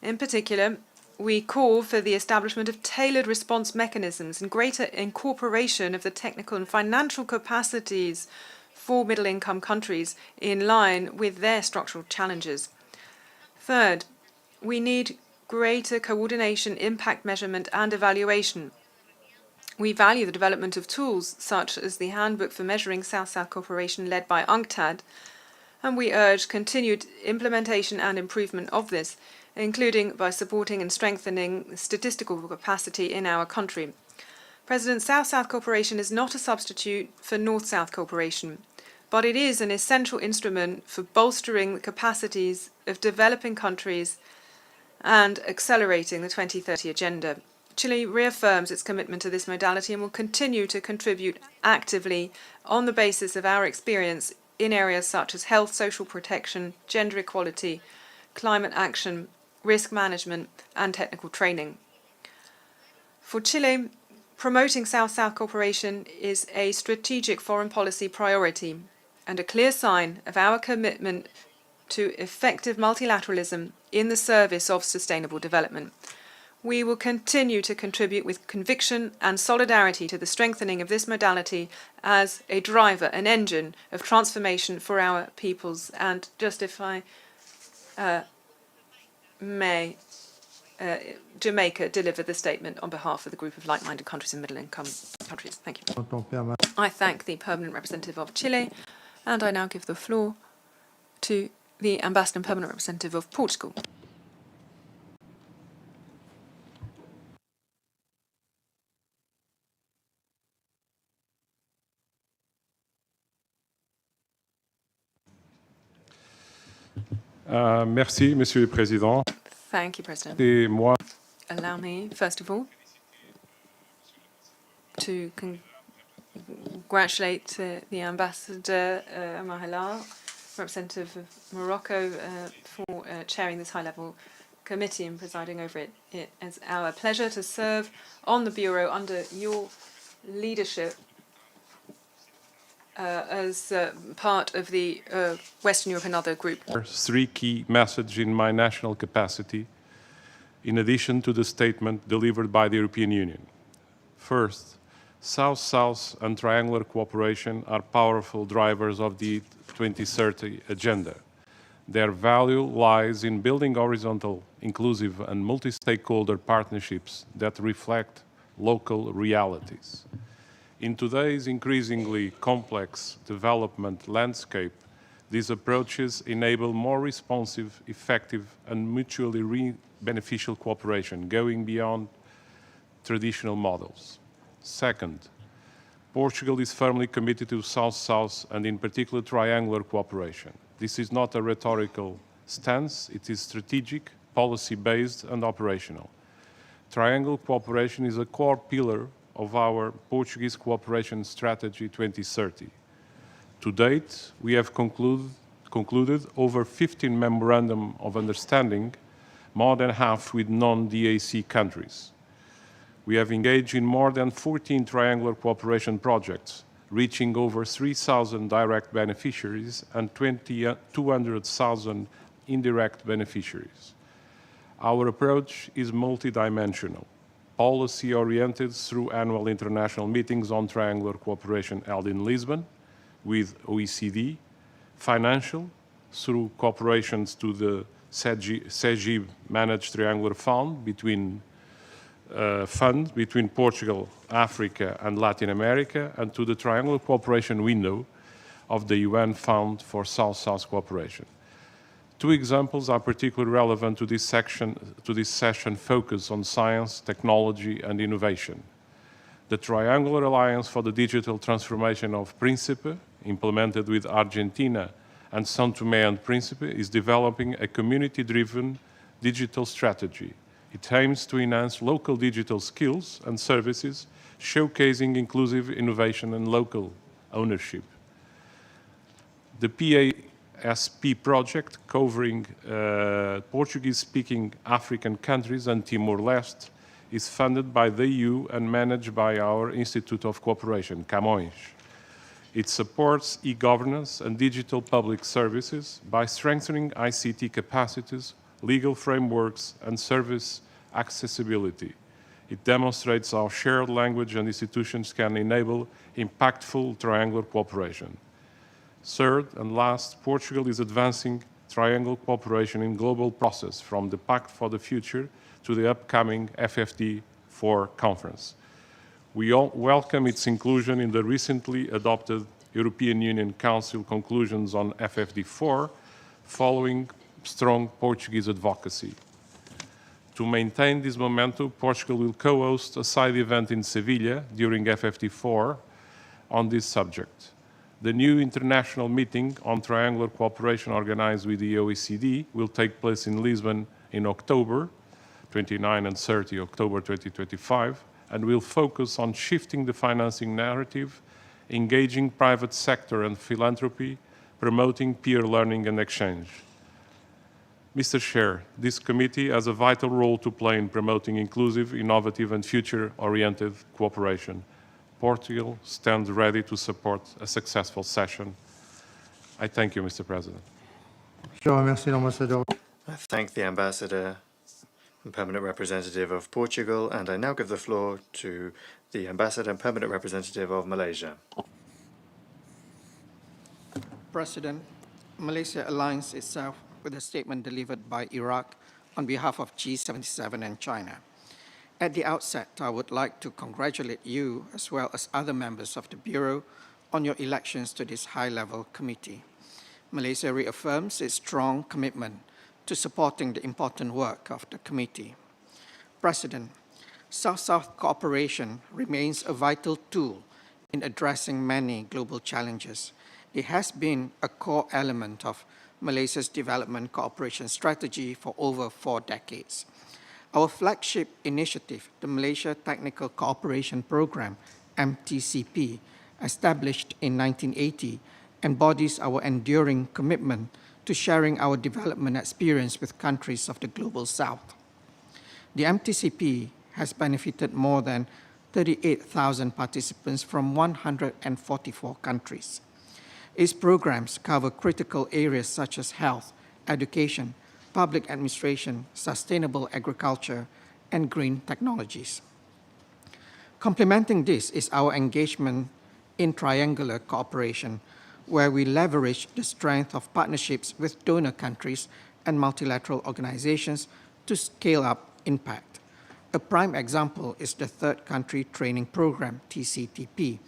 In particular, we call for the establishment of tailored response mechanisms and greater incorporation of the technical and financial capacities for middle-income countries in line with their structural challenges. Third, we need greater coordination, impact measurement, and evaluation. We value the development of tools such as the Handbook for Measuring South-South Cooperation led by UNCTAD, and we urge continued implementation and improvement of this, including by supporting and strengthening statistical capacity in our country. President, South-South cooperation is not a substitute for North-South cooperation, but it is an essential instrument for bolstering the capacities of developing countries and accelerating the 2030 agenda. Chile reaffirms its commitment to this modality and will continue to contribute actively on the basis of our experience in areas such as health, social protection, gender equality, climate action, risk management, and technical training. For Chile, promoting South-South cooperation is a strategic foreign policy priority and a clear sign of our commitment to effective multilateralism in the service of sustainable development. We will continue to contribute with conviction and solidarity to the strengthening of this modality as a driver, an engine of transformation for our peoples. And just if I may, Jamaica deliver the statement on behalf of the group of like-minded countries and middle-income countries. Thank you. I thank the permanent representative of Chile, and I now give the floor to the ambassador and permanent representative of Portugal. Merci, Monsieur le Président. Thank you, President. Et moi, allow me, first of all, to congratulate the Ambassador Omar Hilal, representative of Morocco, for chairing this high-level committee and presiding over it. It is our pleasure to serve on the Bureau under your leadership as part of the Western Europe and other group. three key messages in my national capacity, in addition to the statement delivered by the European Union. First, South-South and triangular cooperation are powerful drivers of the 2030 agenda. Their value lies in building horizontal, inclusive and multi-stakeholder partnerships that reflect local realities. In today's increasingly complex development landscape, these approaches enable more responsive, effective, and mutually beneficial cooperation, going beyond traditional models. Second, Portugal is firmly committed to South-South and in particular triangular cooperation. This is not a rhetorical stance, it is strategic, policy-based, and operational. Triangle cooperation is a core pillar of our Portuguese Cooperation Strategy 2030. To date, we have concluded over 15 memorandum of understanding, more than half with non-DAC countries. We have engaged in more than 14 triangular cooperation projects, reaching over 3,000 direct beneficiaries and 200,000 indirect beneficiaries. Our approach is multidimensional, policy-oriented through annual international meetings on triangular cooperation held in Lisbon with OECD, financial through cooperations to the SEGI managed triangular fund between Portugal, Africa, and Latin America, and to the triangular cooperation window of the UN Fund for South-South Cooperation. Two examples are particularly relevant to this session focused on science, technology, and innovation. The Triangular Alliance for the Digital Transformation of Príncipe, implemented with Argentina and São Tomé and Príncipe, is developing a community-driven digital strategy. It aims to enhance local digital skills and services, showcasing inclusive innovation and local ownership. The PASP project, covering Portuguese-speaking African countries and Timor-Leste, is funded by the EU and managed by our Institute of Cooperation, Camões. It supports e-governance and digital public services by strengthening ICT capacities, legal frameworks, and service accessibility. It demonstrates how shared language and institutions can enable impactful triangular cooperation. Third and last, Portugal is advancing triangle cooperation in global process from the Pact for the Future to the upcoming FFD4 conference. We all welcome its inclusion in the recently adopted European Union Council conclusions on FFD4, following strong Portuguese advocacy. To maintain this momentum, Portugal will co-host a side event in Seville during FFD4 on this subject. The new international meeting on triangular cooperation organized with the OECD will take place in Lisbon in October, 29 and 30 October 2025, and will focus on shifting the financing narrative, engaging private sector and philanthropy, promoting peer learning and exchange. Mr. Chair, this committee has a vital role to play in promoting inclusive, innovative, and future-oriented cooperation. Portugal stands ready to support a successful session. I thank you, Mr. President. Je remercie l'ambassadeur. I thank the Ambassador and Permanent Representative of Portugal, and I now give the floor to the Ambassador and Permanent Representative of Malaysia. President, Malaysia aligns itself with a statement delivered by Iraq on behalf of G77 and China. At the outset, I would like to congratulate you as well as other members of the Bureau on your elections to this high-level committee. Malaysia reaffirms its strong commitment to supporting the important work of the committee. President, South-South cooperation remains a vital tool in addressing many global challenges. It has been a core element of Malaysia's development cooperation strategy for over 4 decades. Our flagship initiative, the Malaysia Technical Cooperation Program, MTCP, established in 1980, embodies our enduring commitment to sharing our development experience with countries of the Global South. The MTCP has benefited more than 38,000 participants from 144 countries. Its programs cover critical areas such as health, education, public administration, sustainable agriculture, and green technologies. Complementing this is our engagement in triangular cooperation, where we leverage the strength of partnerships with donor countries and multilateral organizations to scale up impact. A prime example is the Third Country Training Program, TCTP.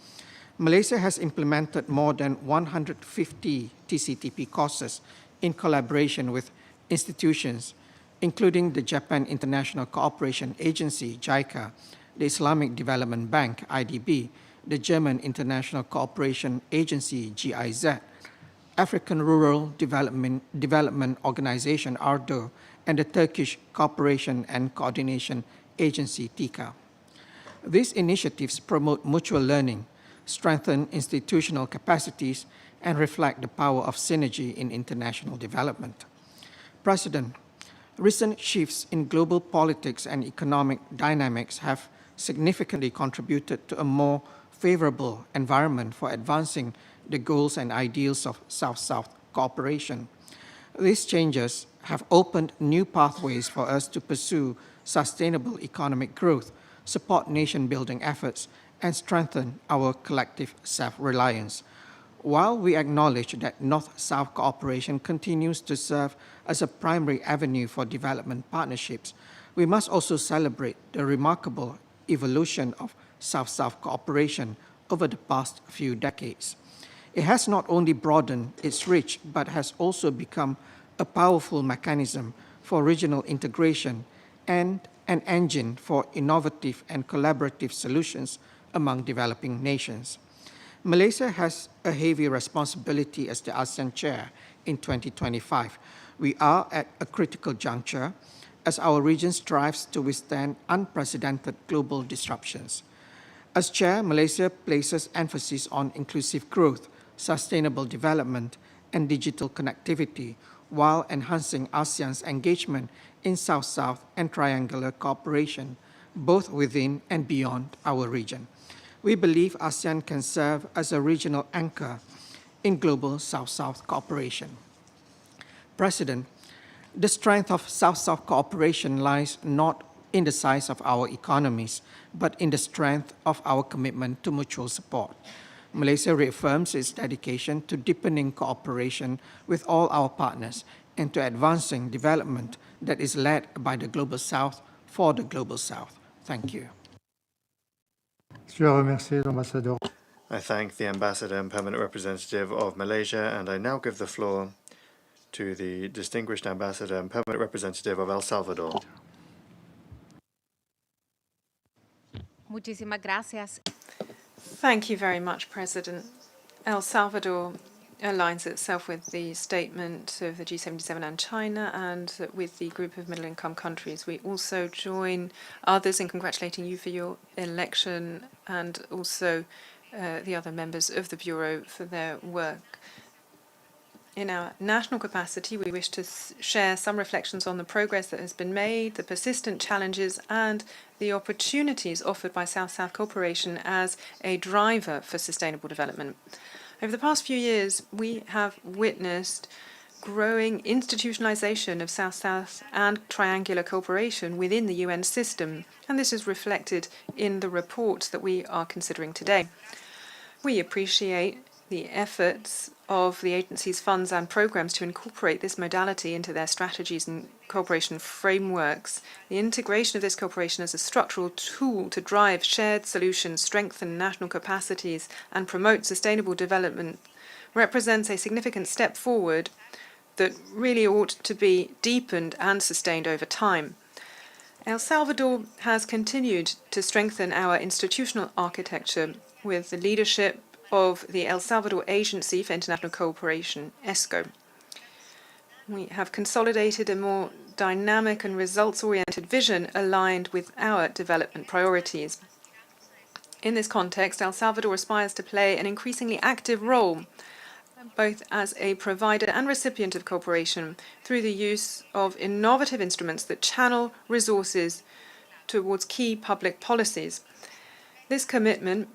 Malaysia has implemented more than 150 TCTP courses in collaboration with institutions, including the Japan International Cooperation Agency, JICA, the Islamic Development Bank, IDB, the German International Cooperation Agency, GIZ, African Rural Development Organization, ARDO, and the Turkish Cooperation and Coordination Agency, TICA. These initiatives promote mutual learning, strengthen institutional capacities, and reflect the power of synergy in international development. President, recent shifts in global politics and economic dynamics have significantly contributed to a more favorable environment for advancing the goals and ideals of South-South cooperation. These changes have opened new pathways for us to pursue sustainable economic growth, support nation-building efforts, and strengthen our collective self-reliance. While we acknowledge that North-South cooperation continues to serve as a primary avenue for development partnerships, we must also celebrate the remarkable evolution of South-South cooperation over the past few decades. It has not only broadened its reach, but has also become a powerful mechanism for regional integration and an engine for innovative and collaborative solutions among developing nations. Malaysia has a heavy responsibility as the ASEAN chair in 2025. We are at a critical juncture as our region strives to withstand unprecedented global disruptions. As chair, Malaysia places emphasis on inclusive growth, sustainable development, and digital connectivity, while enhancing ASEAN's engagement in South-South and triangular cooperation, both within and beyond our region. We believe ASEAN can serve as a regional anchor in global South-South cooperation. President, the strength of South-South cooperation lies not in the size of our economies, but in the strength of our commitment to mutual support. Malaysia reaffirms its dedication to deepening cooperation with all our partners and to advancing development that is led by the Global South for the Global South. Thank you. I thank the Ambassador and Permanent Representative of Malaysia, and I now give the floor to the Distinguished Ambassador and Permanent Representative of El Salvador. Muchísimas gracias. Thank you very much, President. El Salvador aligns itself with the statement of the G77 and China and with the group of middle-income countries. We also join others in congratulating you for your election and also the other members of the Bureau for their work. In our national capacity, we wish to share some reflections on the progress that has been made, the persistent challenges, and the opportunities offered by South-South cooperation as a driver for sustainable development. Over the past few years, we have witnessed growing institutionalization of South-South and triangular cooperation within the UN system, and this is reflected in the report that we are considering today. We appreciate the efforts of the agency's funds and programs to incorporate this modality into their strategies and cooperation frameworks. The integration of this cooperation as a structural tool to drive shared solutions, strengthen national capacities, and promote sustainable development represents a significant step forward that really ought to be deepened and sustained over time. El Salvador has continued to strengthen our institutional architecture with the leadership of the El Salvador Agency for International Cooperation, ESCO. We have consolidated a more dynamic and results-oriented vision aligned with our development priorities. In this context, El Salvador aspires to play an increasingly active role, both as a provider and recipient of cooperation, through the use of innovative instruments that channel resources towards key public policies. This commitment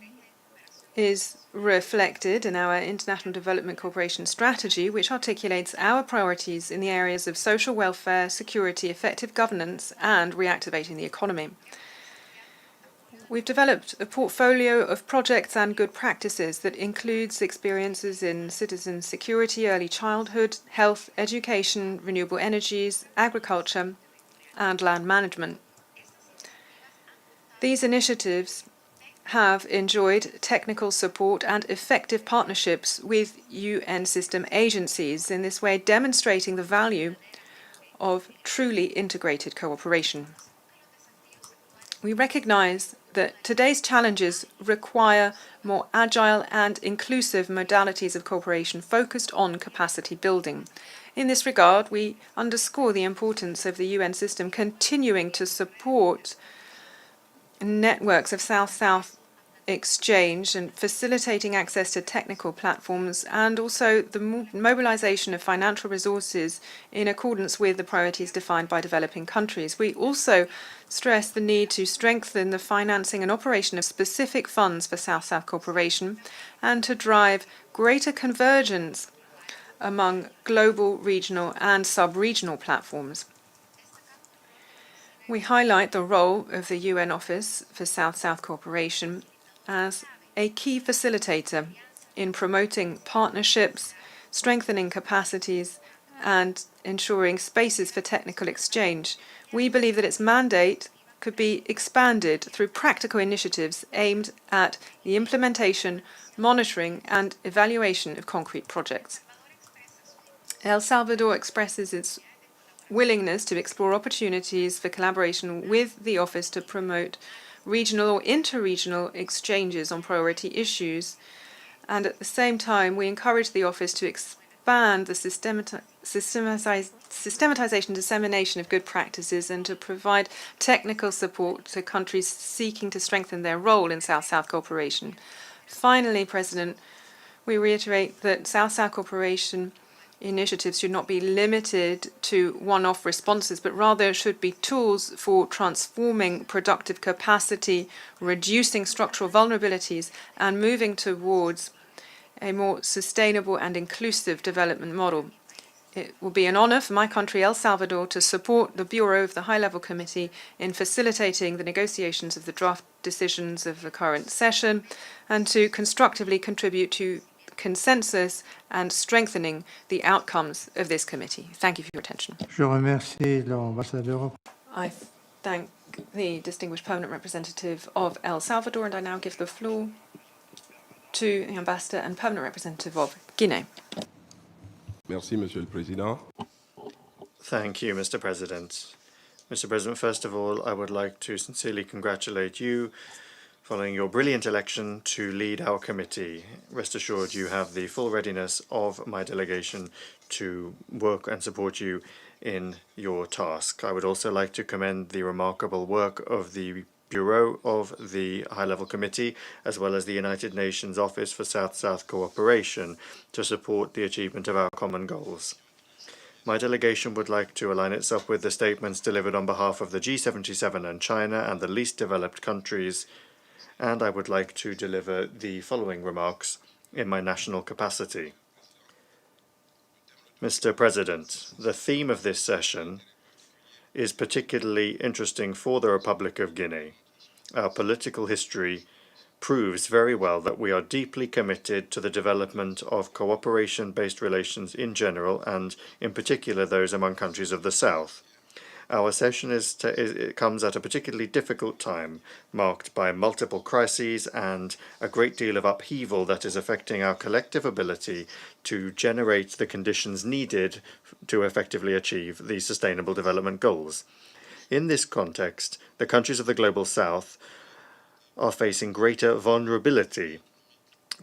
is reflected in our International Development Cooperation Strategy, which articulates our priorities in the areas of social welfare, security, effective governance, and reactivating the economy. We've developed a portfolio of projects and good practices that includes experiences in citizen security, early childhood, health, education, renewable energies, agriculture, and land management. These initiatives have enjoyed technical support and effective partnerships with UN system agencies, in this way demonstrating the value of truly integrated cooperation. We recognize that today's challenges require more agile and inclusive modalities of cooperation focused on capacity building. In this regard, we underscore the importance of the UN system continuing to support networks of South-South exchange and facilitating access to technical platforms, and also the mobilization of financial resources in accordance with the priorities defined by developing countries. We also stress the need to strengthen the financing and operation of specific funds for South-South cooperation and to drive greater convergence among global, regional, and sub-regional platforms. We highlight the role of the UN Office for South-South Cooperation as a key facilitator in promoting partnerships, strengthening capacities, and ensuring spaces for technical exchange. We believe that its mandate could be expanded through practical initiatives aimed at the implementation, monitoring, and evaluation of concrete projects. El Salvador expresses its willingness to explore opportunities for collaboration with the Office to promote regional or interregional exchanges on priority issues. And at the same time, we encourage the Office to expand the systematization and dissemination of good practices and to provide technical support to countries seeking to strengthen their role in South-South cooperation. Finally, President, we reiterate that South-South cooperation initiatives should not be limited to one-off responses, but rather should be tools for transforming productive capacity, reducing structural vulnerabilities, and moving towards a more sustainable and inclusive development model. It will be an honor for my country, El Salvador, to support the Bureau of the High-Level Committee in facilitating the negotiations of the draft decisions of the current session and to constructively contribute to consensus and strengthening the outcomes of this committee. Thank you for your attention. Je remercie l'ambassadeur. I thank the distinguished permanent representative of El Salvador, and I now give the floor to the ambassador and permanent representative of Guinea. Merci, Monsieur le Président. Thank you, Mr. President. Mr. President, first of all, I would like to sincerely congratulate you following your brilliant election to lead our committee. Rest assured you have the full readiness of my delegation to work and support you in your task. I would also like to commend the remarkable work of the Bureau of the High-Level Committee, as well as the United Nations Office for South-South Cooperation, to support the achievement of our common goals. My delegation would like to align itself with the statements delivered on behalf of the G77 and China and the least developed countries, and I would like to deliver the following remarks in my national capacity. Mr. President, the theme of this session is particularly interesting for the Republic of Guinea. Our political history proves very well that we are deeply committed to the development of cooperation-based relations in general and, in particular, those among countries of the South. Our session it comes at a particularly difficult time, marked by multiple crises and a great deal of upheaval that is affecting our collective ability to generate the conditions needed to effectively achieve the Sustainable Development Goals. In this context, the countries of the Global South are facing greater vulnerability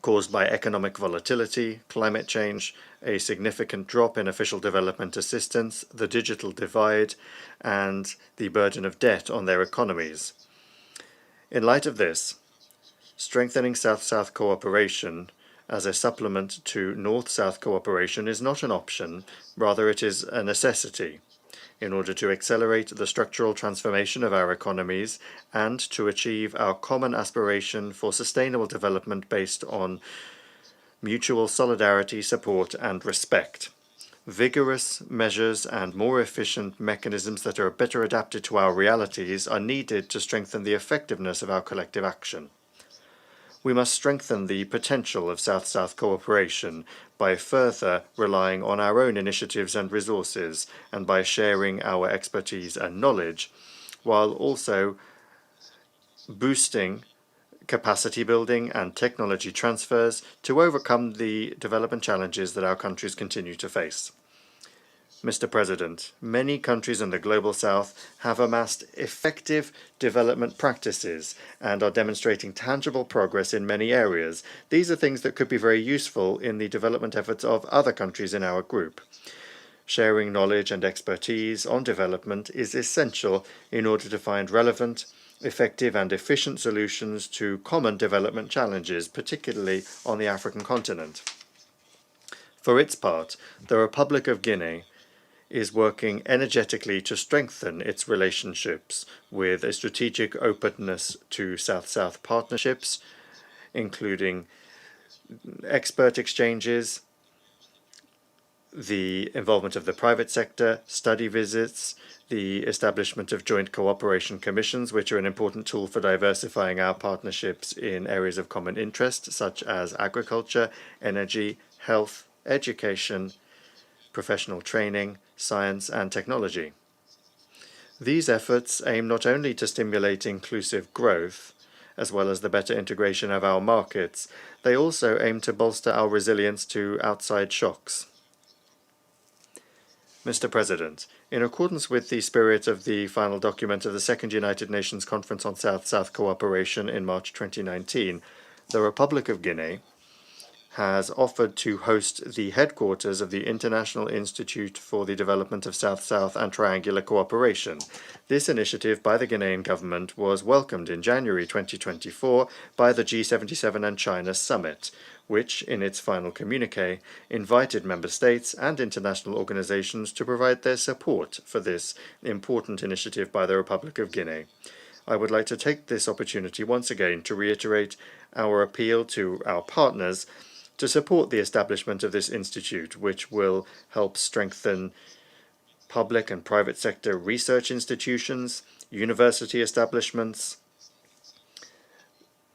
caused by economic volatility, climate change, a significant drop in official development assistance, the digital divide, and the burden of debt on their economies. In light of this, strengthening South-South cooperation as a supplement to North-South cooperation is not an option, rather it is a necessity, in order to accelerate the structural transformation of our economies and to achieve our common aspiration for sustainable development based on mutual solidarity, support, and respect. Vigorous measures and more efficient mechanisms that are better adapted to our realities are needed to strengthen the effectiveness of our collective action. We must strengthen the potential of South-South cooperation by further relying on our own initiatives and resources and by sharing our expertise and knowledge, while also boosting capacity building and technology transfers to overcome the development challenges that our countries continue to face. Mr. President, many countries in the Global South have amassed effective development practices and are demonstrating tangible progress in many areas. These are things that could be very useful in the development efforts of other countries in our group. Sharing knowledge and expertise on development is essential in order to find relevant, effective and efficient solutions to common development challenges, particularly on the African continent. For its part, the Republic of Guinea is working energetically to strengthen its relationships with a strategic openness to South-South partnerships, including expert exchanges, the involvement of the private sector, study visits, the establishment of joint cooperation commissions, which are an important tool for diversifying our partnerships in areas of common interest, such as agriculture, energy, health, education, professional training, science and technology. These efforts aim not only to stimulate inclusive growth, as well as the better integration of our markets, they also aim to bolster our resilience to outside shocks. Mr. President, in accordance with the spirit of the final document of the Second United Nations Conference on South-South Cooperation in March 2019, the Republic of Guinea has offered to host the headquarters of the International Institute for the Development of South-South and Triangular Cooperation. This initiative by the Guinean government was welcomed in January 2024 by the G77 and China summit, which, in its final communiqué, invited member states and international organizations to provide their support for this important initiative by the Republic of Guinea. I would like to take this opportunity once again to reiterate our appeal to our partners to support the establishment of this institute, which will help strengthen public and private sector research institutions, university establishments,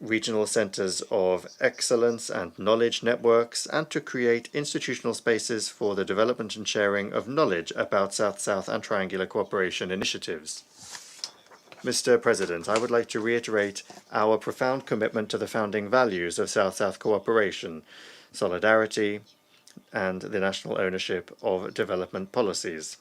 regional centers of excellence and knowledge networks, and to create institutional spaces for the development and sharing of knowledge about South-South and Triangular Cooperation initiatives. Mr. President, I would like to reiterate our profound commitment to the founding values of South-South cooperation, solidarity, and the national ownership of development policies.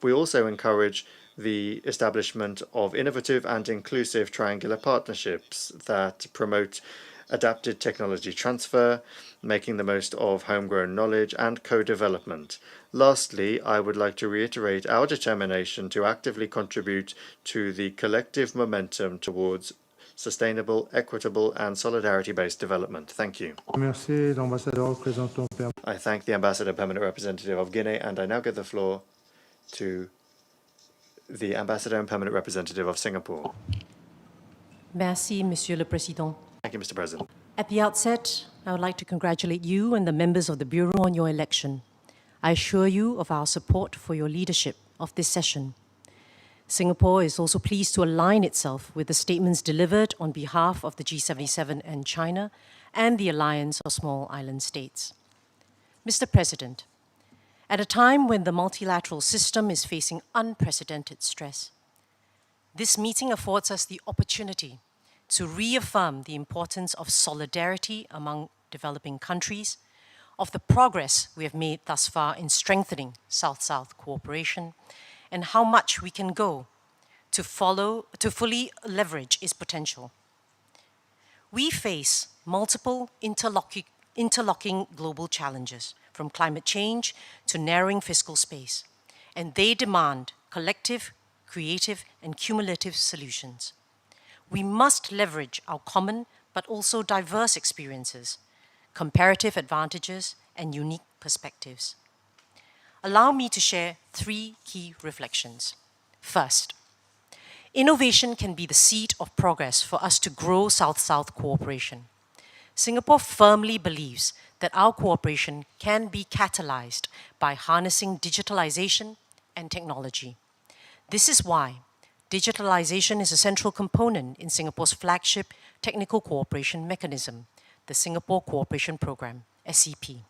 We also encourage the establishment of innovative and inclusive triangular partnerships that promote adapted technology transfer, making the most of homegrown knowledge and co-development. Lastly, I would like to reiterate our determination to actively contribute to the collective momentum towards sustainable, equitable, and solidarity-based development. Thank you. Merci, l'ambassadeur représentant. I thank the Ambassador Permanent Representative of Guinea, and I now give the floor to the Ambassador and Permanent Representative of Singapore. Merci, Monsieur le Président. Thank you, Mr. President. At the outset, I would like to congratulate you and the members of the Bureau on your election. I assure you of our support for your leadership of this session. Singapore is also pleased to align itself with the statements delivered on behalf of the G77 and China and the Alliance of Small Island States. Mr. President, at a time when the multilateral system is facing unprecedented stress, this meeting affords us the opportunity to reaffirm the importance of solidarity among developing countries, of the progress we have made thus far in strengthening South-South cooperation, and how much we can go to fully leverage its potential. We face multiple interlocking global challenges, from climate change to narrowing fiscal space, and they demand collective, creative, and cumulative solutions. We must leverage our common but also diverse experiences, comparative advantages, and unique perspectives. Allow me to share 3 key reflections. First, innovation can be the seed of progress for us to grow South-South cooperation. Singapore firmly believes that our cooperation can be catalyzed by harnessing digitalization and technology. This is why digitalization is a central component in Singapore's flagship technical cooperation mechanism, the Singapore Cooperation Programme, SCP.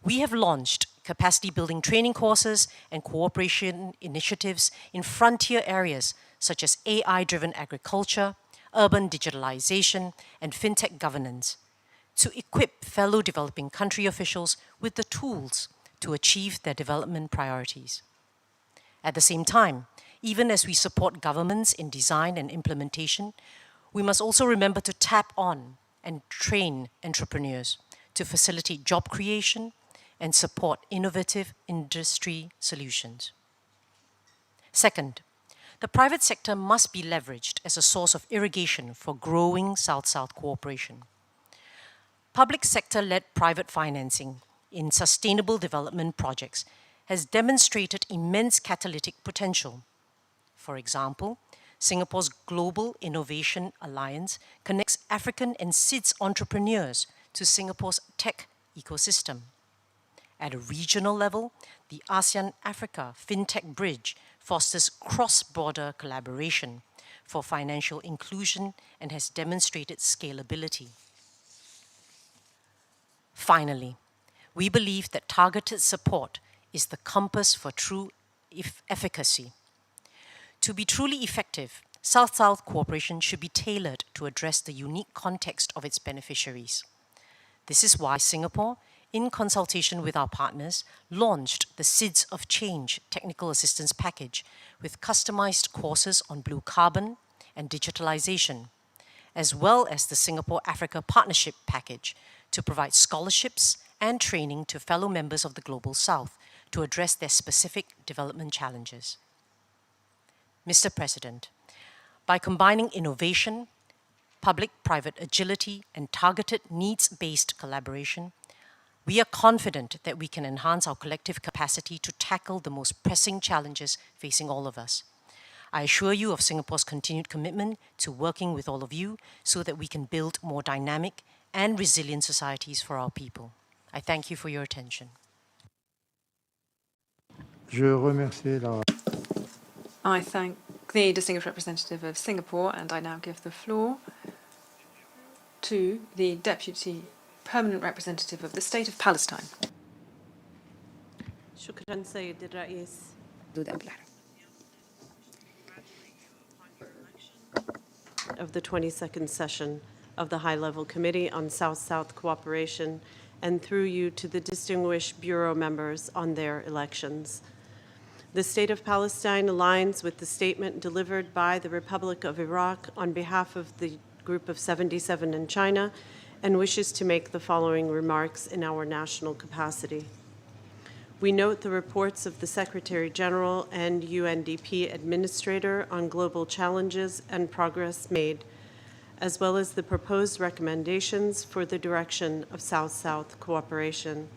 We have launched capacity-building training courses and cooperation initiatives in frontier areas such as AI-driven agriculture, urban digitalization, and fintech governance to equip fellow developing country officials with the tools to achieve their development priorities. At the same time, even as we support governments in design and implementation, we must also remember to tap on and train entrepreneurs to facilitate job creation and support innovative industry solutions. Second, the private sector must be leveraged as a source of irrigation for growing South-South cooperation. Public sector-led private financing in sustainable development projects has demonstrated immense catalytic potential. For example, Singapore's Global Innovation Alliance connects African and SIDS entrepreneurs to Singapore's tech ecosystem. At a regional level, the ASEAN-Africa FinTech Bridge fosters cross-border collaboration for financial inclusion and has demonstrated scalability. Finally, we believe that targeted support is the compass for true efficacy. To be truly effective, South-South cooperation should be tailored to address the unique context of its beneficiaries. This is why Singapore, in consultation with our partners, launched the SIDS of Change Technical Assistance Package with customized courses on blue carbon and digitalization, as well as the Singapore-Africa Partnership Package to provide scholarships and training to fellow members of the Global South to address their specific development challenges. Mr. President, by combining innovation, public-private agility, and targeted needs-based collaboration, we are confident that we can enhance our collective capacity to tackle the most pressing challenges facing all of us. I assure you of Singapore's continued commitment to working with all of you so that we can build more dynamic and resilient societies for our people. I thank you for your attention. I thank the distinguished representative of Singapore, and I now give the floor to the Deputy Permanent Representative of the State of Palestine. شكرا سيد الرئيس. Of the 22nd session of the High-Level Committee on South-South Cooperation, and through you to the distinguished Bureau members on their elections. The State of Palestine aligns with the statement delivered by the Republic of Iraq on behalf of the Group of 77 and China, and wishes to make the following remarks in our national capacity. We note the reports of the Secretary General and UNDP Administrator on global challenges and progress made, as well as the proposed recommendations for the direction of South-South cooperation.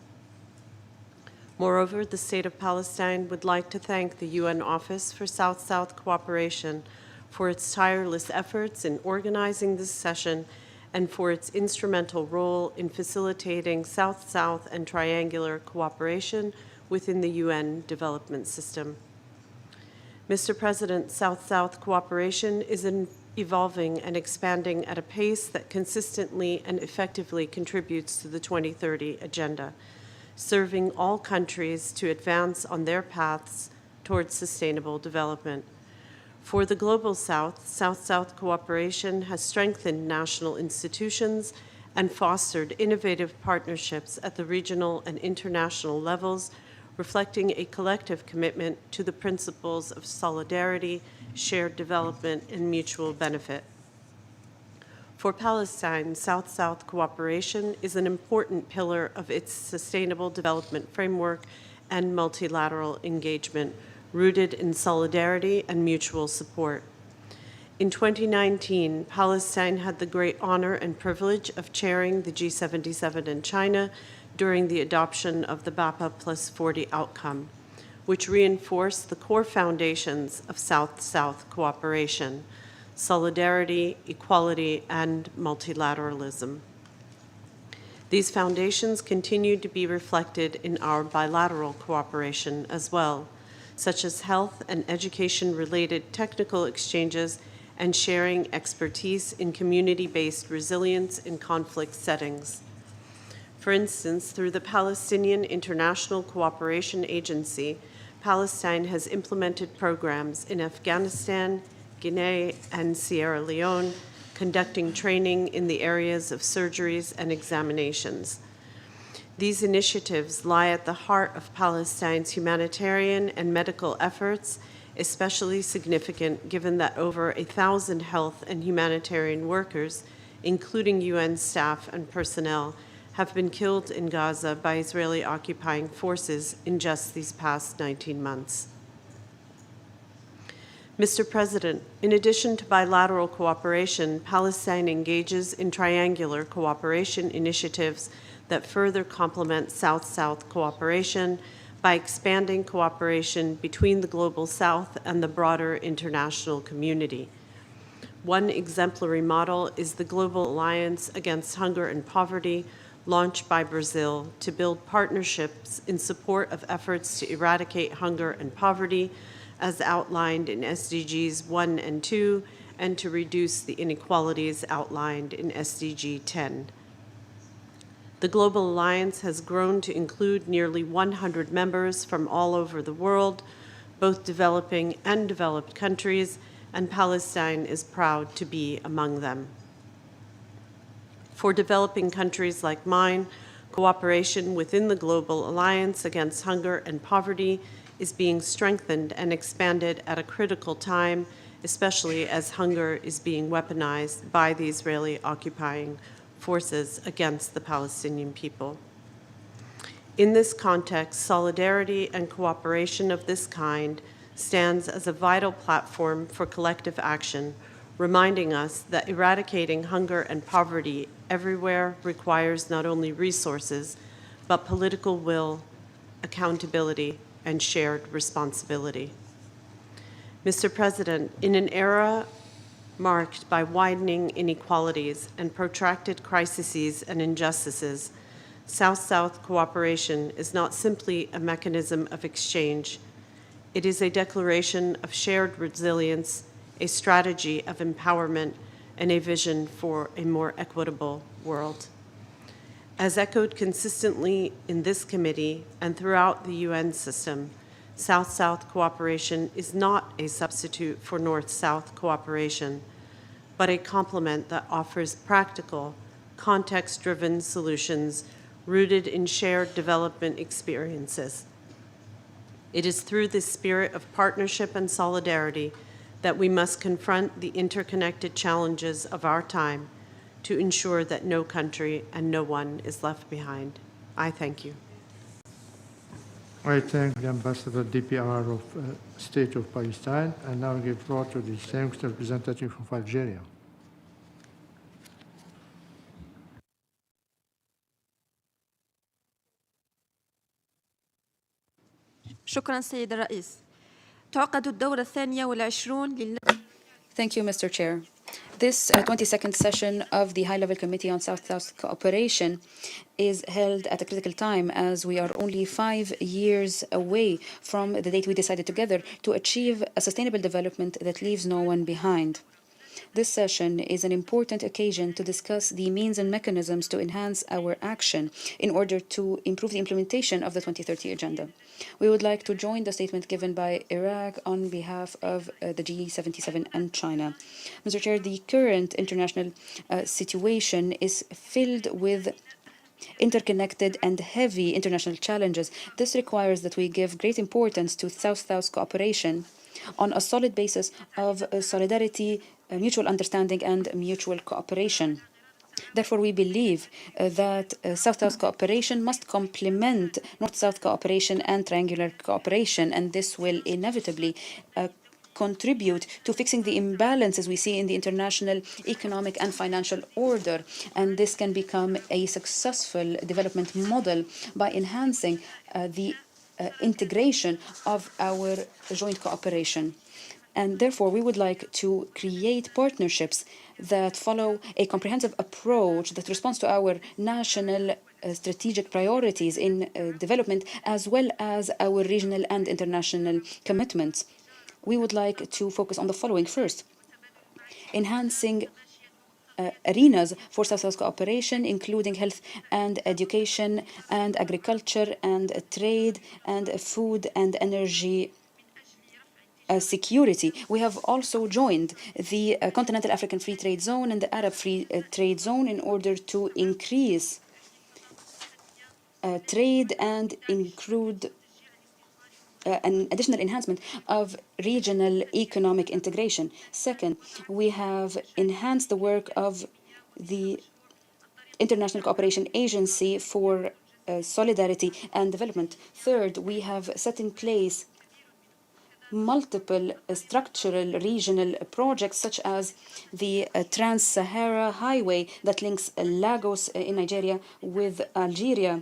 Moreover, the State of Palestine would like to thank the UN Office for South-South Cooperation for its tireless efforts in organizing this session and for its instrumental role in facilitating South-South and triangular cooperation within the UN development system. Mr. President, South-South cooperation is evolving and expanding at a pace that consistently and effectively contributes to the 2030 Agenda, serving all countries to advance on their paths towards sustainable development. For the Global South, South-South cooperation has strengthened national institutions and fostered innovative partnerships at the regional and international levels, reflecting a collective commitment to the principles of solidarity, shared development, and mutual benefit. For Palestine, South-South cooperation is an important pillar of its sustainable development framework and multilateral engagement, rooted in solidarity and mutual support. In 2019, Palestine had the great honor and privilege of chairing the G77 and China during the adoption of the BAPA Plus 40 outcome, which reinforced the core foundations of South-South cooperation: solidarity, equality, and multilateralism. These foundations continue to be reflected in our bilateral cooperation as well, such as health and education-related technical exchanges and sharing expertise in community-based resilience in conflict settings. For instance, through the Palestinian International Cooperation Agency, Palestine has implemented programs in Afghanistan, Guinea, and Sierra Leone, conducting training in the areas of surgeries and examinations. These initiatives lie at the heart of Palestine's humanitarian and medical efforts, especially significant given that over 1,000 health and humanitarian workers, including UN staff and personnel, have been killed in Gaza by Israeli occupying forces in just these past 19 months. Mr. President, in addition to bilateral cooperation, Palestine engages in triangular cooperation initiatives that further complement South-South cooperation by expanding cooperation between the Global South and the broader international community. One exemplary model is the Global Alliance Against Hunger and Poverty, launched by Brazil to build partnerships in support of efforts to eradicate hunger and poverty, as outlined in SDGs 1 and 2, and to reduce the inequalities outlined in SDG 10. The Global Alliance has grown to include nearly 100 members from all over the world, both developing and developed countries, and Palestine is proud to be among them. For developing countries like mine, cooperation within the Global Alliance Against Hunger and Poverty is being strengthened and expanded at a critical time, especially as hunger is being weaponized by the Israeli occupying forces against the Palestinian people. In this context, solidarity and cooperation of this kind stands as a vital platform for collective action, reminding us that eradicating hunger and poverty everywhere requires not only resources, but political will, accountability, and shared responsibility. Mr. President, in an era marked by widening inequalities and protracted crises and injustices, South-South cooperation is not simply a mechanism of exchange. It is a declaration of shared resilience, a strategy of empowerment, and a vision for a more equitable world. As echoed consistently in this committee and throughout the UN system, South-South cooperation is not a substitute for North-South cooperation, but a complement that offers practical, context-driven solutions rooted in shared development experiences. It is through this spirit of partnership and solidarity that we must confront the interconnected challenges of our time to ensure that no country and no one is left behind. I thank you. I thank the Ambassador DPR of State of Palestine, and now give floor to the distinguished representative of Algeria. شكرا سيد الرئيس. تعقد الدورة الثانية والعشرون لله. Thank you, Mr. Chair. This 22nd session of the High-Level Committee on South-South Cooperation is held at a critical time as we are only 5 years away from the date we decided together to achieve a sustainable development that leaves no one behind. This session is an important occasion to discuss the means and mechanisms to enhance our action in order to improve the implementation of the 2030 Agenda. We would like to join the statement given by Iraq on behalf of the G77 and China. Mr. Chair, the current international situation is filled with interconnected and heavy international challenges. This requires that we give great importance to South-South cooperation on a solid basis of solidarity, mutual understanding, and mutual cooperation. Therefore, we believe that South-South cooperation must complement North-South cooperation and triangular cooperation, and this will inevitably contribute to fixing the imbalances we see in the international economic and financial order. And this can become a successful development model by enhancing the integration of our joint cooperation. And therefore, we would like to create partnerships that follow a comprehensive approach that responds to our national strategic priorities in development, as well as our regional and international commitments. We would like to focus on the following. First, enhancing arenas for South-South cooperation, including health and education and agriculture and trade and food and energy security. We have also joined the Continental African Free Trade Zone and the Arab Free Trade Zone in order to increase trade and include an additional enhancement of regional economic integration. Second, we have enhanced the work of the International Cooperation Agency for Solidarity and Development. Third, we have set in place multiple structural regional projects, such as the Trans-Sahara Highway that links Lagos in Nigeria with Algeria,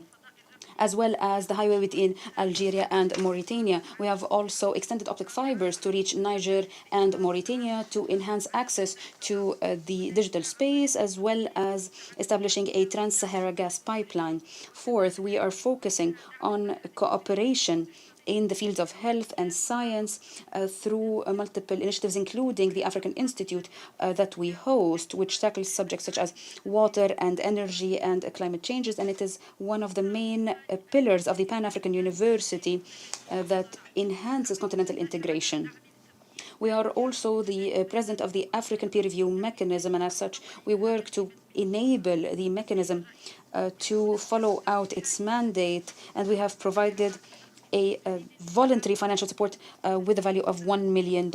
as well as the highway between Algeria and Mauritania. We have also extended optic fibers to reach Niger and Mauritania to enhance access to the digital space, as well as establishing a trans-Sahara gas pipeline. Fourth, we are focusing on cooperation in the fields of health and science through multiple initiatives, including the African Institute that we host, which tackles subjects such as water and energy and climate changes. And it is one of the main pillars of the Pan-African University that enhances continental integration. We are also the president of the African Peer Review Mechanism, and as such, we work to enable the mechanism to follow out its mandate, and we have provided a voluntary financial support with a value of $1 million.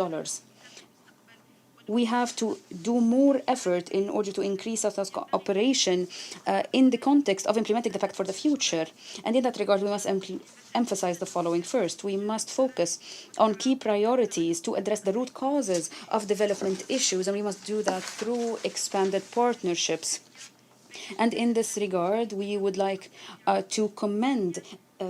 We have to do more effort in order to increase South-South cooperation in the context of implementing the Pact for the Future. And in that regard, we must emphasize the following. First, we must focus on key priorities to address the root causes of development issues, and we must do that through expanded partnerships. And in this regard, we would like to commend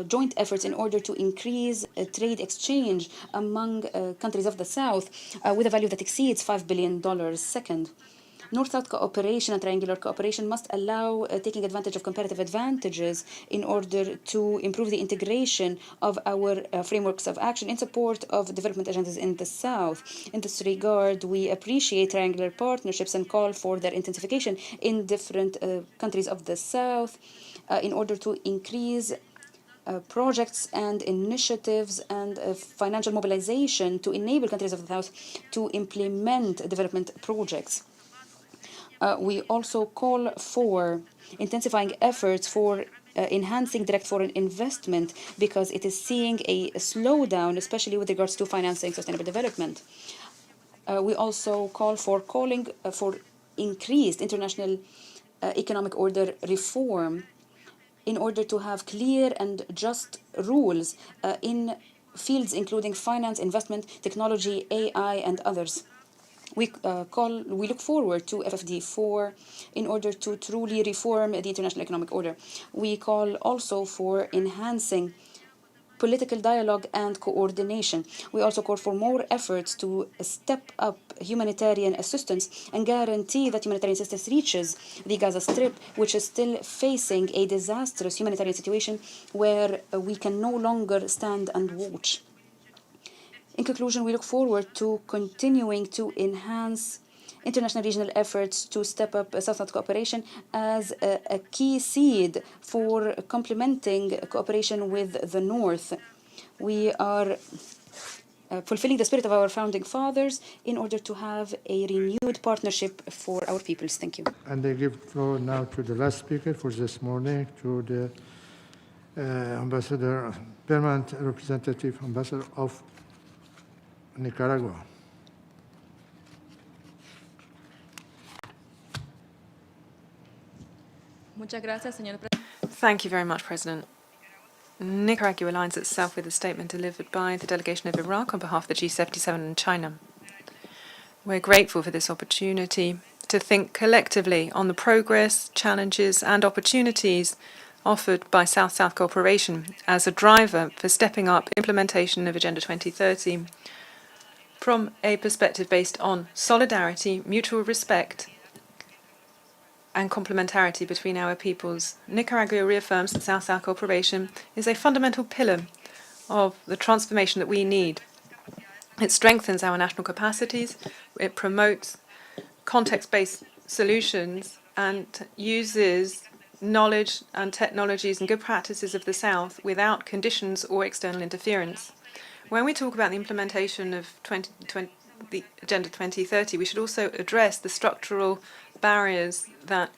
joint efforts in order to increase trade exchange among countries of the South with a value that exceeds $5 billion. Second, North-South cooperation and triangular cooperation must allow taking advantage of comparative advantages in order to improve the integration of our frameworks of action in support of development agendas in the South. In this regard, we appreciate triangular partnerships and call for their intensification in different countries of the South in order to increase projects and initiatives and financial mobilization to enable countries of the South to implement development projects. We also call for intensifying efforts for enhancing direct foreign investment because it is seeing a slowdown, especially with regards to financing sustainable development. We also call for increased international economic order reform in order to have clear and just rules in fields including finance, investment, technology, AI, and others. We look forward to FFD4 in order to truly reform the international economic order. We call also for enhancing political dialogue and coordination. We also call for more efforts to step up humanitarian assistance and guarantee that humanitarian assistance reaches the Gaza Strip, which is still facing a disastrous humanitarian situation where we can no longer stand and watch. In conclusion, we look forward to continuing to enhance international regional efforts to step up South-South cooperation as a key seed for complementing cooperation with the North. We are fulfilling the spirit of our founding fathers in order to have a renewed partnership for our peoples. Thank you. And I give floor now to the last speaker for this morning, to the Ambassador, Permanent Representative Ambassador of Nicaragua. Thank you very much, President. Nicaragua aligns itself with the statement delivered by the delegation of Iraq on behalf of the G77 and China. We're grateful for this opportunity to think collectively on the progress, challenges, and opportunities offered by South-South cooperation as a driver for stepping up implementation of Agenda 2030 from a perspective based on solidarity, mutual respect, and complementarity between our peoples. Nicaragua reaffirms that South-South cooperation is a fundamental pillar of the transformation that we need. It strengthens our national capacities, it promotes context-based solutions, and uses knowledge and technologies and good practices of the South without conditions or external interference. When we talk about the implementation of the Agenda 2030, we should also address the structural barriers that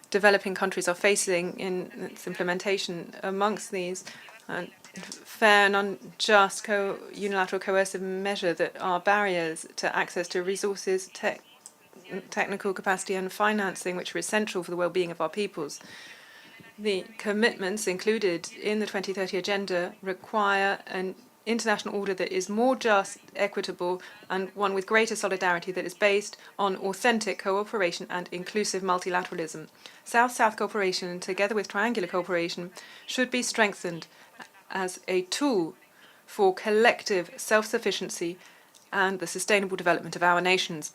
developing countries are facing in its implementation. Amongst these, fair and unjust unilateral coercive measures that are barriers to access to resources, technical capacity and financing, which are essential for the well-being of our peoples. The commitments included in the 2030 Agenda require an international order that is more just, equitable, and one with greater solidarity that is based on authentic cooperation and inclusive multilateralism. South-South cooperation, together with triangular cooperation, should be strengthened as a tool for collective self-sufficiency and the sustainable development of our nations.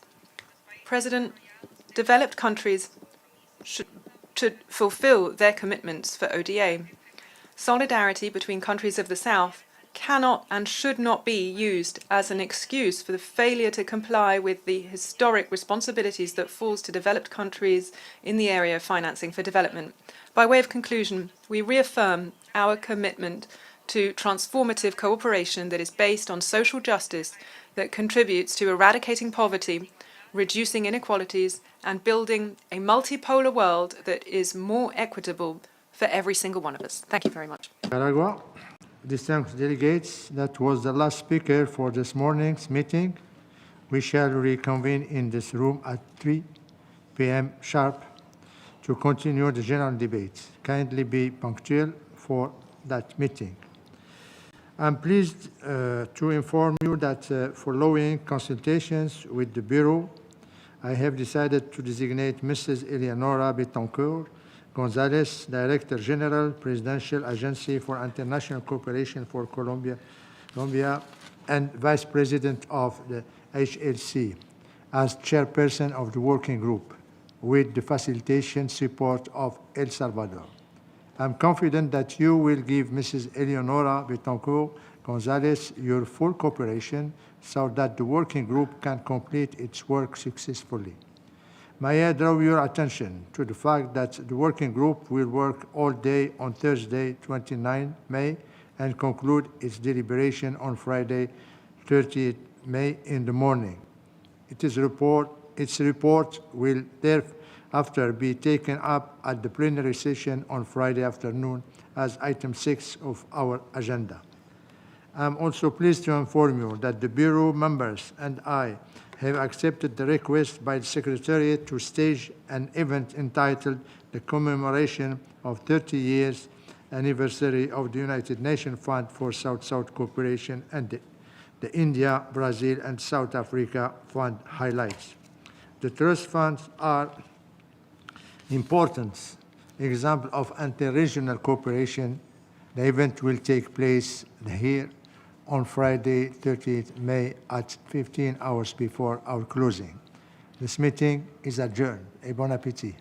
President, developed countries should fulfill their commitments for ODA. Solidarity between countries of the South cannot and should not be used as an excuse for the failure to comply with the historic responsibilities that falls to developed countries in the area of financing for development. By way of conclusion, we reaffirm our commitment to transformative cooperation that is based on social justice, that contributes to eradicating poverty, reducing inequalities, and building a multipolar world that is more equitable for every single one of us. Thank you very much. Nicaragua. Distinguished delegates, that was the last speaker for this morning's meeting. We shall reconvene in this room at 3 p.m. sharp to continue the general debate. Kindly be punctual for that meeting. I'm pleased to inform you that following consultations with the Bureau, I have decided to designate Mrs. Eleonora Betancourt Gonzalez, Director General, Presidential Agency for International Cooperation for Colombia, and Vice President of the HLC, as Chairperson of the Working Group, with the facilitation support of El Salvador. I'm confident that you will give Mrs. Eleonora Betancourt Gonzalez your full cooperation so that the Working Group can complete its work successfully. May I draw your attention to the fact that the Working Group will work all day on Thursday, 29 May, and conclude its deliberation on Friday, 30 May in the morning. Its report will thereafter be taken up at the plenary session on Friday afternoon as item 6 of our agenda. I'm also pleased to inform you that the Bureau members and I have accepted the request by the Secretariat to stage an event entitled the Commemoration of 30 Years Anniversary of the United Nations Fund for South-South Cooperation and the India, Brazil, and South Africa Fund highlights. The trust funds are important example of inter-regional cooperation. The event will take place here on Friday, 30th May at 15 hours before our closing. This meeting is adjourned. Et bon appétit.